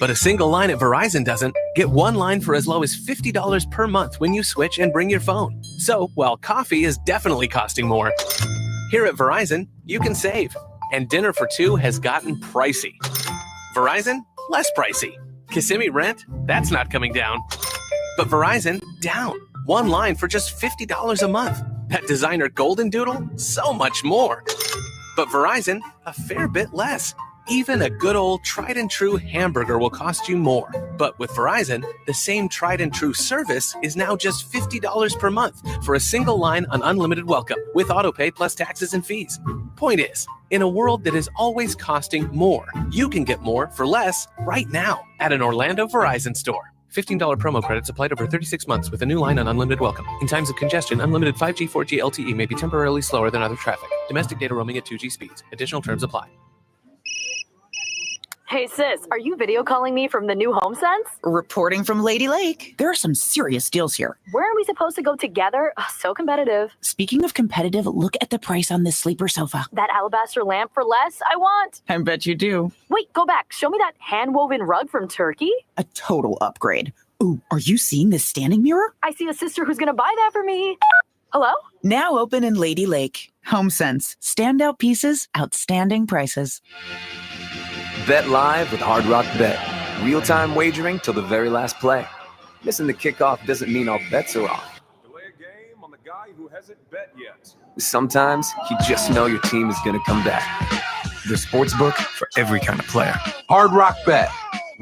But a single line at Verizon doesn't. Get one line for as low as $50 per month when you switch and bring your phone. So, while coffee is definitely costing more, here at Verizon, you can save. And dinner for two has gotten pricey. Verizon, less pricey. Kissimmee rent, that's not coming down. But Verizon, down. One line for just $50 a month. That designer Golden Doodle, so much more. But Verizon, a fair bit less. Even a good old tried and true hamburger will cost you more. But with Verizon, the same tried and true service is now just $50 per month for a single line on unlimited welcome with autopay plus taxes and fees. Point is, in a world that is always costing more, you can get more for less right now at an Orlando Verizon store. $15 promo credits applied over 36 months with a new line on unlimited welcome. In times of congestion, unlimited 5G, 4G LTE may be temporarily slower than other traffic. Domestic data roaming at 2G speeds. Additional terms apply. Hey sis, are you video calling me from the new HomeSense? Reporting from Lady Lake. There are some serious deals here. Weren't we supposed to go together? Ugh, so competitive. Speaking of competitive, look at the price on this sleeper sofa. That alabaster lamp for less, I want. I bet you do. Wait, go back. Show me that hand-woven rug from Turkey. A total upgrade. Ooh, are you seeing this standing mirror? I see a sister who's gonna buy that for me. Hello? Now open in Lady Lake. HomeSense. Standout pieces, outstanding prices. Bet live with Hard Rock Bet. Real-time wagering till the very last play. Missing the kickoff doesn't mean all bets are off. Delay a game on the guy who hasn't bet yet. Sometimes you just know your team is going to come back. The sportsbook for every kind of player. Hard Rock Bet.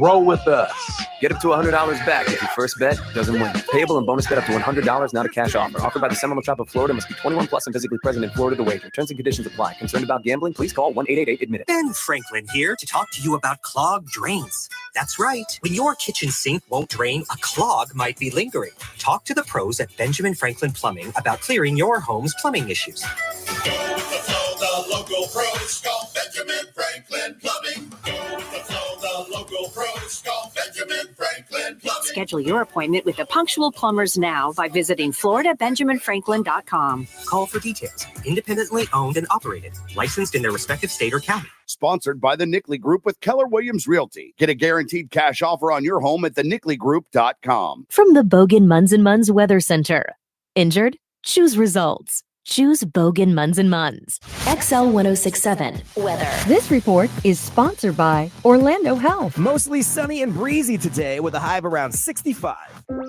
Roll with us. Get up to $100 back if your first bet doesn't win. Payable and bonus bet up to $100, not a cash offer. Offered by the Seminole Tribe of Florida. Must be 21 plus and physically present in Florida to wager. Terms and conditions apply. Concerned about gambling? Please call 1-888-ADMIT-IT. Ben Franklin here to talk to you about clogged drains. That's right. When your kitchen sink won't drain, a clog might be lingering. Talk to the pros at Benjamin Franklin Plumbing about clearing your home's plumbing issues. Go with the flow, the local pros. Call Benjamin Franklin Plumbing. Go with the flow, the local pros. Call Benjamin Franklin Plumbing. Schedule your appointment with the punctual plumbers now by visiting FloridaBenjaminFranklin.com. Call for details. Independently owned and operated. Licensed in their respective state or county. Sponsored by the Nickley Group with Keller Williams Realty. Get a guaranteed cash offer on your home at thenickley.com. From the Bogan Munz & Munz Weather Center. Injured? Choose results. Choose Bogan Munz & Munz. XL 1067 Weather. This report is sponsored by Orlando Health. Mostly sunny and breezy today with a high of around 65.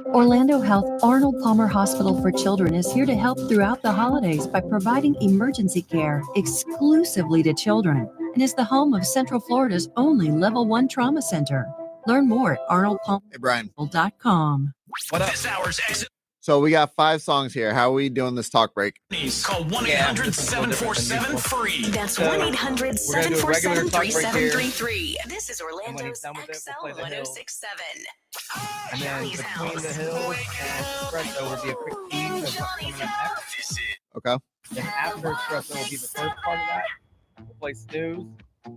Orlando Health Arnold Palmer Hospital for Children is here to help throughout the holidays by providing emergency care exclusively to children and is the home of Central Florida's only Level 1 trauma center. Learn more at arnoldpalmer.com. What up? This hour's exit. So we got 5 songs here. How are we doing this talk break? Call 1-800-747-FREE. That's 1-800-747-3733. This is Orlando's XL 1067. And then between the hills and espresso will be a quick tease of what's coming up next. Okay. Then after espresso will be the first part of that. We'll play Snooze.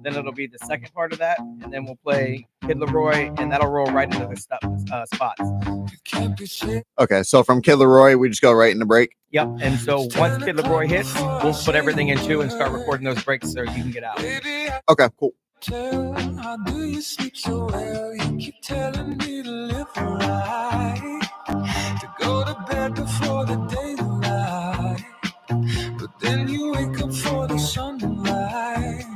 Then it'll be the second part of that, and then we'll play Kid Leroy, and that'll roll right into the spots. Okay, so from Kid Leroy, we just go right into break. Yep. And so once Kid Leroy hits, we'll put everything in too and start recording those breaks so you can get out. Okay, cool. How do you sleep so well? You keep telling me to live right, to go to bed before the daylight, but then you wake up for the sunrise.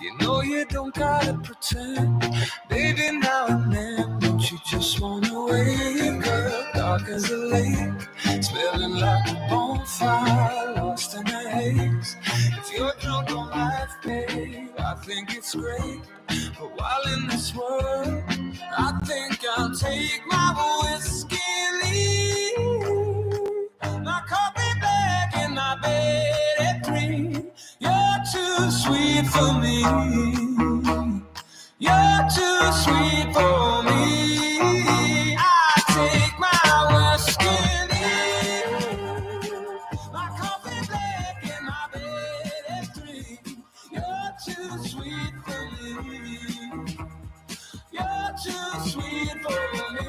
You know you don't gotta pretend, baby. Now and then, don't you just wanna wake up dark as a lake, smelling like a bonfire, lost in a haze. If you're drunk on life, babe, I think it's great. But while in this world, I think I'll take my whiskey and leave my coffee bag in my bed at 3. You're too sweet for me. You're too sweet for me. I take my whiskey and leave my coffee bag in my bed at 3. You're too sweet for me. You're too sweet for me.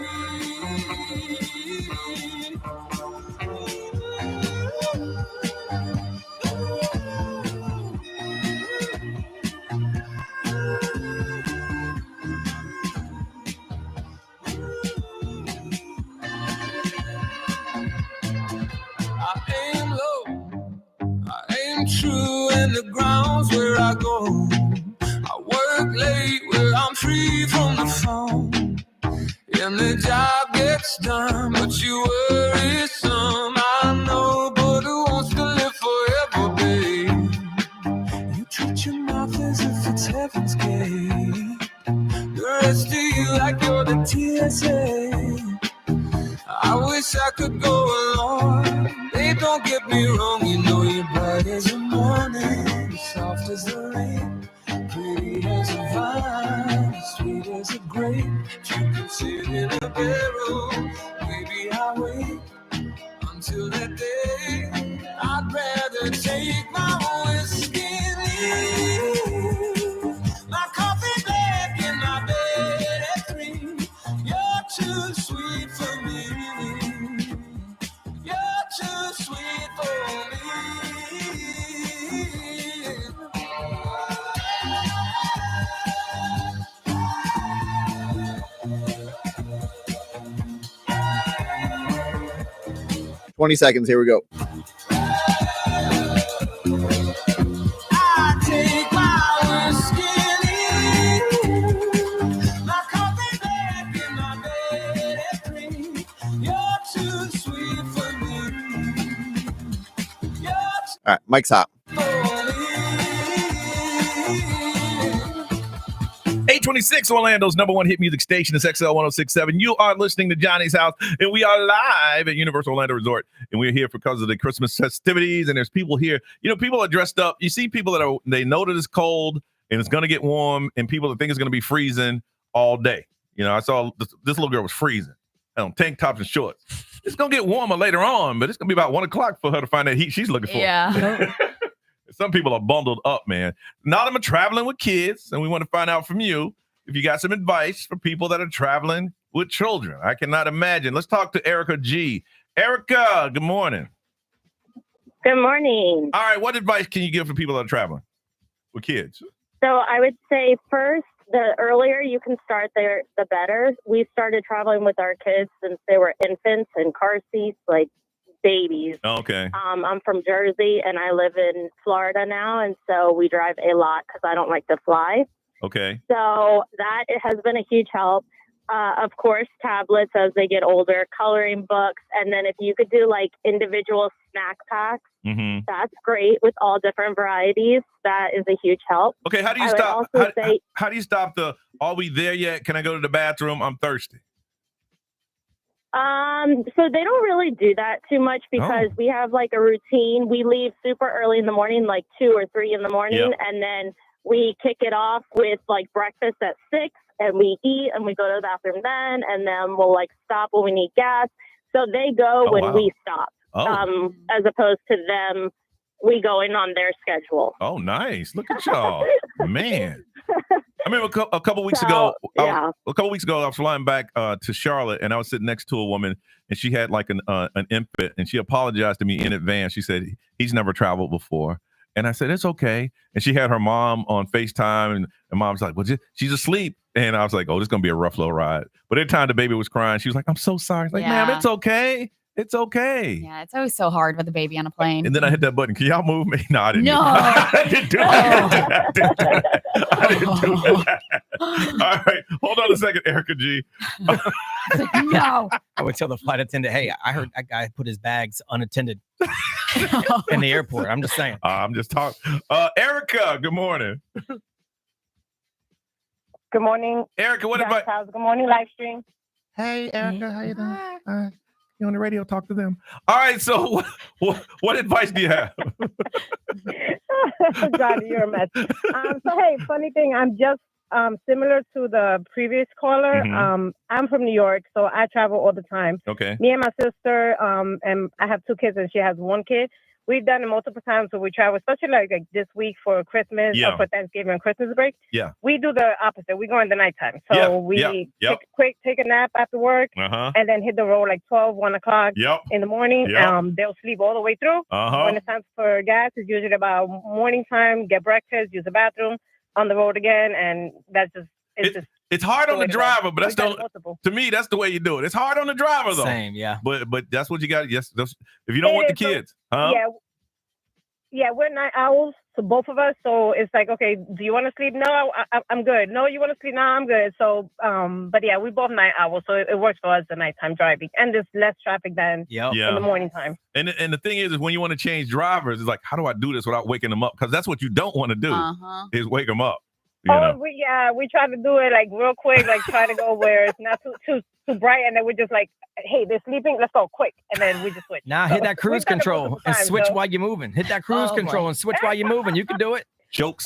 I aim low, I aim true, and the ground's where I go. I work late where I'm free from the phone, and the job gets done, but you worry some. I know, but who wants to live forever, babe? You treat your mouth as if it's heaven's gift. TSA. I wish I could go along. They don't get me wrong, you know you're bright as the morning, soft as the rain, pretty as a vine, sweet as a grape. You can sit in a barrel, maybe I'll wait until that day. I'd rather take my whiskey and leave my coffee black in my bed at 3. You're too sweet for me. You're too sweet for me. 20 seconds. Here we go. I take my whiskey and leave my coffee back in my bed at 3. You're too sweet for me. You're All right, mic's hot. 826 Orlando's number one hit music station is XL 1067. You are listening to Johnny's House, and we are live at Universal Orlando Resort. And we're here because of the Christmas festivities. And there's people here. You know, people are dressed up. You see people that they know that it's cold and it's going to get warm, and people that think it's going to be freezing all day. You know, I saw this little girl was freezing on tank tops and shorts. It's going to get warmer later on, but it's going to be about 1 o'clock for her to find that heat she's looking for. Yeah. Some people are bundled up, man. Now that I'm traveling with kids, and we want to find out from you if you got some advice for people that are traveling with children. I cannot imagine. Let's talk to Erica G. Erica, good morning. Good morning. All right, what advice can you give for people that are traveling with kids? So I would say first, the earlier you can start there, the better. We started traveling with our kids since they were infants in car seats, like babies. Okay. I'm from Jersey and I live in Florida now, and so we drive a lot because I don't like to fly. Okay. So that it has been a huge help. Of course, tablets as they get older, coloring books, and then if you could do like individual snack packs, that's great with all different varieties. That is a huge help. Okay, how do you I would stop? also say, How do you stop the? Are we there yet? Can I go to the bathroom? I'm thirsty. so they don't really do that too much because we have like a routine. We leave super early in the morning, like 2 or 3 in the morning, Yep. and then we kick it off with like breakfast at 6, and we eat and we go to the bathroom then, and then we'll like stop when we need gas. So they go Oh, when wow. we stop, Oh. as opposed to them, we go in on their schedule. Oh, nice. Look at y'all, man. I remember a couple weeks So, ago. yeah. A couple weeks ago, I was flying back to Charlotte, and I was sitting next to a woman, and she had like an infant, and she apologized to me in advance. She said he's never traveled before, and I said it's okay. And she had her mom on FaceTime, and mom's like, "Well, she's asleep." And I was like, "Oh, this is gonna be a rough little ride." But every time the baby was crying, she was like, "I'm so sorry." I was like, "Ma'am, Yeah. it's okay. It's okay." Yeah, it's always so hard with a baby on a plane. And then I hit that button. Can y'all move me? No, I didn't. No. I didn't do that. I didn't do that. All right. Hold on a second, Erica G. No. I would tell the flight attendant, hey, I heard that guy put his bags unattended in the airport. I'm just saying. I'm just talking. Erica, good morning. Good morning, Erica. What John's about? House. Good morning, live stream. Hey, Erica, how you doing? You on the radio? Talk to them. All right. So, what advice do you have? Johnny, you're a mess. So hey, funny thing, I'm just similar to the previous caller. Mhm. I'm from New York, so I travel all the time. Okay. Me and my sister, and I have 2 kids, and she has 1 kid. We've done it multiple times, so we travel, especially like this week for Christmas Yeah. or for Thanksgiving and Christmas break. Yeah. We do the opposite. We go in the nighttime. So Yeah, we yep. take a nap after work, Uh-huh. and then hit the road like 12, 1 o'clock Yep. in the morning. Yep. They'll sleep all the way through. Uh-huh. When it's time for gas, it's usually about morning time, get breakfast, use the bathroom, on the road again, and that's just, It's hard on the We've driver, but that's done the multiple. to me that's the way you do it. It's hard on the driver though. Same, yeah. But that's what you got. Yes, if you don't want the It is, so- kids, huh? Yeah, we're night owls, so both of us. So it's like, okay, do you want to sleep? No, I'm good. No, you want to sleep? No, I'm good. So, but yeah, we both night owls, so it works for us the nighttime driving, and there's less traffic than Yep. in the morning time. And the thing is when you want to change drivers, it's like, how do I do this without waking them up? Because that's what you don't want to do Uh-huh. is wake them up. You know. we try to do it like real quick, like try to go where it's not too bright, and then we're just like, hey, they're sleeping, let's go quick, and then we just switch. Nah, hit that cruise control and switch while you're moving. Hit that cruise control and switch while you're moving. You can do it. Jokes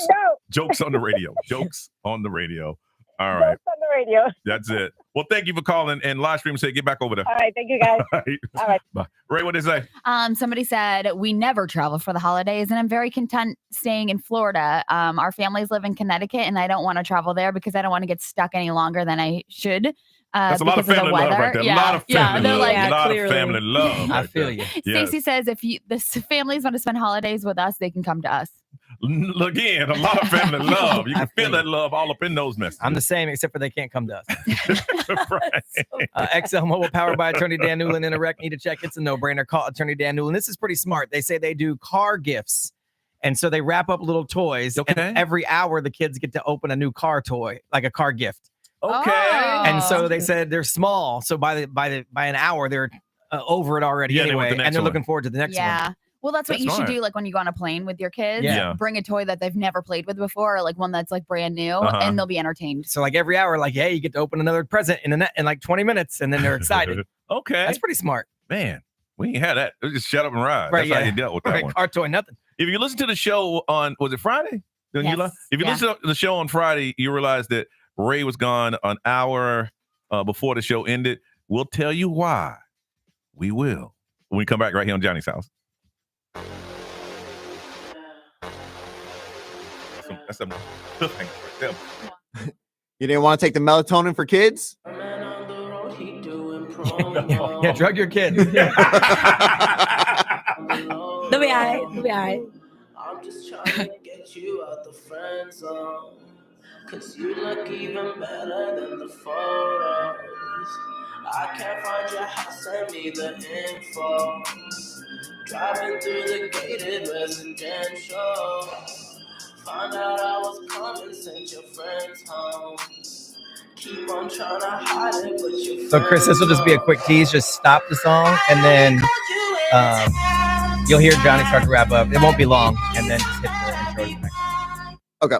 on the radio. Jokes on the radio. All right. Jokes on the radio. That's it. Well, thank you for calling and live stream. Say, get back over there. All right, thank you guys. All right. Bye. Ray, what did they say? Somebody said we never travel for the holidays, and I'm very content staying in Florida. Our families live in Connecticut, and I don't want to travel there because I don't want to get stuck any longer than I should. That's a lot of family love right there. A lot of family love. Like, a lot of family love. I feel you. Yes. Stacey says if the families want to spend holidays with us, they can come to us. Again, a lot of family love. You can feel that love all up in those messages. I'm the same, except for they can't come to us. XL Mobile, powered by Attorney Dan Newland. In a wreck, need to check. It's a no-brainer. Call Attorney Dan Newland. This is pretty smart. They say they do car gifts. And so they wrap up little toys. Okay. And every hour, the kids get to open a new car toy, like a car gift. Okay. And so they said they're small. So by an hour, they're over it already anyway. And they're looking forward to the next one. Well, that's what you should do, like when you go on a plane with your kids. Yeah. Bring a toy that they've never played with before, or like one that's like brand new, and they'll be entertained. So like every hour, like, hey, you get to open another present in like 20 minutes, and then they're excited. Okay. That's pretty smart. Man, we ain't had that. It was just shut up and ride. Right, That's how you dealt with that one. Car toy, nothing. If you listen to the show on, was it Friday? If you listen to the show on Friday, you realize that Ray was gone an hour before the show ended. We'll tell you why. We will. When we come back right here on Johnny's House. That's a cliffhanger right there. You didn't want to take the melatonin for kids? Yeah, drug your kid. They'll be all right. They'll be all right. I'm just trying to get you out the friend zone. Cause you look even better than the photos. I can't find your house, send me the info. Driving through the gated residential. Found out I was coming, sent your friends home. Keep on trying to hide it, but your So Chris, this will just be a quick tease. Just stop the song, and then you'll hear Johnny start to wrap up. It won't be long, and then just hit the intro to the next. Okay.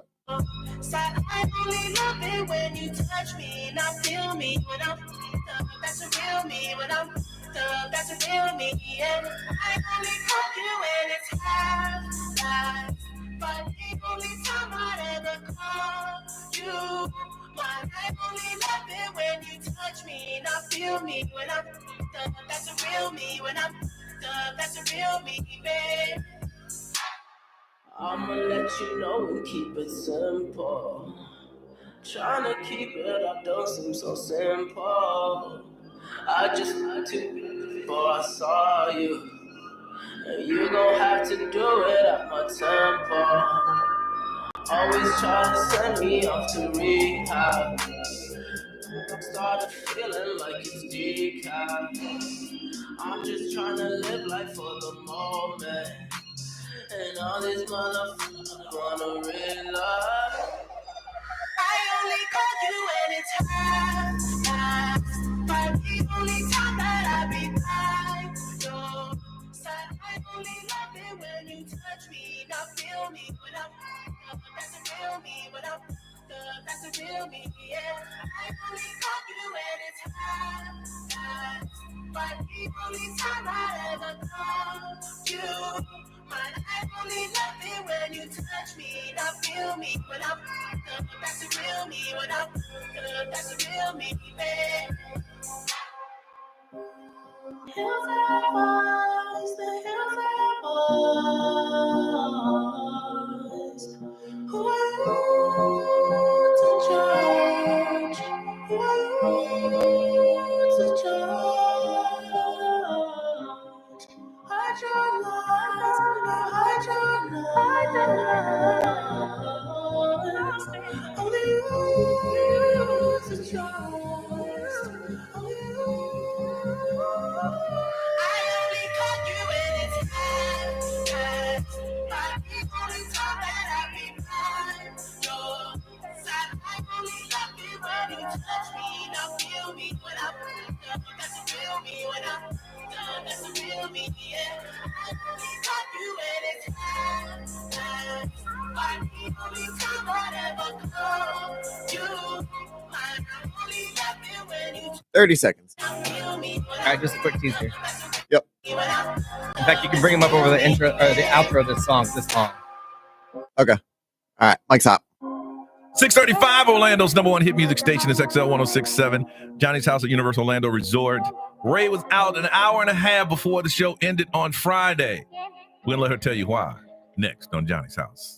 I only love it when you touch me, not feel me when I'm that's a real me when I'm that's a real me. And I only call you when it's half life, but the only time I'd ever call you. I only love it when you touch me, not feel me when I'm that's a real me when I'm that's a real me, babe. I'ma let you know and keep it simple. Trying to keep it up don't seem so simple. I just had to before I saw you. And you gon' have to do it at my tempo. Always try to send me off to rehab. Started feeling like it's decaf. I'm just trying to live life for the moment. And all these motherfuckers wanna realize I only call you when it's hot. But the only time that I be by your side, I only love it when you touch me, not feel me when I'm that's a real me when I'm that's a real me, yeah. I only call you when it's hot. But the only time I ever call you. I only love it when you touch me, not feel me when I'm that's a real me when I'm that's a real me, babe. Hills are boys, the hills are boys. Who are you to judge? Who are you to judge? Hide your lies, hide your lies. Only you to trust. Only you. I only call you when it's time. But the only time that I be by your side, I only love you when you touch me, not feel me when I'm that's a real me when I'm that's a real me, yeah. I only love you when it's time. You 30 seconds. All right, just a quick teaser. Yep. In fact, you can bring him up over the intro or the outro of this song. This long. Okay. All right. Mike's hot. 635, Orlando's number one hit music station is XL 1067. Johnny's House at Universal Orlando Resort. Ray was out an hour and a half before the show ended on Friday. We're going to let her tell you why next on Johnny's House.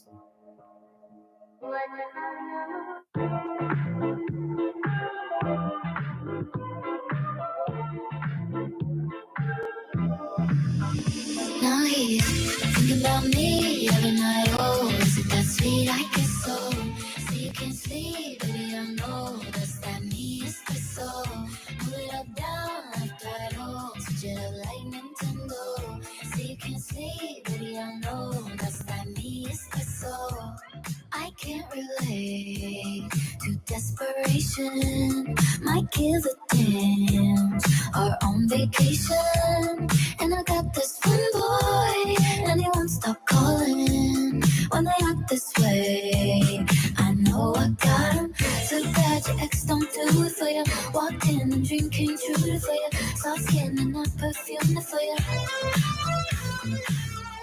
Now he's thinking about me every night. Oh, is it that sweet? I guess so. So you can sleep, baby. I know that's that me. It's the soul. Move it up, down, left, right, oh. Switch it up like Nintendo. So you can sleep, baby. I know that's that me. It's the soul. I can't relate to desperation. Might give a damn. Or on vacation. And I got this one boy, and he won't stop calling when they act this way. I know I got him. So bad your ex don't do it for you. Walked in and dream came true for you. Soft skin and not perfume for you.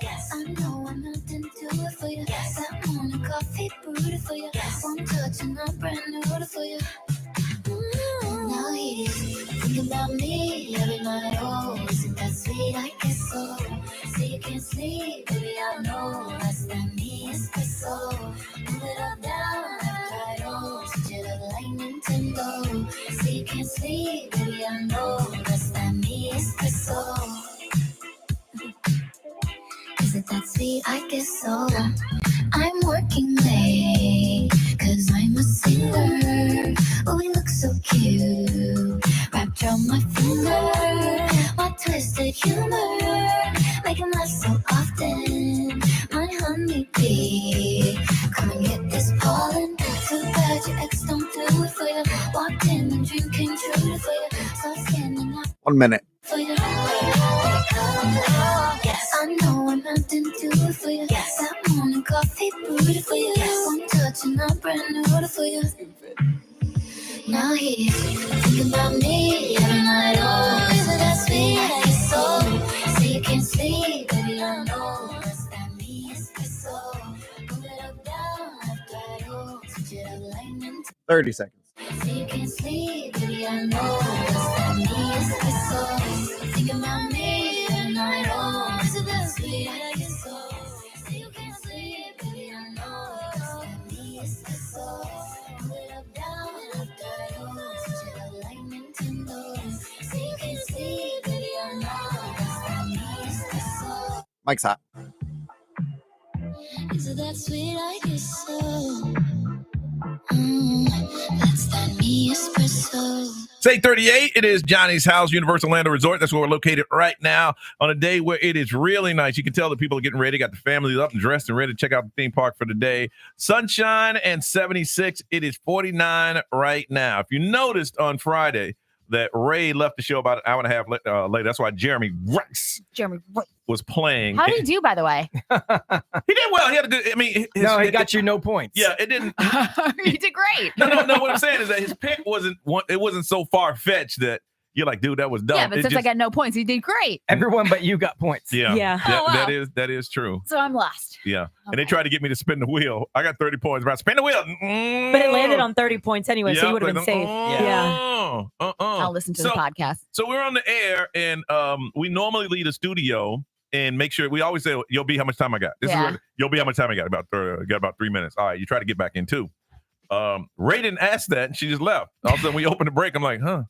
Yes, I know I'm not into it for you. Yes, that morning coffee brewed for you. Yes, one touch and I'm brand new for you. Now he's thinking about me every night. Oh, isn't that sweet? I guess so. So you can't sleep, baby. I know that's that me. It's the soul. Move it up, down, left, right, oh. Switch it up like Nintendo. So you can't sleep, baby. I know that's that me. It's the soul. Is it that sweet? I guess so. I'm working late, cause I'm a singer. Oh, we look so cute, wrapped around my finger. My twisted humor, making laugh so often. My honeybee, come and get this pollen. Too bad your ex don't do it for you. Walked in and dream came true for you. Soft skin and not 1 minute. for you. Yes, I know I'm not into it for you. Yes, that morning coffee brewed for you. Yes, one touch and I'm brand new for you. Now he's thinking about me every night. Oh, isn't that sweet? I guess so. So you can't sleep, baby. I know that's that me. It's the soul. Move it up, down, left, right, oh. Switch it up like Nintendo. 30 seconds. So you can't sleep, baby. I know that's that me. It's the soul. Thinking about me every night. Oh, isn't that sweet? I guess so. So you can't sleep, baby. I know that's that me. It's the soul. Move it up, down, left, right, oh. Switch it up like Nintendo. So you can't sleep, baby. I know that's that me. It's the soul. Mike's hot. Is it that sweet? I guess so. That's that me espresso. It's 8:38. It is Johnny's House, Universal Orlando Resort. That's where we're located right now on a day where it is really nice. You can tell that people are getting ready. Got the families up and dressed and ready to check out the theme park for the day. Sunshine and 76. It is 49 right now. If you noticed on Friday that Ray left the show about an hour and a half later, that's why Jeremy Rice was playing. How did he do, by the way? He did well. He had a good. I mean, He got you no points. Yeah, it didn't. He did great. No. What I'm saying is that his pick wasn't so far fetched that you're like, dude, that was dumb. Yeah, but since I got no points, he did great. Everyone but you got points. Yeah. Oh, wow. That is true. So I'm lost. Yeah. And they tried to get me to spin the wheel. I got 30 points. But I spin the wheel. But it landed on 30 points anyway, so you would have been safe. Yeah. I'll listen to the podcast. So we're on the air, and we normally leave the studio and make sure we always say, "You'll be how much time I got." You'll be how much time I got. Got about 3 minutes. All right, you try to get back in too. Ray didn't ask that, and she just left. All of a sudden, we opened the break. I'm like, huh?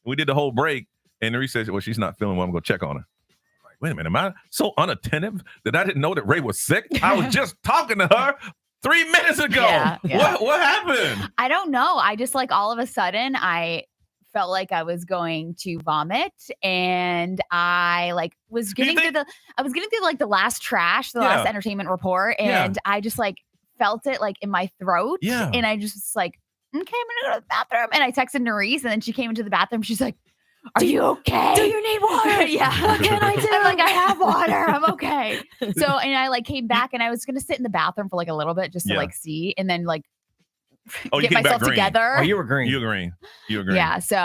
We did the whole break, and Ray says, "Well, she's not feeling well. I'm gonna check on her." I'm like, wait a minute, am I so unattentive that I didn't know that Ray was sick? I was just talking to her 3 minutes ago. Yeah. What happened? I don't know. I just all of a sudden I felt like I was going to vomit, and I was getting through the last trash, the last entertainment report, and I just felt it in my throat. Yeah. And I just was okay, I'm gonna go to the bathroom. And I texted Nerese, and then she came into the bathroom. She's like, are you okay? Do you need water? Yeah. What can I do? I'm like, I have water. I'm okay. So, and I like came back and I was going to sit in the bathroom for like a little bit just to like see and then like you get came back myself green. together. Oh, you were green. You were green. You were green. Yeah. So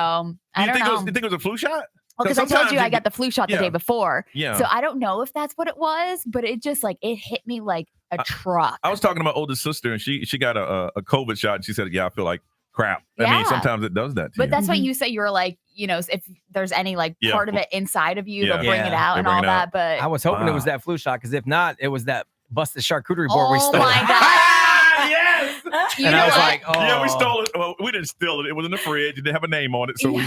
I don't know. You think it was a flu shot? Because I told you I got the flu shot the yeah. day before. Yeah. So I don't know if that's what it was, but it just like it hit me like a truck. I was talking to my oldest sister, and she got a COVID shot, and she said, "Yeah, I feel like crap." I mean, sometimes it does that. To But you. that's what you say. You were like, you know, if there's any like Yeah. part of it inside of you, Yeah. they'll bring it out They and bring all it that. out. But I was hoping it was that flu shot because if not, it was that busted charcuterie board we oh stole. my god. Yes. You And know I was what? like, oh. Yeah, we stole it. Well, we didn't steal it. It was in the fridge. It didn't have a name on it, so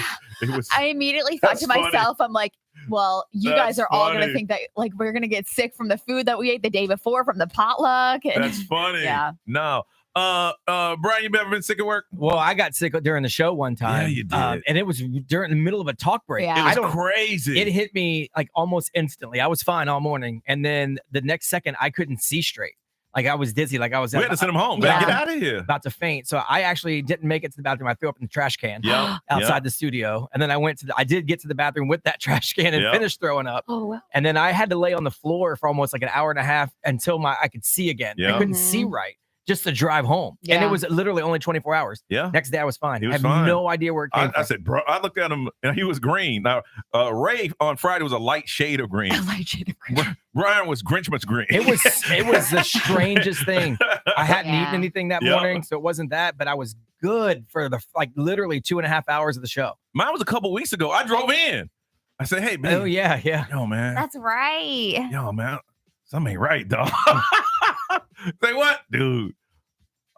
it was. I immediately thought That's to funny. myself, I'm like, well, you That's guys are all going funny. to think that like we're going to get sick from the food that we ate the day before from the potluck. And, That's funny. Yeah. No. Brian, you ever been sick at work? Well, I got sick during the show one time. Yeah, you did. And it was during the middle of a talk break. Yeah. It was crazy. It hit me like almost instantly. I was fine all morning. And then the next second, I couldn't see straight. Like I was dizzy. Like I was We had to send him home. Yeah. Get out of here. about to faint. So I actually didn't make it to the bathroom. I threw up in the trash can Yeah. outside the studio. And then I did get to the bathroom with that trash can and Yeah. finished throwing up. oh, wow. And then I had to lay on the floor for almost like an hour and a half until I could see again. Yeah. I couldn't see right just to drive home. And Yeah. it was literally only 24 hours. Yeah. Next day I was fine. He was I have fine. no idea where it came I from. said, bro, I looked at him and he was green. Now, Ray on Friday was a light shade of green. Light shade of green. Brian was Grinchmas green. It was the strangest thing. I hadn't Yeah. eaten anything that Yeah. morning, so it wasn't that, but I was good for the like literally 2.5 hours of the show. Mine was a couple weeks ago. I drove in. I said, hey, man. Oh yeah. Yo, man. That's right. Yo, man. Something ain't right, dog. Say what? Dude,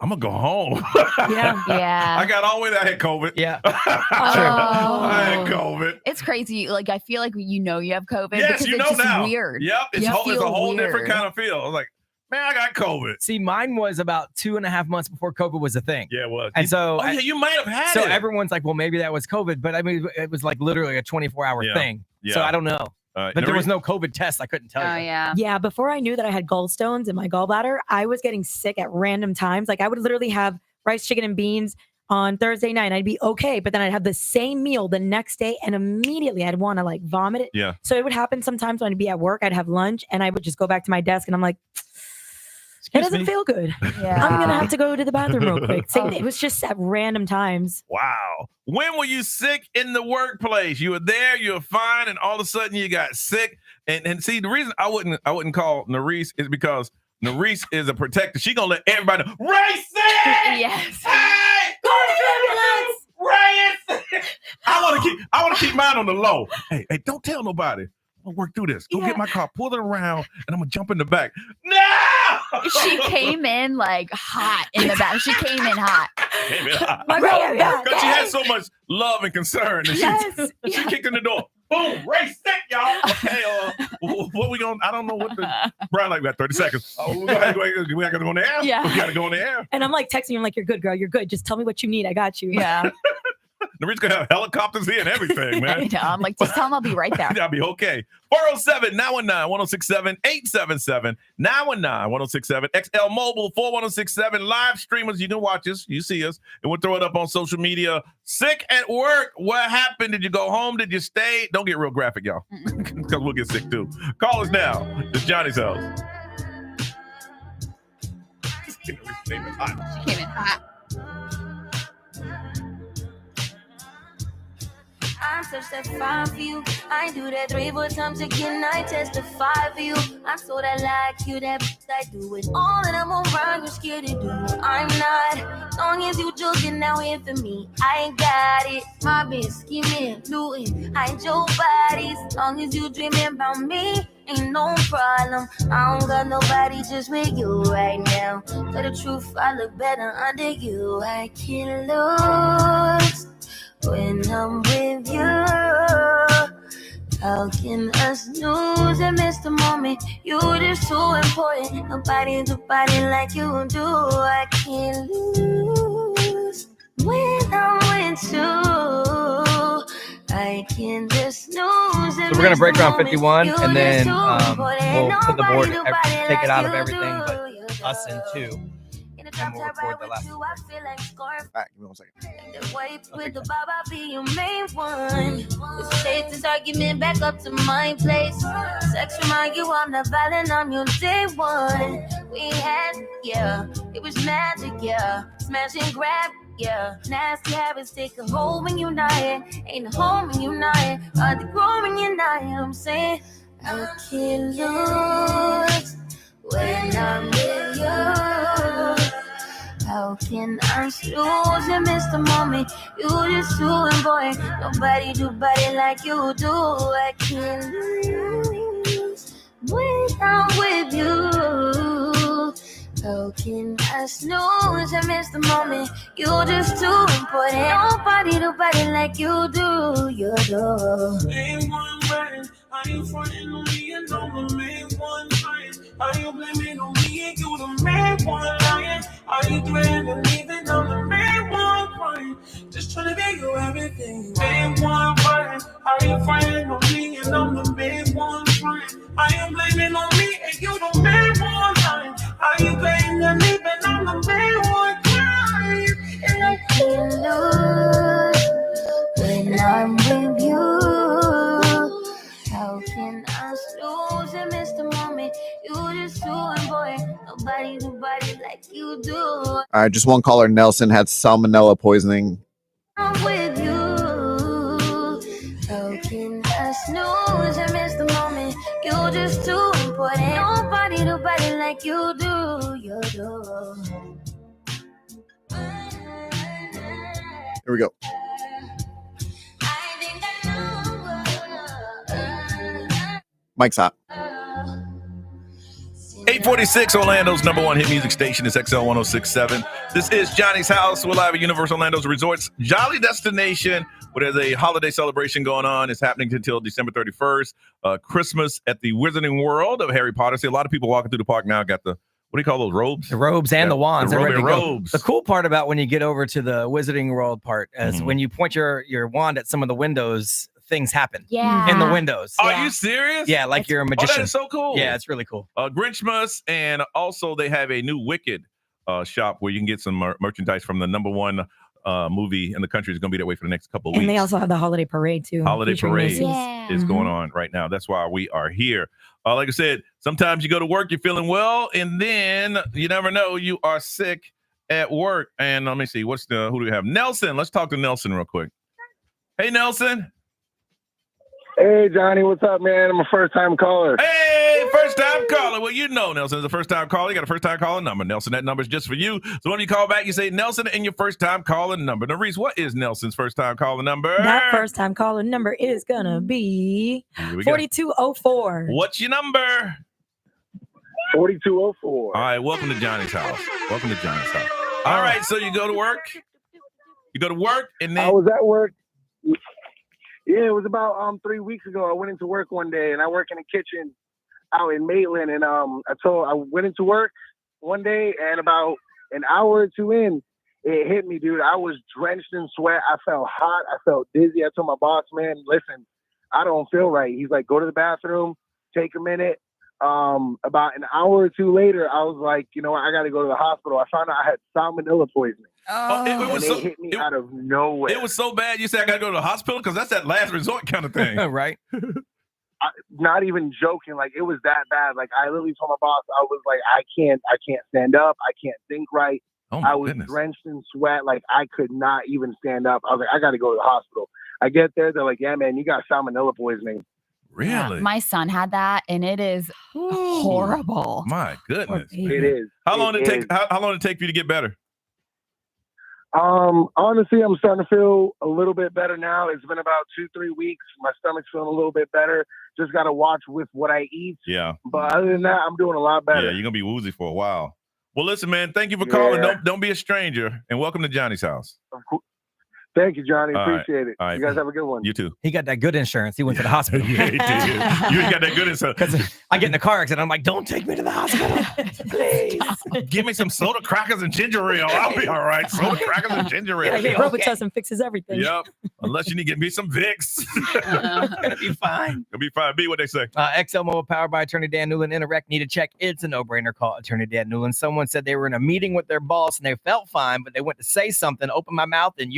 I'm going to go home. Yeah. Yeah. I got all the way there. I had COVID. Yeah. I had COVID. It's crazy. Like I feel like you have COVID Yes, because you it's know just now. weird. Yep. It's, You it's a feel whole different weird. kind of feel. I was like, man, I got COVID. See, mine was about 2.5 months before COVID was a thing. Yeah, it was. And so Oh, yeah, you might have had so it. everyone's like, well, maybe that was COVID, but I mean, it was like literally a 24-hour Yeah. thing. So Yeah. I don't know. But there was no COVID test. I couldn't tell Oh you. yeah. Yeah, before I knew that I had gallstones in my gallbladder, I was getting sick at random times. Like I would literally have rice, chicken, and beans on Thursday night. I'd be okay, but then I'd have the same meal the next day, and immediately I'd want to like vomit it. Yeah. So it would happen sometimes when I'd be at work. I'd have lunch, and I would just go back to my desk, and I'm like, it doesn't feel good. Yeah. I'm gonna have to go to the bathroom real quick. So it was just at random times. Wow. When were you sick in the workplace? You were there, you were fine, and all of a sudden you got sick. And see, the reason I wouldn't call Nerese is because Nerese is a protector. She gonna let everybody know. Ray sick! Yes. Hey! Ray is sick! I wanna keep mine on the low. Hey, don't tell nobody. I'm gonna work through this. Go get my car, pull it around, and I'm gonna jump in the back. No! She came in like hot in the back. She came in hot. Came in hot. My God, God, Because she had so much love and concern. And she kicked in the door. Boom, Ray sick, y'all. Okay, what we gonna? I don't know what the Brian like. We got 30 seconds. Oh, we gotta go on the air. Yeah. We gotta go on the air. And I'm like texting you, I'm like, you're good, girl. You're good. Just tell me what you need. I got you. Yeah. Naree's gonna have helicopters here and everything, I man. know. I'm like, just tell him I'll be right there. I'll be okay. 407-919-1067-877 919-1067 XL Mobile 41067 live streamers. You can watch us, you see us, and we'll throw it up on social media. Sick at work. What happened? Did you go home? Did you stay? Don't get real graphic, y'all, because we'll get sick too. Call us now. It's Johnny's house. She came in hot. I'm such that fine for you. I do that 3-4 times again. I testify for you. I'm so that like you, that I do it all, and I'm around. You're scared to do. I'm not. Long as you joking now here for me, I ain't got it. My been scheming, looting, hide your bodies. Long as you dreaming about me, ain't no problem. I don't got nobody just with you right now. Tell the truth, I look better under you. I can't lose when I'm with you. How can us lose and miss the moment? You just too important. Nobody do body like you do. I can't lose when I'm with you. I can just lose. So we're gonna break around 51, and then we'll put the board, take it out of everything, but us in two. time we'll record the last one. All right, give me 1 second. Wait with the Baba be your main one. Let's take this argument back up to my place. Sex remind you I'm not violent, I'm your day one. We had, yeah, it was magic, yeah. Smash and grab, yeah. Nasty habits take a hold when you're not here. Ain't a home when you're not here. Hard to grow when you're not here. I'm saying I can't lose when I'm with you. How can I lose and miss the moment? You just doing, boy. Nobody do body like you do. I can't lose when I'm with you. How can I snooze and miss the moment? You just too important. Nobody do body like you do. You do. Main one right. Are you fronting on me and I'm the main one lying? Are you blaming on me and you the main one lying? Are you threatening leaving? I'm the main one crying. Just trying to be you everything. Main one right. Are you fronting on me and I'm the main one trying? Are you blaming on me and you the main one lying? Are you blaming leaving? I'm the main one crying. And I can't lose when I'm with you. How can I lose and miss the moment? You just doing, boy. Nobody do body like you do. All right, just one caller. Nelson had salmonella poisoning. I'm with you. How can I snooze and miss the moment? You just too important. Nobody do body like you do. You do. Here we go. Mike's hot. 846 Orlando's number one hit music station is XL 1067. This is Johnny's House. We're live at Universal Orlando's Resorts Jolly Destination, where there's a holiday celebration going on. It's happening until December 31st. Christmas at the Wizarding World of Harry Potter. See a lot of people walking through the park now. Got the, what do you call those, robes? The robes and the wands. The They're ready to go. robes. The cool part about when you get over to the Wizarding World part is when you point your wand at some of the windows, things happen. Yeah. In the windows. Are you serious? Yeah, like you're a magician. Oh, that is so cool. Yeah, it's really cool. Grinchmas, and also they have a new Wicked shop where you can get some merchandise from the number one movie in the country. Is going to be that way for the next couple of weeks. And they also have the holiday parade too. Holiday featuring parade Macy's. is going on right now. That's why we are here. Like I said, sometimes you go to work, you're feeling well, and then you never know, you are sick at work. And let me see, who do we have? Nelson. Let's talk to Nelson real quick. Hey, Nelson. Hey, Johnny, what's up, man? I'm a first-time caller. Hey, first-time caller. Well, you know Nelson is a first-time caller. You got a first-time caller number. Nelson, that number is just for you. So when you call back, you say Nelson and your first-time caller number. Now, Reese, what is Nelson's first-time caller number? That first time caller number is gonna be Here we go. 4204. What's your number? 4204. All right, welcome to Johnny's house. Welcome to Johnny's house. All right, so you go to work. You go to work, and then I was at work. Yeah, it was about 3 weeks ago. I went into work one day, and I work in the kitchen out in Maitland. And I went into work one day, and about an hour or two in, it hit me, dude. I was drenched in sweat. I felt hot. I felt dizzy. I told my boss, man, listen, I don't feel right. He's like, go to the bathroom, take a minute. About an hour or two later, I was like, you know what? I got to go to the hospital. I found out I had salmonella poisoning. It hit me out of nowhere. It was so bad. You said I got to go to the hospital because that's that last resort kind of thing, right? Not even joking. Like, it was that bad. Like, I literally told my boss, I was like, I can't stand up. I can't think right. I was drenched in sweat. Like, I could not even stand up. I was like, I got to go to the hospital. I get there. They're like, yeah, man, you got salmonella poisoning. Really? Yeah, my son had that, and it is horrible. My goodness. It is. How long did it take? is. How long did it take for you to get better? Honestly, I'm starting to feel a little bit better now. It's been about 2-3 weeks. My stomach's feeling a little bit better. Just got to watch with what I eat. Yeah. But other than that, I'm doing a lot better. Yeah, you're gonna be woozy for a while. Well, listen, man. Thank you for calling. Don't be a stranger, and welcome to Johnny's house. Thank you, Johnny. All right. Appreciate it. All right. You guys have a good one. You too. He got that good insurance. He went to the hospital. Yeah, he did. You ain't got that good insurance. Because I get in a car accident. I'm like, don't take me to the hospital. Please. Give me some soda crackers and ginger ale. I'll be all right. Soda crackers and ginger ale. I get Robitussin fixes everything. Yep. Unless you need to get me some Vicks. Gonna be fine. It'll be fine. Be what they say. XL Mobile powered by Attorney Dan Newland. Interact, need a check. It's a no-brainer. Call Attorney Dan Newland. Someone said they were in a meeting with their boss and they felt fine, but they went to say something, open my mouth, and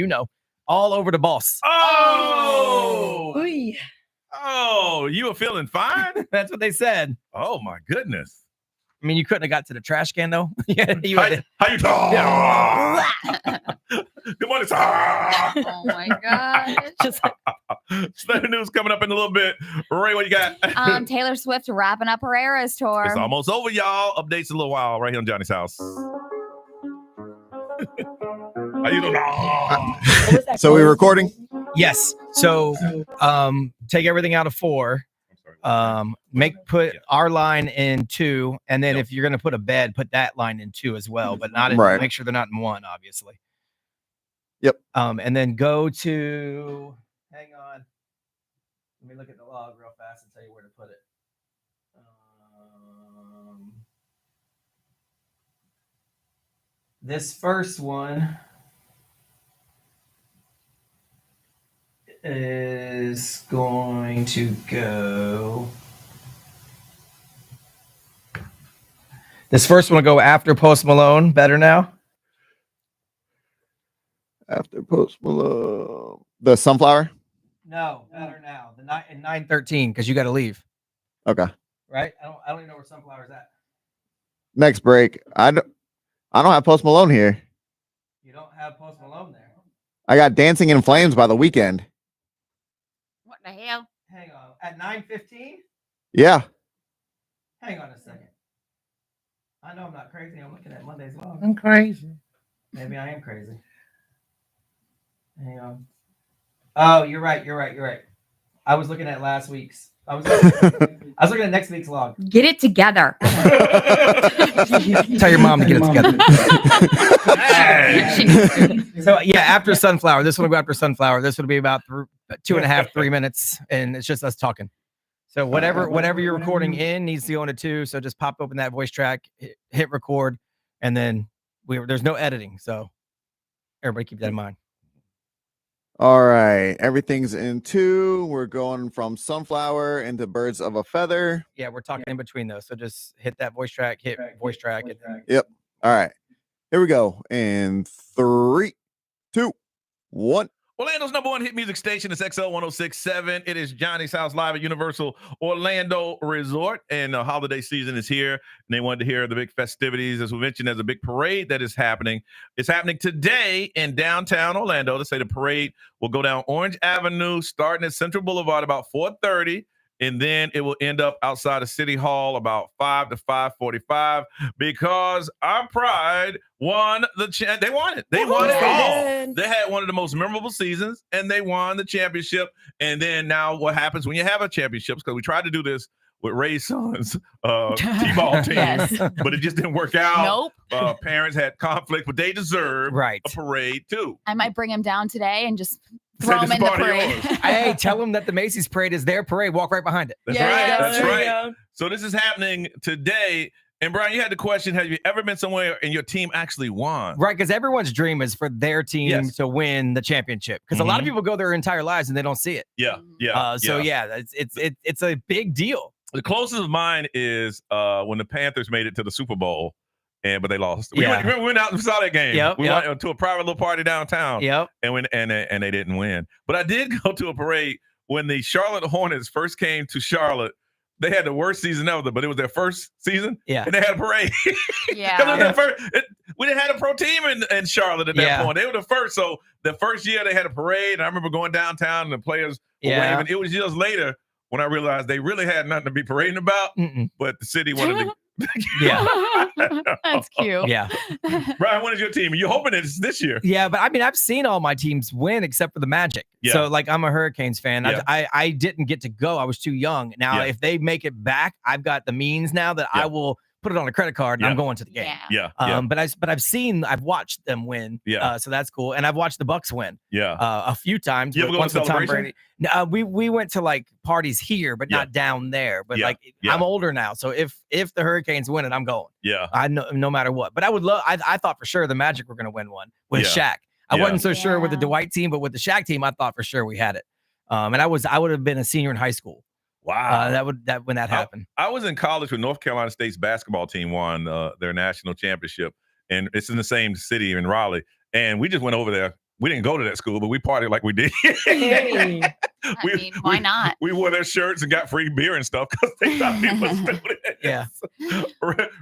all over the boss. Oh! Oy. Oh, you were feeling fine? That's what they said. Oh my goodness. I mean, you couldn't have got to the trash can though. Yeah, How you doing? Good morning, sir. Oh my god. Just Celebrity news coming up in a little bit. Ray, what you got? Taylor Swift wrapping up her Eras tour. It's almost over, y'all. Updates in a little while right here on Johnny's house. How you doing? So we're recording? Yes. So take everything out of 4. Put our line in 2, and then if you're gonna put a bed, put that line in 2 as well, but not in, Right. make sure they're not in 1, obviously. Yep. And then go to hang on. Let me look at the log real fast and tell you where to put it. This first one is going to go. This first one will go after Post Malone. Better now? After Post Malone. The Sunflower? No, better now. The 9:13 because you got to leave. Okay. Right? I don't even know where Sunflower's at. Next break. I don't have Post Malone here. You don't have Post Malone there. I got Dancing in Flames by The Weeknd. What the hell? Hang on. At 9:15? Yeah. Hang on a second. I know I'm not crazy. I'm looking at Monday's log. I'm crazy. Maybe I am crazy. Hang on. Oh, you're right. I was looking at last week's. I was looking at next week's log. Get it together. Tell your mom to get it together. So yeah, after Sunflower, this one will go after Sunflower. This will be about 2.5, 3 minutes, and it's just us talking. So whatever you're recording in needs to go into 2. So just pop open that voice track, hit record, and then there's no editing. So everybody keep that in mind. All right. Everything's in 2. We're going from Sunflower into Birds of a Feather. Yeah, we're talking in between those. So just hit that voice track, hit voice track. Yep. All right. Here we go. In 3, 2, 1. Orlando's number one hit music station is XL 106.7. It is Johnny's house live at Universal Orlando Resort, and the holiday season is here. And they wanted to hear the big festivities. As we mentioned, there's a big parade that is happening. It's happening today in downtown Orlando. They say the parade will go down Orange Avenue, starting at Central Boulevard about 4:30. And then it will end up outside of City Hall about 5 to 5:45 because our Pride won the they won it. They won it all. They had one of the most memorable seasons, and they won the championship. And then now what happens when you have a championship? Because we tried to do this with Ray's son's T-ball team, Yes. but it just didn't work out. Nope. Parents had conflict, but they deserve a parade too. I might bring him down today and just throw Say him this in the part of parade. yours. Hey, tell them that the Macy's parade is their parade. Walk right behind it. That's right. That's right. So this is happening today. And Brian, you had the question, have you ever been somewhere and your team actually won? Right, because everyone's dream is for their team to win the championship. Because a lot of people go their entire lives and they don't see it. Yeah, yeah. So it's a big deal. The closest of mine is when the Panthers made it to the Super Bowl, but they lost. We went out and saw that game. We went to a private little party downtown. And they didn't win. But I did go to a parade when the Charlotte Hornets first came to Charlotte. They had the worst season ever, but it was their first season. Yeah. And they had a parade. We didn't have a pro team in Charlotte at that point. They were the first. So the first year they had a parade. And I remember going downtown and the players were waving. It was years later when I realized they really had nothing to be parading about, but the city wanted to. That's cute. Yeah. Brian, what is your team? Are you hoping it's this year? Yeah, but I mean, I've seen all my teams win except for the Magic. Yeah. So, like, I'm a Hurricanes fan. Yeah. I didn't get to go. I was too young. Now, if they make it back, I've got the means now that I will put it on a credit card and I'm going to the game. Yeah. But I've watched them win. Yeah. So that's cool. And I've watched the Bucks win. Yeah. A few times. You ever but go once to with Tom celebration? Brady. We went to like parties here, but not down there. But I'm older now, so if the Hurricanes win it, I'm going. Yeah. I know no matter what. But I would love. I thought for sure the Magic were going to win one with Shaq. I wasn't so sure with the Dwight team, but with the Shaq team, I thought for sure we had it. And I would have been a senior in high school. Wow. When that happened. I was in college when North Carolina State's basketball team won their national championship, and it's in the same city in Raleigh. And we just went over there. We didn't go to that school, but we partied like we did. Why not? We wore their shirts and got free beer and stuff because they thought we were students. Yeah.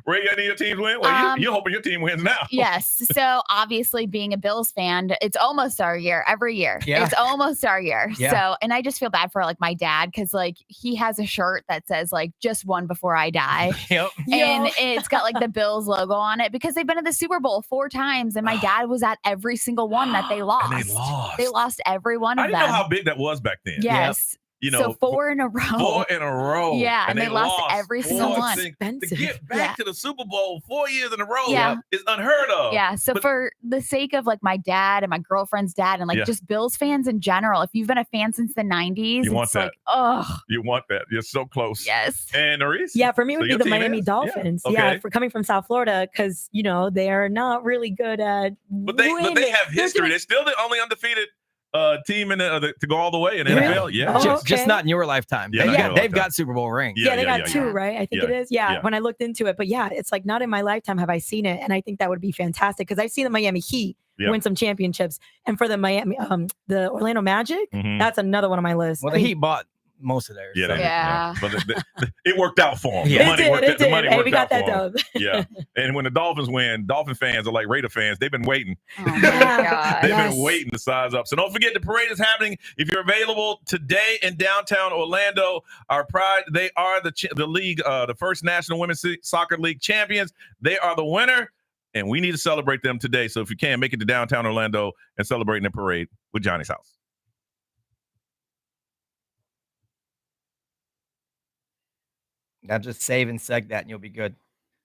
Ray, any of your teams win? Well, you're hoping your team wins now. Yes. So obviously, being a Bills fan, it's almost our year every year. Yeah. It's almost our year. Yeah. So, and I just feel bad for like my dad because like he has a shirt that says like just one before I die. Yep. And it's got like the Bills logo on it because they've been to the Super Bowl 4 times, and my dad was at every single one that they lost. And they lost. They lost every one of I them. didn't know how big that was back then. Yes. You know, so 4 in a row. 4 in a row. Yeah, and they lost every single one. To get back to the Super Bowl 4 years in a row Yeah. is unheard of. Yeah. So for the sake of like my dad and my girlfriend's dad and like just Bills fans in general, if you've been a fan since the 90s, You want it's that. like, oh, You want that. You're so close. yes. And Norris? Yeah, for me, it would So be your the team Miami is? Dolphins. Yeah. Yeah, Okay. for coming from South Florida, because you know they are not really good at. But they have They're history. doing- They're still the only undefeated team in to go all the way in the Really? NFL. Yeah. Oh, Just okay. not in your lifetime. Yeah, not in your They've lifetime. got Super Bowl rings. Yeah, they got 2, right? I think it is. Yeah, when I looked into it, but yeah, it's like not in my lifetime have I seen it, and I think that would be fantastic because I've seen the Miami Heat win some championships, and for the the Orlando Magic, Mhm. that's another one on my list. Well, the Heat bought most of theirs. Yeah, so. they did, But it worked out for them. Yeah. The money worked, It the did. money Hey, worked we got out that for them. dub. Yeah. And when the Dolphins win, Dolphin fans are like Raider fans. They've been waiting. Oh my God. They've been waiting to size up. So don't forget the parade is happening. If you're available today in downtown Orlando, our pride, they are the league, the first National Women's Soccer League champions. They are the winner, and we need to celebrate them today. So if you can, make it to downtown Orlando and celebrate in the parade with Johnny's House. Now just save and seg that, and you'll be good.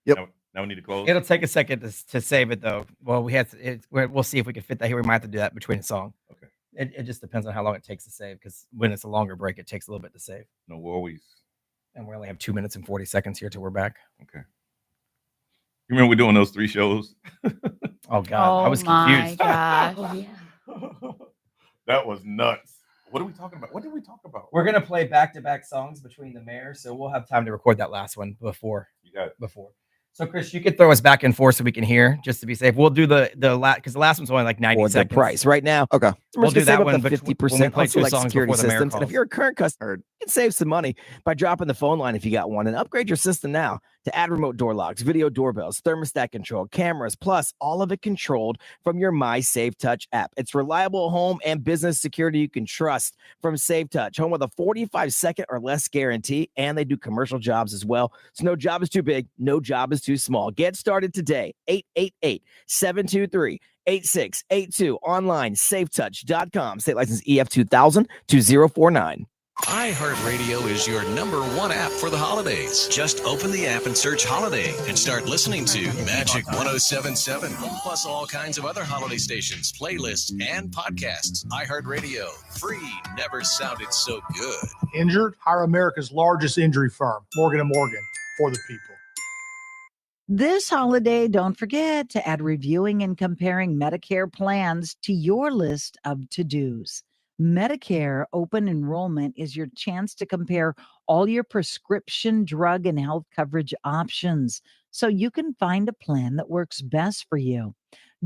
Yep. Now we need to close. It'll take a second to save it though. Well, we'll see if we can fit that here. We might have to do that between a song. Okay. It just depends on how long it takes to save because when it's a longer break, it takes a little bit to save. No worries. And we only have 2 minutes and 40 seconds here till we're back. Okay. You remember we doing those 3 shows? Oh God, I was my confused. gosh. That was nuts. What are we talking about? What did we talk about? We're gonna play back-to-back songs between the mayor, so we'll have time to record that last one before. You got it. Before. So Chris, you could throw us back and forth so we can hear, just to be safe. We'll do the because the last one's only like 90 Or seconds. the price right now. Okay. We'll do that one to bet- when we 50% play on 2 select songs security before the mayor systems. And if calls. you're a current customer, you can save some money by dropping the phone line if you got one and upgrade your system now to add remote door locks, video doorbells, thermostat control, cameras, plus all of it controlled from your My Safe Touch app. It's reliable home and business security you can trust from Safe Touch, home with a 45-second or less guarantee, and they do commercial jobs as well. So no job is too big, no job is too small. Get started today. 888-723-8682. Online, safetouch.com. State license EF 2000-2049. iHeartRadio is your #1 app for the holidays. Just open the app and search Holiday and start listening to Magic 107.7, plus all kinds of other holiday stations, playlists, and podcasts. iHeartRadio, free, never sounded so good. Injured? Hire America's largest injury firm, Morgan & Morgan, for the people. This holiday, don't forget to add reviewing and comparing Medicare plans to your list of to-dos. Medicare open enrollment is your chance to compare all your prescription drug and health coverage options so you can find a plan that works best for you.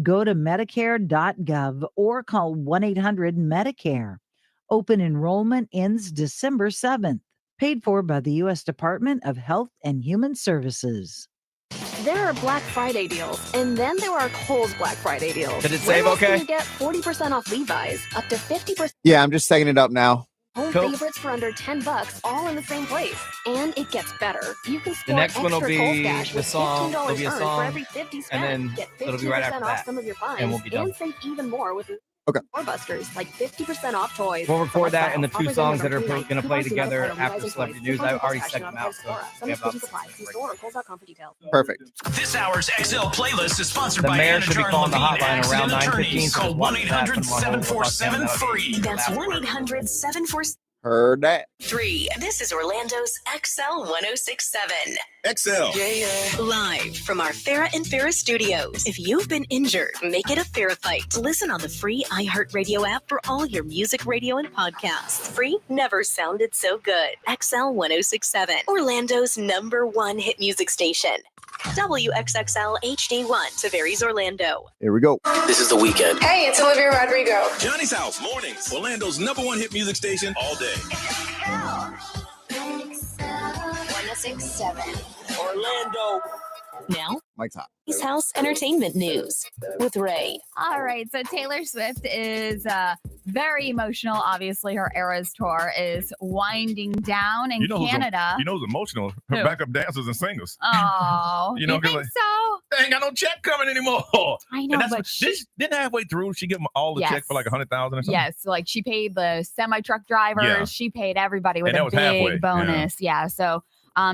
Go to Medicare.gov or call 1-800-MEDICARE. Open enrollment ends December 7th. Paid for by the U.S. Department of Health and Human Services. There are Black Friday deals, and then there are Kohl's Black Friday deals. Did it Where save else can okay? you get 40% off Levi's, up to 50% Yeah, I'm just setting it up now. home Cool. favorites for under $10, all in the same place. And it gets better. You can score next one will extra be Kohl's Cash the with song. $15 It'll be a earned song, for every 50 spent. and then Get it'll be right 15% after off that. some of your finds And we'll be done. and save even more with Okay. Doorbusters, like 50% off toys. We'll record that and the two Offers songs end that are on going to June play 9th. together Coupons do not after apply to Celebrity toys. News. I Coupon already discussion set on them out. Sephora. So Some we have about exclusive supplies. See store or Kohl's.com for details. Perfect. This hour's XL playlist is sponsored The by mayor Anna should be Jarn calling the Levine hotline around Accident 9:15. Attorneys. So Call just watch that. Put them on hold. We'll talk to them. That'll be 1-800-747-FREE. That's after work. 1-800-747-3. Heard that. This is Orlando's XL 1067. XL. Live from our Farrah and Farrah studios. If you've been injured, make it a Farrah fight. Listen on the free iHeartRadio app for all your music, radio, and podcasts. Free never sounded so good. XL 1067. Orlando's #1 hit music station. WXXL HD1, Tavares, Orlando. Here we go. This is The Weeknd. Hey, it's Olivia Rodrigo. Johnny's House, mornings. Orlando's #1 hit music station all day. 1067. Orlando. Now, Mike's hot. East House Entertainment News with Ray. All right, so Taylor Swift is very emotional. Obviously, her Eras tour is winding down in Canada. You know who's emotional? Her Who? backup dancers and singers. Oh, You know, you think like, so? They ain't got no check coming anymore. I know, And that's but what, didn't halfway through she give them all the check Yes. for like 100,000 or something? Yes, like she paid the semi truck drivers. Yeah. She paid everybody with And that a was halfway, big yeah. bonus. Yeah. So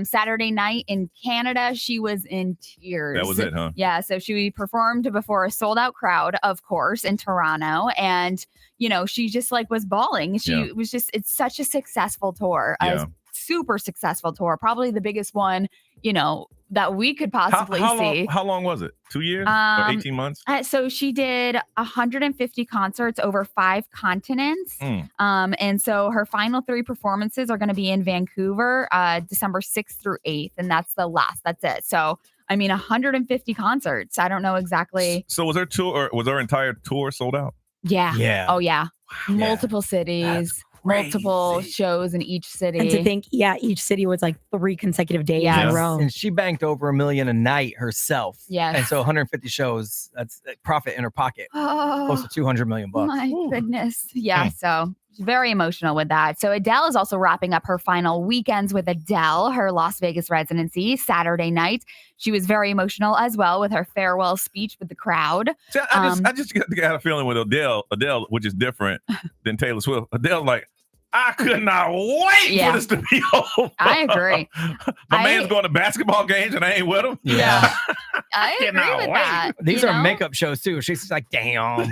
Saturday night in Canada, she was in tears. That was it, huh? Yeah. So she performed before a sold out crowd, of course, in Toronto. And, you know, she just like was bawling. She Yeah. was just, it's such a successful tour. Yeah. A super successful tour. Probably the biggest one, you know, that we could possibly see. How long was it? 2 years or 18 months? So she did 150 concerts over 5 continents. And so her final 3 performances are going to be in Vancouver, December 6th through 8th. And that's the last. That's it. So, I mean, 150 concerts. I don't know exactly. So was her tour, or was her entire tour sold out? Yeah. Yeah. Oh, yeah. Multiple cities, multiple shows in each city. And to think, each city was like 3 consecutive days in a row. And she banked over $1 million a night herself. Yes. And so 150 shows, that's profit in her pocket. Oh. Close to 200 million bucks. My goodness. Yeah. So she's very emotional with that. So Adele is also wrapping up her final weekends with Adele, her Las Vegas residency, Saturday night. She was very emotional as well with her farewell speech with the crowd. See, I just got a feeling with Adele, which is different than Taylor Swift. Adele's like, I could not wait for this to be over. I agree. My man's going to basketball games and I ain't with him. Yeah. I agree Cannot with wait. that. These you are know? makeup shows too. She's like, damn.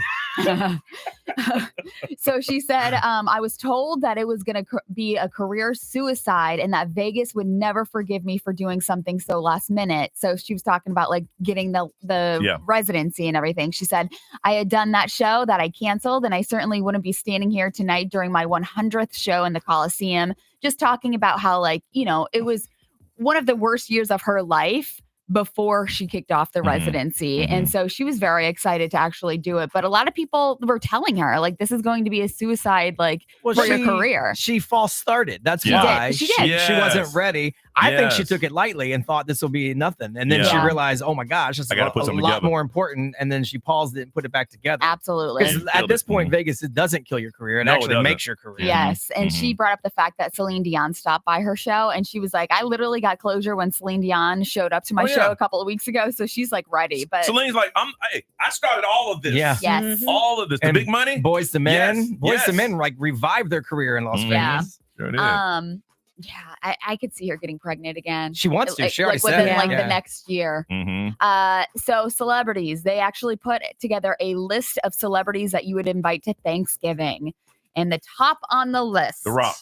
So she said, I was told that it was going to be a career suicide and that Vegas would never forgive me for doing something so last minute. So she was talking about like getting the residency and everything. She said, I had done that show that I canceled and I certainly wouldn't be standing here tonight during my 100th show in the Coliseum, just talking about how like, you know, it was one of the worst years of her life before she kicked off the residency. And so she was very excited to actually do it. But a lot of people were telling her, like, this is going to be a suicide, like, for your career. She false started. That's She why did. She did. she wasn't Yes. ready. I think she Yes. took it lightly and thought this will be nothing. And then she Yeah. realized, oh my gosh, this I is gotta a put something lot together. more important. And then she paused it and put it back together. Absolutely. 'Cause at this point, Vegas, it doesn't kill your career. It No, it actually doesn't. makes your career. Yes. And she brought up the fact that Celine Dion stopped by her show. And she was like, I literally got closure when Celine Dion showed up to my Oh, show yeah. a couple of weeks ago. So she's like ready. But Celine's like, I started all of this. Yeah. Yes. All of this. The And big money? Boys to Men. Yes. Boys to Yes. Men like revived their career in Las Yeah. Vegas. Sure did. Yeah, I could see her getting pregnant again. She wants to. Like, She already like said within it. like Yeah. the next year. Mm-hmm. So celebrities, they actually put together a list of celebrities that you would invite to Thanksgiving. And the top on the list, The Rock.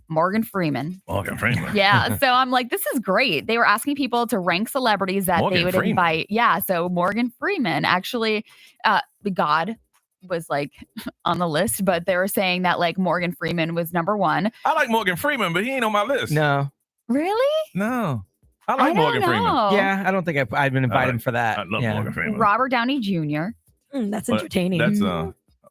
Morgan Freeman. Morgan Freeman. Yeah. So I'm like, this is great. They were asking people to rank celebrities that Morgan they would Freeman. invite. Yeah. So Morgan Freeman actually, the God was like on the list, but they were saying that like Morgan Freeman was number 1. I like Morgan Freeman, but he ain't on my list. No. Really? No. I I like don't Morgan Freeman. know. Yeah, I don't think I've been invited for that. I love yeah. Morgan Freeman. Robert Downey Jr. That's But entertaining. That's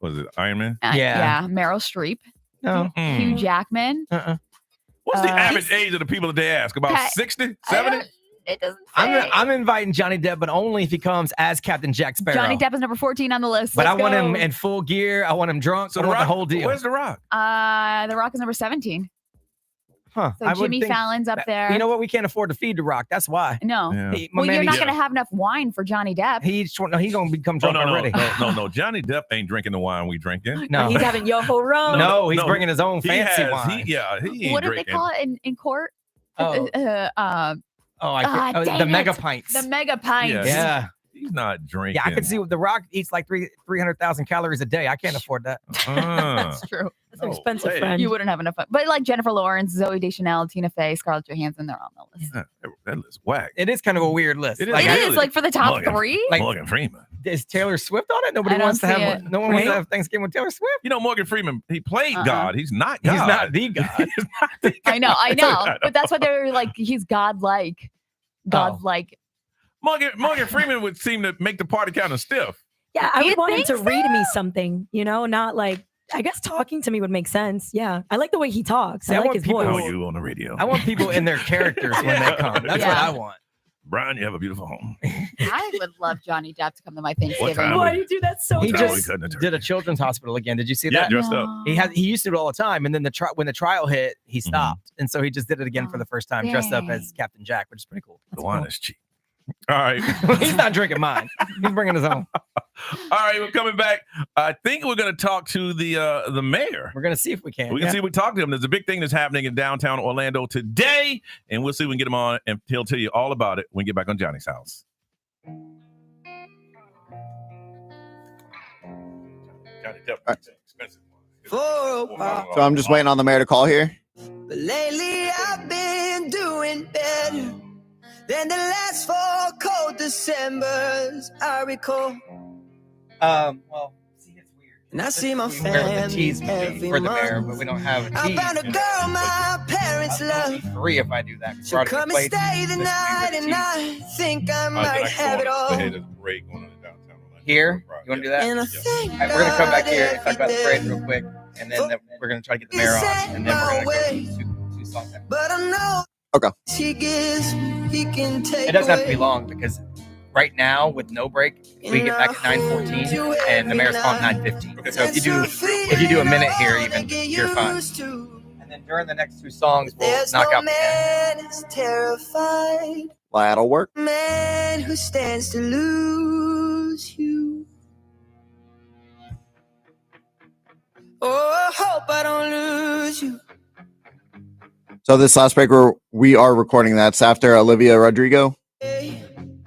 was it Iron Man? Yeah. Meryl Streep. No. Hugh Jackman. What's the average age of the people that they ask? About Pat- 60, 70? It doesn't say. I'm inviting Johnny Depp, but only if he comes as Captain Jack Sparrow. Johnny Depp is number 14 on the list. But Let's I want him go. in full gear. I want him drunk. So I the want Rock, the whole deal. Where's The Rock? The Rock is number 17. Huh. So I would Jimmy think Fallon's up that- there. You know what? We can't afford to feed The Rock. That's why. No. Yeah. My Well, man you're not needs- going to have enough wine for Johnny Depp. He's going to become Oh, drunk no, already. no. Johnny Depp ain't drinking the wine we drinking. No. He's having Yoho Rum. No, he's bringing his own He fancy has- wine. He ain't What do they drinking. call it in court? Oh. I can't, the dang mega it. pints. The mega pints. Yeah. He's not drinking. Yeah, I can see The Rock eats like 300,000 calories a day. I can't afford that. That's true. That's an expensive friend. You wouldn't have enough fun. But like Jennifer Lawrence, Zoe Deschanel, Tina Fey, Scarlett Johansson, they're on the list. That list whack. It is kind of a weird list. It is. It is like for the top Morgan- three. Morgan Freeman. Is Taylor Swift on it? Nobody I don't wants to see have it. one. No one wants to Right? have Thanksgiving with Taylor Swift. You know, Morgan Freeman, he played God. He's not God. He's not the God. I know. But that's what they're like. He's godlike. Godlike. Morgan Freeman would seem to make the party kind of stiff. Yeah, I You would want him to think read me something, not like, I guess talking to me would make sense. Yeah. I like the way he talks. See, I I like want his people- voice. Oh, you on the radio. I want people in their characters when they come. That's what I want. Brian, you have a beautiful home. I would love Johnny Depp to come to my What Thanksgiving. time Why would- do you do that so He What time good? we cutting the turkey? did a children's hospital again. Did you see Yeah, that? dressed up. He used to do it all the time, and then when the trial hit, he stopped, and so he just did it again for the first time, dressed up as Captain Jack, which is pretty cool. The wine is cheap. All right. He's not drinking mine. He's bringing his own. All right, we're coming back. I think we're going to talk to the mayor. We're going to see if we can. We can see if we talk to him. There's a big thing that's happening in downtown Orlando today, and we'll see if we can get him on, and he'll tell you all about it when we get back on Johnny's house. Johnny Depp, expensive. So I'm just waiting on the mayor to call here. But lately I've been doing better than the last 4 cold Decembers I recall. Well, And I see my where the family cheese would be every for the mayor, month. but we don't have a I cheese. found a girl my parents love. 3 if I do that. She'll Already come and played stay the this night, weird and I think I might have it all. Here, you want to do that? And I All think right, we're gonna come back God here and talk about the every parade day. real quick, and then we're gonna try to get the mayor on, and then we're gonna go to two songs. After. But I know Okay. he gives, he can take It doesn't have to be away. long because right now with no break, we get back at 9:14, and the mayor's calling 9:15. So if you do a minute here, even you're fine. And then during the next 2 songs, we'll There's knock no out the 10. man is terrified. That'll work. Man who stands to lose you. Oh, I hope I don't lose you. So this last break, we are recording that's after Olivia Rodrigo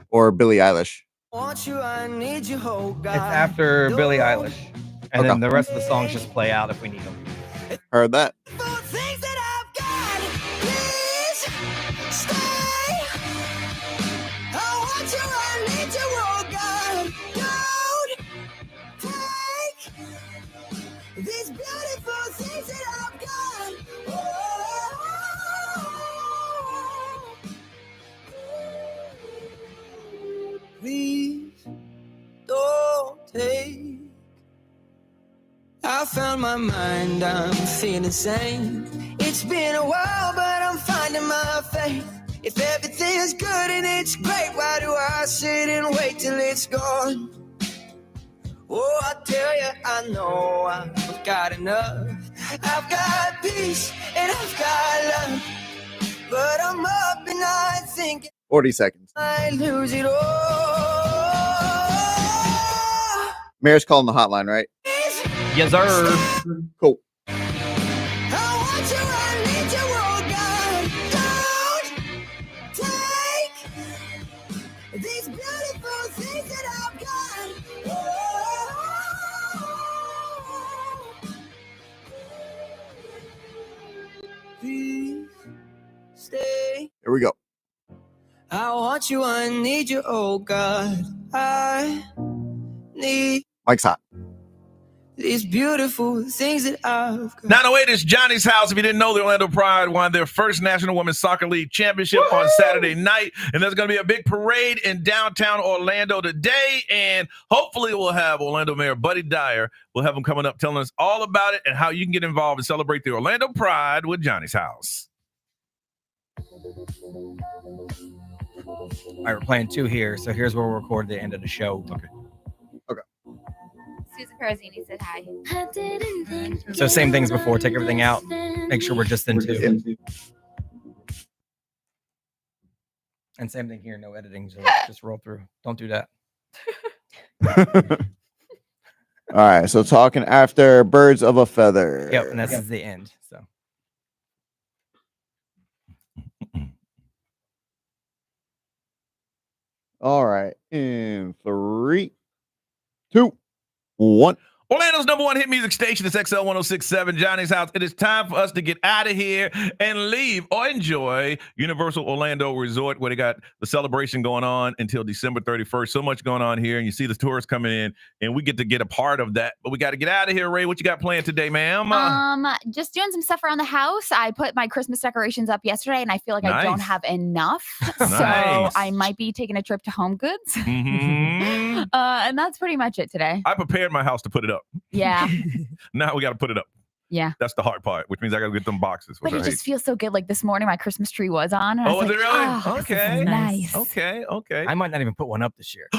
or Billie Eilish. Want you, I need you, oh God. It's after Billie Eilish, and then the rest of the songs just play out if we need them. Heard that. Things that I've got, please stay. I want you, I need you, oh God. Don't take these beautiful things that I've got. Please don't take. I found my mind, I'm feeling sane. It's been a while, but I'm finding my faith. If everything is good and it's great, why do I sit and wait till it's gone? Oh, I tell you, I know I've got enough. I've got peace and I've got love. But I'm up and I think 40 seconds. I lose it all. Mayor's calling the hotline, right? Yes, sir. Cool. I want you, I need you, oh God. Don't take these beautiful things that I've got. Please stay. Here we go. I want you, I need you, oh God. I need Mike's hot. these beautiful things that I've got. 908 is Johnny's house. If you didn't know, the Orlando Pride won their first National Women's Soccer League championship on Saturday night. And there's going to be a big parade in downtown Orlando today. And hopefully we'll have Orlando Mayor Buddy Dyer. We'll have him coming up telling us all about it and how you can get involved and celebrate the Orlando Pride with Johnny's house. All right, we're playing 2 here, so here's where we'll record the end of the show. Okay. Susan Perazini said hi. So same things before. Take everything out. Make sure we're just in two. And same thing here. No editing. Just roll through. Don't do that. All right. So talking after Birds of a Feather. Yep. And this is the end. So. All right. In 3, 2, 1. Orlando's number one hit music station is XL 106.7, Johnny's House. It is time for us to get out of here and leave or enjoy Universal Orlando Resort, where they got the celebration going on until December 31st. So much going on here, and you see the tourists coming in, and we get to get a part of that. But we got to get out of here, Ray. What you got planned today, ma'am? Just doing some stuff around the house. I put my Christmas decorations up yesterday, and I feel like I don't have enough. So I might be taking a trip to Home Goods. Mm-hmm. And that's pretty much it today. I prepared my house to put it up. Yeah. Now we got to put it up. Yeah. That's the hard part, which means I got to get them boxes. But it just feels so good. Like this morning, my Christmas tree was on. And I Oh, was is it like, really? "Oh, this is Okay. nice. Okay. I might not even put one up this year.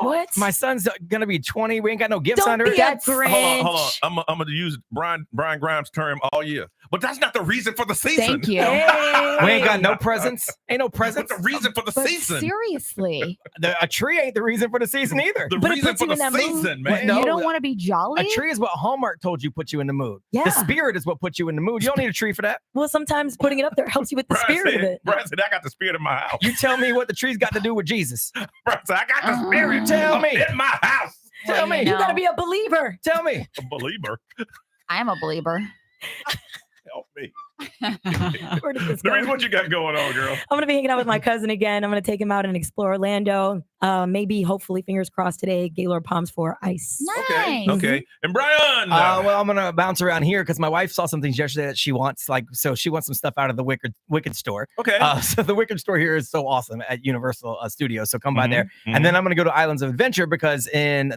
What? My son's gonna be 20. We ain't got no gifts Don't under be it. a Grinch. Hold on. I'm going to use Brian Grimes' term all year. But that's not the reason for the season. Thank you. We ain't got no presents. Ain't no presents. What's the reason for the But season? seriously, A tree ain't the reason for the season either. The But it reason puts for you the in that mood. season, man. No, you don't want to be jolly? A tree is what Hallmark told you put you in the mood. Yeah. The spirit is what put you in the mood. You don't need a tree for that. Well, sometimes putting it up there helps you with the spirit of it. Brian said, I got the spirit in my house. You tell me what the tree's got to do with Jesus. Brian said, I got the spirit Tell me. in my house. Tell me. You got to be a believer. Tell me. A believer. I am a believer. Help me. Where did this Louise, go? what you got going on, girl? I'm gonna be hanging out with my cousin again. I'm gonna take him out and explore Orlando. Maybe, hopefully, fingers crossed today, Gaylord Palms for ice. Nice. Okay. And Brian. Well, I'm gonna bounce around here because my wife saw some things yesterday that she wants. So she wants some stuff out of the Wicked store. Okay. So the Wicked store here is so awesome at Universal Studios. So come by there, Mhm. and then I'm gonna go to Islands of Adventure because in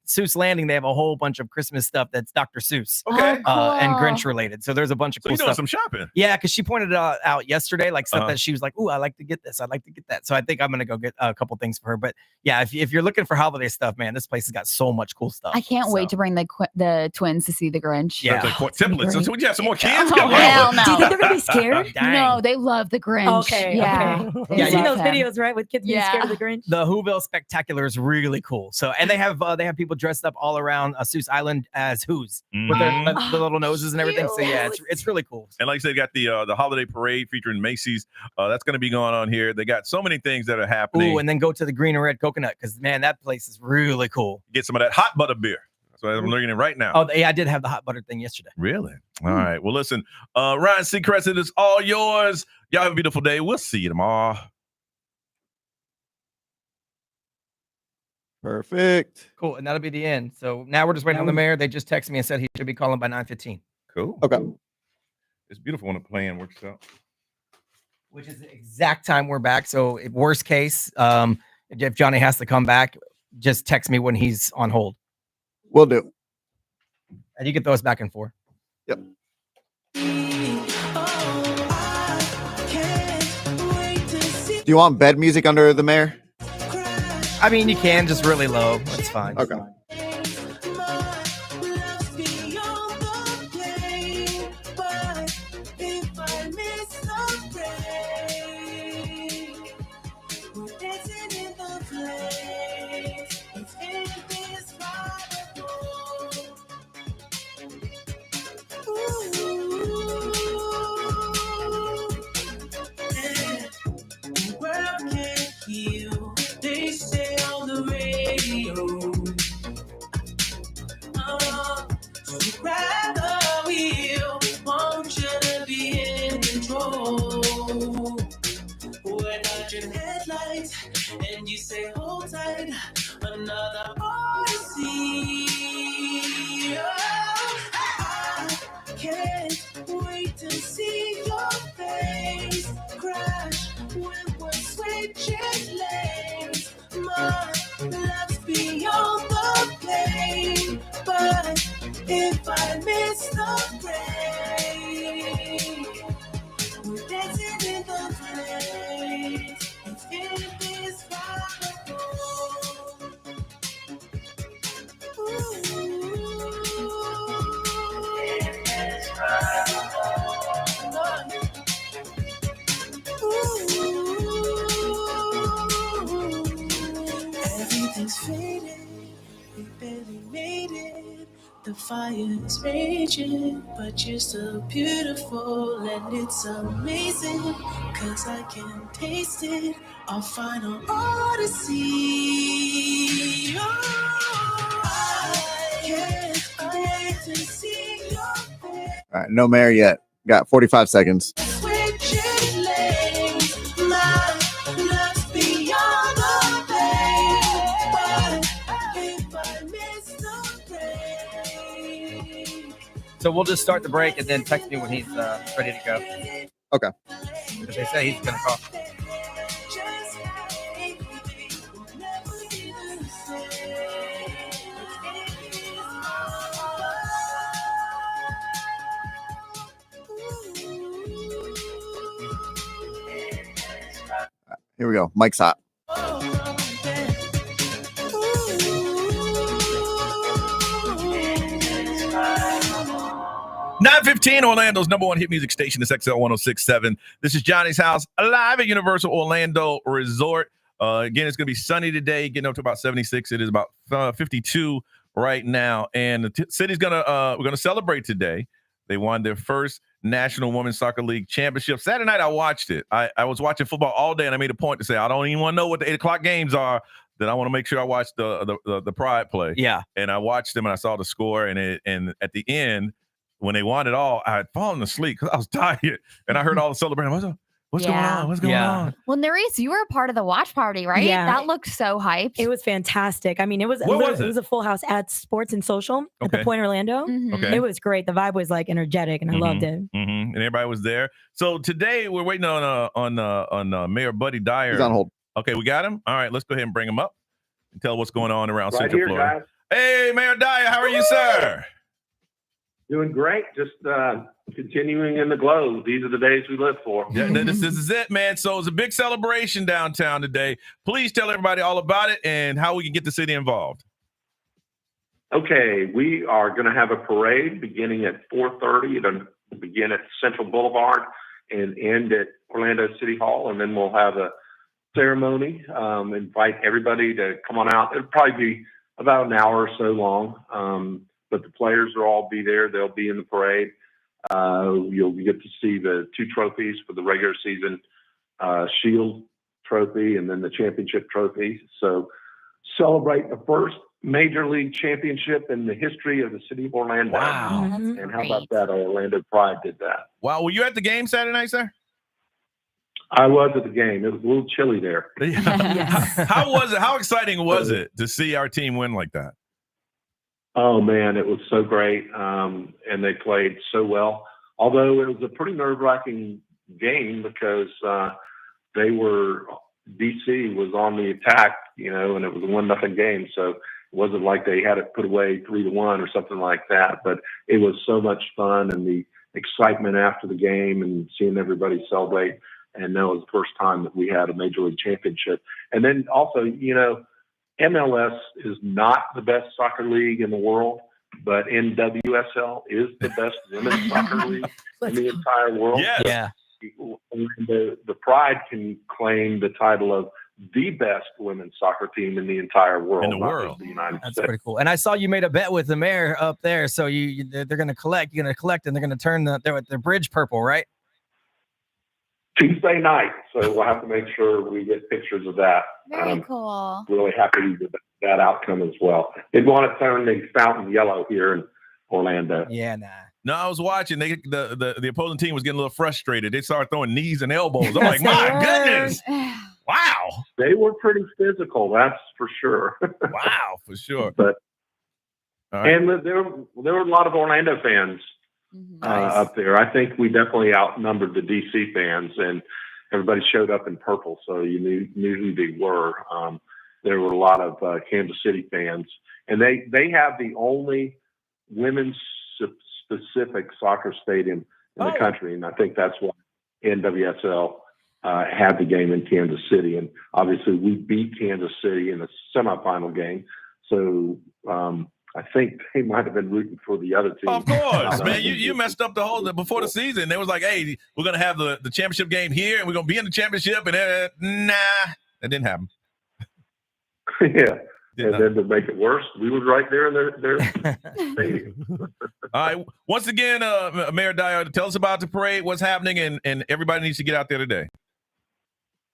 Seuss Landing they have a whole bunch of Christmas stuff that's Dr. Seuss. Okay. And cool. Grinch related. So there's a bunch of So cool you're doing stuff. some shopping. Yeah, because she pointed it out yesterday, like stuff Uh-huh. that she was like, "Ooh, I like to get this. I'd like to get that." So I think I'm gonna go get a couple things for her. But yeah, if you're looking for holiday stuff, man, this place has got so much cool stuff. I can't wait So, to bring the twins to see the Grinch. Yeah. That's like templates. So we have some more kids Oh, coming hell over. no. Do you think they're gonna be scared? Dang. No, they love the Grinch. Okay. Yeah. Okay. They You've seen love those him. videos, right, with kids being Yeah. scared of the Grinch? The Whoville Spectacular is really cool. So, and they have people dressed up all around Seuss Island as Who's with Mhm. the little noses and everything. So yeah, it's really cool. And like I said, they got the holiday parade featuring Macy's. That's going to be going on here. They got so many things that are happening. Ooh, and then go to the Green and Red Coconut because man, that place is really cool. Get some of that hot butter beer. That's what I'm looking at right now. Oh, yeah, I did have the hot butter thing yesterday. Really? All right. Well, listen, Ryan Seacrest, it is all yours. Y'all have a beautiful day. We'll see you tomorrow. Perfect. Cool, and that'll be the end. So now we're just waiting on the mayor. They just texted me and said he should be calling by 9:15. Cool. Okay. It's beautiful when the plan works out. Which is the exact time we're back. So if worst case, if Johnny has to come back, just text me when he's on hold. Will do. And you can throw us back and forth. Yep. Do you want bed music under the mayor? I mean, you can just really low. That's fine. Okay. They say on the radio, so grab the wheel, want you to be in control. We're dodging headlights, and you say hold tight, another Odyssey. I can't wait to see your face crash when we're switching lanes. My love's beyond the pain, but if I miss the rain, we're dancing in the flames. It's in this fire. The fire is raging, but you're so beautiful and it's amazing, 'cause I can taste it, our final odyssey. Oh, I can't wait to see your face. All right, no mayor yet. Got 45 seconds. Sweet chilling, my love's beyond the pain. But if I miss the rain. So we'll just start the break and then text me when he's ready to go. Okay. If they say he's going to call. Here we go. Mike's hot. 9:15, Orlando's number one hit music station is XL 106.7. This is Johnny's House, live at Universal Orlando Resort. Again, it's going to be sunny today, getting up to about 76. It is about 52 right now. And the city's going to, we're going to celebrate today. They won their first National Women's Soccer League Championship. Saturday night, I watched it. I was watching football all day, and I made a point to say, I don't even want to know what the 8 o'clock games are. Then I want to make sure I watch the Pride play. Yeah. And I watched them, and I saw the score, and at the end, when they won it all, I had fallen asleep because I was tired, and I heard all the celebrating. What's going on? What's going on? Well, Nerys, you were a part of the watch party, right? Yeah. That looked so hyped. It was fantastic. I mean, it was What was it was a full house at Sports and Social at the Okay. Point Orlando. Okay. It was great. The vibe was like energetic, and I loved it. And everybody was there. So today we're waiting on Mayor Buddy Dyer. He's on hold. Okay, we got him. All right, let's go ahead and bring him up and tell what's going on around Right Central here, Florida. guys. Hey, Mayor Dyer, how are you, sir? Doing great. Just continuing in the glow. These are the days we live for. Yeah, this is it, man. So it's a big celebration downtown today. Please tell everybody all about it and how we can get the city involved. Okay, we are going to have a parade beginning at 4:30. It'll begin at Central Boulevard and end at Orlando City Hall, and then we'll have a ceremony. Invite everybody to come on out. It'll probably be about an hour or so long, but the players will all be there. They'll be in the parade. You'll get to see the 2 trophies for the regular season Shield Trophy and then the championship trophy. So celebrate the first Major League championship in the history of the city of Orlando. Wow. And how about that? Orlando Pride did that. Wow, were you at the game Saturday night, sir? I was at the game. It was a little chilly there. How was it? How exciting was it to see our team win like that? Oh, man, it was so great. And they played so well. Although it was a pretty nerve-wracking game because DC was on the attack, and it was a 1-0 game. So it wasn't like they had it put away 3-1 or something like that. But it was so much fun, and the excitement after the game and seeing everybody celebrate. And that was the first time that we had a Major League championship. And then also, MLS is not the best soccer league in the world, but NWSL is the best women's soccer league in the entire world. Yes. Yeah. The Pride can claim the title of the best women's soccer team in the entire world. In the not world. just the United That's States. pretty cool. And I saw you made a bet with the mayor up there. So they're going to collect. You're going to collect, and they're going to turn the bridge purple, right? Tuesday night, so we'll have to make sure we get pictures of that. Very cool. Really happy with that outcome as well. They'd want to turn the fountain yellow here in Orlando. Yeah, nah. No, I was watching. The opposing team was getting a little frustrated. They started throwing knees and elbows. I'm like, my goodness. Wow. They were pretty physical, that's for sure. Wow, for sure. But All right. and there were a lot of Orlando fans up there. I think we definitely outnumbered the DC fans, and everybody showed up in purple, so you knew who they were. There were a lot of Kansas City fans, and they have the only women's specific soccer stadium in the country, and I think that's why NWSL had the game in Kansas City, and obviously we beat Kansas City in the semifinal game, so I think they might have been rooting for the other team. Of course, man. You messed up before the season. They was like, hey, we're going to have the championship game here, and we're going to be in the championship, and nah, that didn't happen. Yeah. And then to make it worse, we were right there in their stadium. All right. Once again, Mayor Dyer, tell us about the parade, what's happening, and everybody needs to get out there today.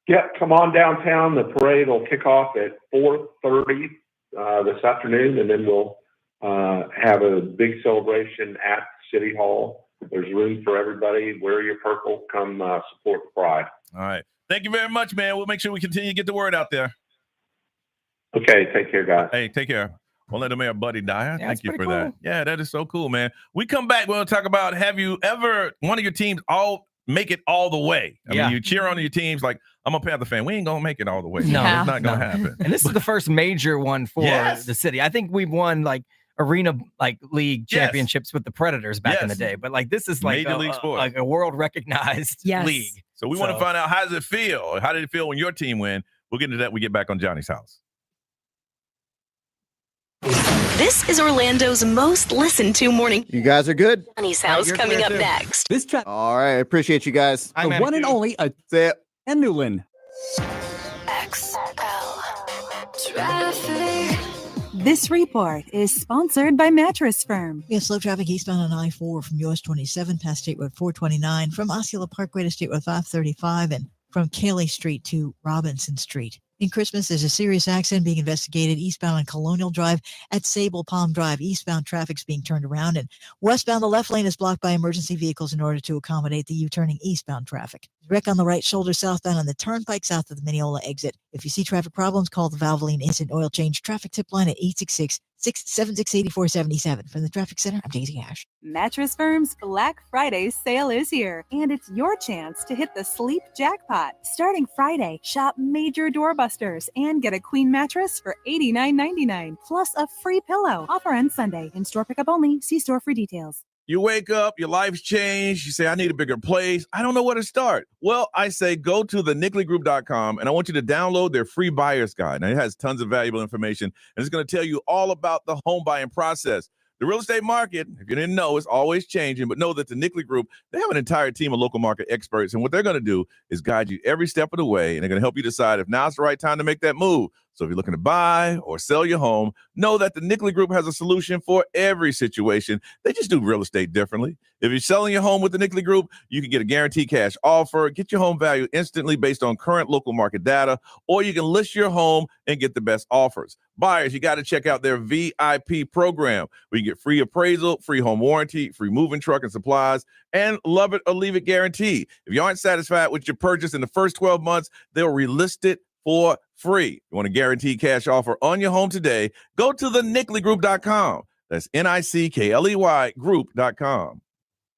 Yeah, come on downtown. The parade will kick off at 4:30 this afternoon, and then we'll have a big celebration at City Hall. There's room for everybody. Wear your purple. Come support the pride. All right. Thank you very much, man. We'll make sure we continue to get the word out there. Okay. Take care, guys. Hey, take care. We'll let the Mayor Buddy Dyer. Yeah, Thank you for pretty that. cool. Yeah, that is so cool, man. We come back. We'll talk about, have you ever, one of your teams all make it all the way? I mean, you cheer on your teams like, I'm a Panther fan. We ain't going to make it all the way. No, it's not going to happen. And this is the first major one for the city. I think we've won like arena league championships with the Predators back in the day, but like this is like Major league sport. like a world recognized league. So we want to find out, how does it feel? How did it feel when your team win? We'll get into that when we get back on Johnny's House. This is Orlando's most listened to morning. You guys are good. Johnny's House coming up next. This track. All right. I appreciate you guys. The one and only Ken Newland. This report is sponsored by Mattress Firm. We have slow traffic eastbound on I-4 from US 27 past State Road 429, from Osceola Parkway to State Road 535, and from Cayley Street to Robinson Street. In Christmas, there's a serious accident being investigated eastbound on Colonial Drive at Sable Palm Drive. Eastbound traffic's being turned around, and westbound the left lane is blocked by emergency vehicles in order to accommodate the U-turning eastbound traffic. Wreck on the right shoulder southbound on the turnpike south of the Mineola exit. If you see traffic problems, call the Valvoline Instant Oil Change traffic tip line at 866-676-8477. From the Traffic Center, I'm Daisy Ash. Mattress Firm's Black Friday sale is here, and it's your chance to hit the sleep jackpot. Starting Friday, shop major doorbusters and get a queen mattress for $89.99, plus a free pillow. Offer ends Sunday. In-store pickup only. See store for details. You wake up, your life's changed. You say, I need a bigger place. I don't know where to start. Well, I say go to thenicklygroup.com, and I want you to download their free buyer's guide. Now, it has tons of valuable information, and it's going to tell you all about the home buying process. The real estate market, if you didn't know, is always changing, but know that the Nickley Group, they have an entire team of local market experts, and what they're going to do is guide you every step of the way, and they're going to help you decide if now's the right time to make that move. So if you're looking to buy or sell your home, know that the Nickley Group has a solution for every situation. They just do real estate differently. If you're selling your home with the Nickley Group, you can get a guaranteed cash offer, get your home value instantly based on current local market data, or you can list your home and get the best offers. Buyers, you got to check out their VIP program where you get free appraisal, free home warranty, free moving truck and supplies, and love it or leave it guarantee. If you aren't satisfied with your purchase in the first 12 months, they'll relist it for free. You want a guaranteed cash offer on your home today? Go to thenicklygroup.com. That's NICKLEY group.com.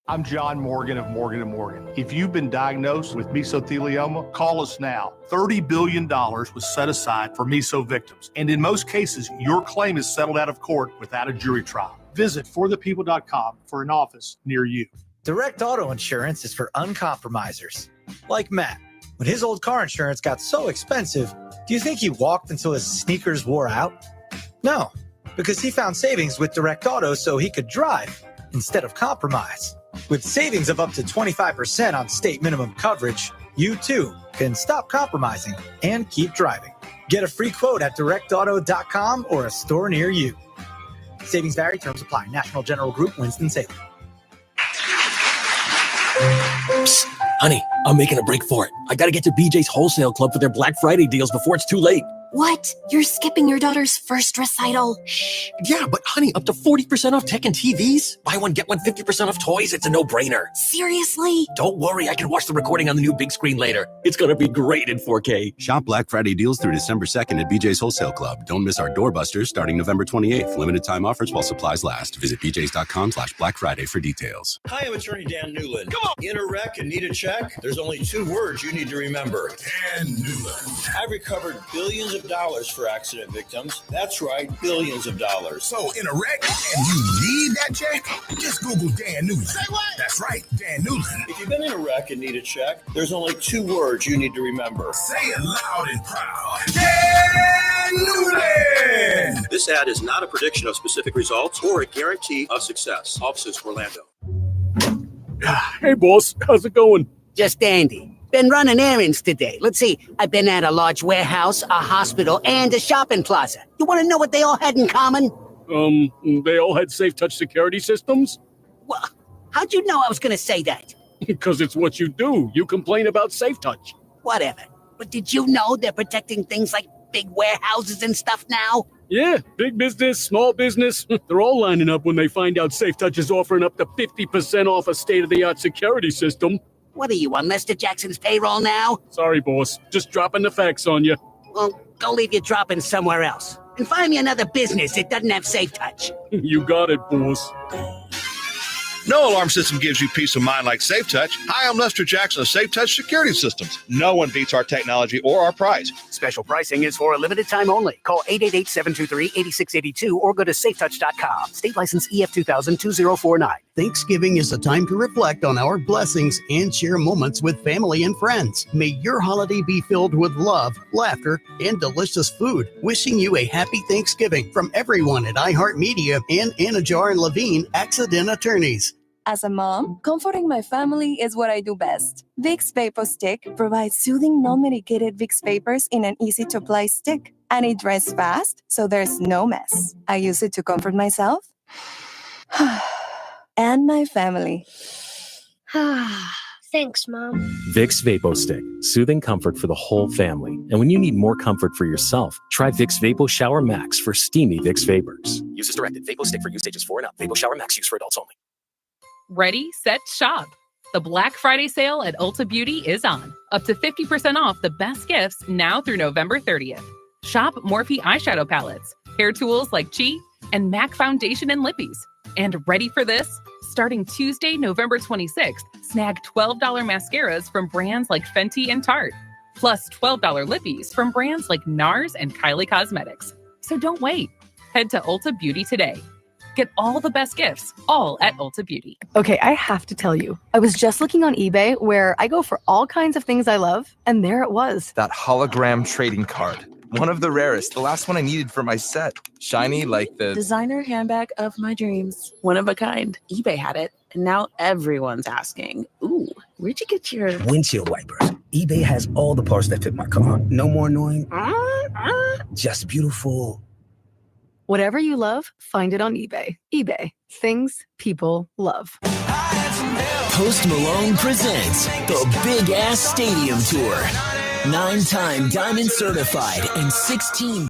I'm John Morgan of Morgan & Morgan. If you've been diagnosed with mesothelioma, call us now. $30 billion was set aside for meso victims, and in most cases, your claim is settled out of court without a jury trial. Visit forthepeople.com for an office near you. Direct auto insurance is for uncompromisers, like Matt. When his old car insurance got so expensive, do you think he walked until his sneakers wore out? No, because he found savings with Direct Auto so he could drive instead of compromise. With savings of up to 25% on state minimum coverage, you too can stop compromising and keep driving. Get a free quote at directauto.com or a store near you. Savings vary, terms apply. National General Group, Winston-Salem. Psst, honey, I'm making a break for it. I gotta get to BJ's Wholesale Club for their Black Friday deals before it's too late. What? You're skipping your daughter's first recital? Shh. Yeah, but honey, up to 40% off tech and TVs. Buy one, get one 50% off toys. It's a no-brainer. Seriously? Don't worry, I can watch the recording on the new big screen later. It's gonna be great in 4K. Shop Black Friday deals through December 2nd at BJ's Wholesale Club. Don't miss our doorbusters starting November 28th. Limited time offers while supplies last. Visit bjs.com/Black Friday for details. Hi, I'm attorney Dan Newland. Come on. In a wreck and need a check? There's only two words you need to remember. Dan Newland. I've recovered billions of dollars for accident victims. That's right, billions of dollars. So in a wreck and you need that check? Just Google Dan Newland. Say what? That's right, Dan Newland. If you've been in a wreck and need a check, there's only two words you need to remember. Say it loud and proud. Dan Newland! This ad is not a prediction of specific results or a guarantee of success. Offices Orlando. Hey, boss. How's it going? Just dandy. Been running errands today. Let's see. I've been at a large warehouse, a hospital, and a shopping plaza. You want to know what they all had in common? They all had safe touch security systems? Well, how'd you know I was going to say that? Because it's what you do. You complain about safe touch. Whatever. But did you know they're protecting things like big warehouses and stuff now? Yeah, big business, small business, they're all lining up when they find out Safe Touch is offering up to 50% off a state-of-the-art security system. What are you, on Lester Jackson's payroll now? Sorry, boss. Just dropping the facts on you. Well, go leave your dropping somewhere else. And find me another business that doesn't have Safe Touch. You got it, boss. No alarm system gives you peace of mind like Safe Touch. Hi, I'm Lester Jackson of Safe Touch Security Systems. No one beats our technology or our price. Special pricing is for a limited time only. Call 888-723-8682 or go to safetouch.com. State license EF 2000-2049. Thanksgiving is a time to reflect on our blessings and share moments with family and friends. May your holiday be filled with love, laughter, and delicious food. Wishing you a happy Thanksgiving from everyone at iHeartMedia and Anajar and Levine Accident Attorneys. As a mom, comforting my family is what I do best. Vicks Vapor Stick provides soothing, non-medicated Vicks vapors in an easy-to-apply stick. And it dries fast, so there's no mess. I use it to comfort myself and my family. Thanks, Mom. Vicks Vapo Stick, soothing comfort for the whole family. And when you need more comfort for yourself, try Vicks Vapo Shower Max for steamy Vicks Vapors. Use as directed. Vapo Stick for use stages 4 and up. Vapo Shower Max use for adults only. Ready, set, shop. The Black Friday sale at Ulta Beauty is on. Up to 50% off the best gifts now through November 30th. Shop Morphe eyeshadow palettes, hair tools like Chi, and MAC foundation and lippies. And ready for this? Starting Tuesday, November 26th, snag $12 mascaras from brands like Fenty and Tarte, plus $12 lippies from brands like NARS and Kylie Cosmetics. So don't wait. Head to Ulta Beauty today. Get all the best gifts, all at Ulta Beauty. Okay, I have to tell you, I was just looking on eBay where I go for all kinds of things I love, and there it was. That hologram trading card. One of the rarest. The last one I needed for my set. Shiny like the designer handbag of my dreams. One of a kind. eBay had it, and now everyone's asking, ooh, where'd you get your windshield wipers? eBay has all the parts that fit my car. No more annoying. Just beautiful. Whatever you love, find it on eBay. eBay. Things people love. Post Malone presents the Big Ass Stadium Tour. 9-time Diamond certified and 16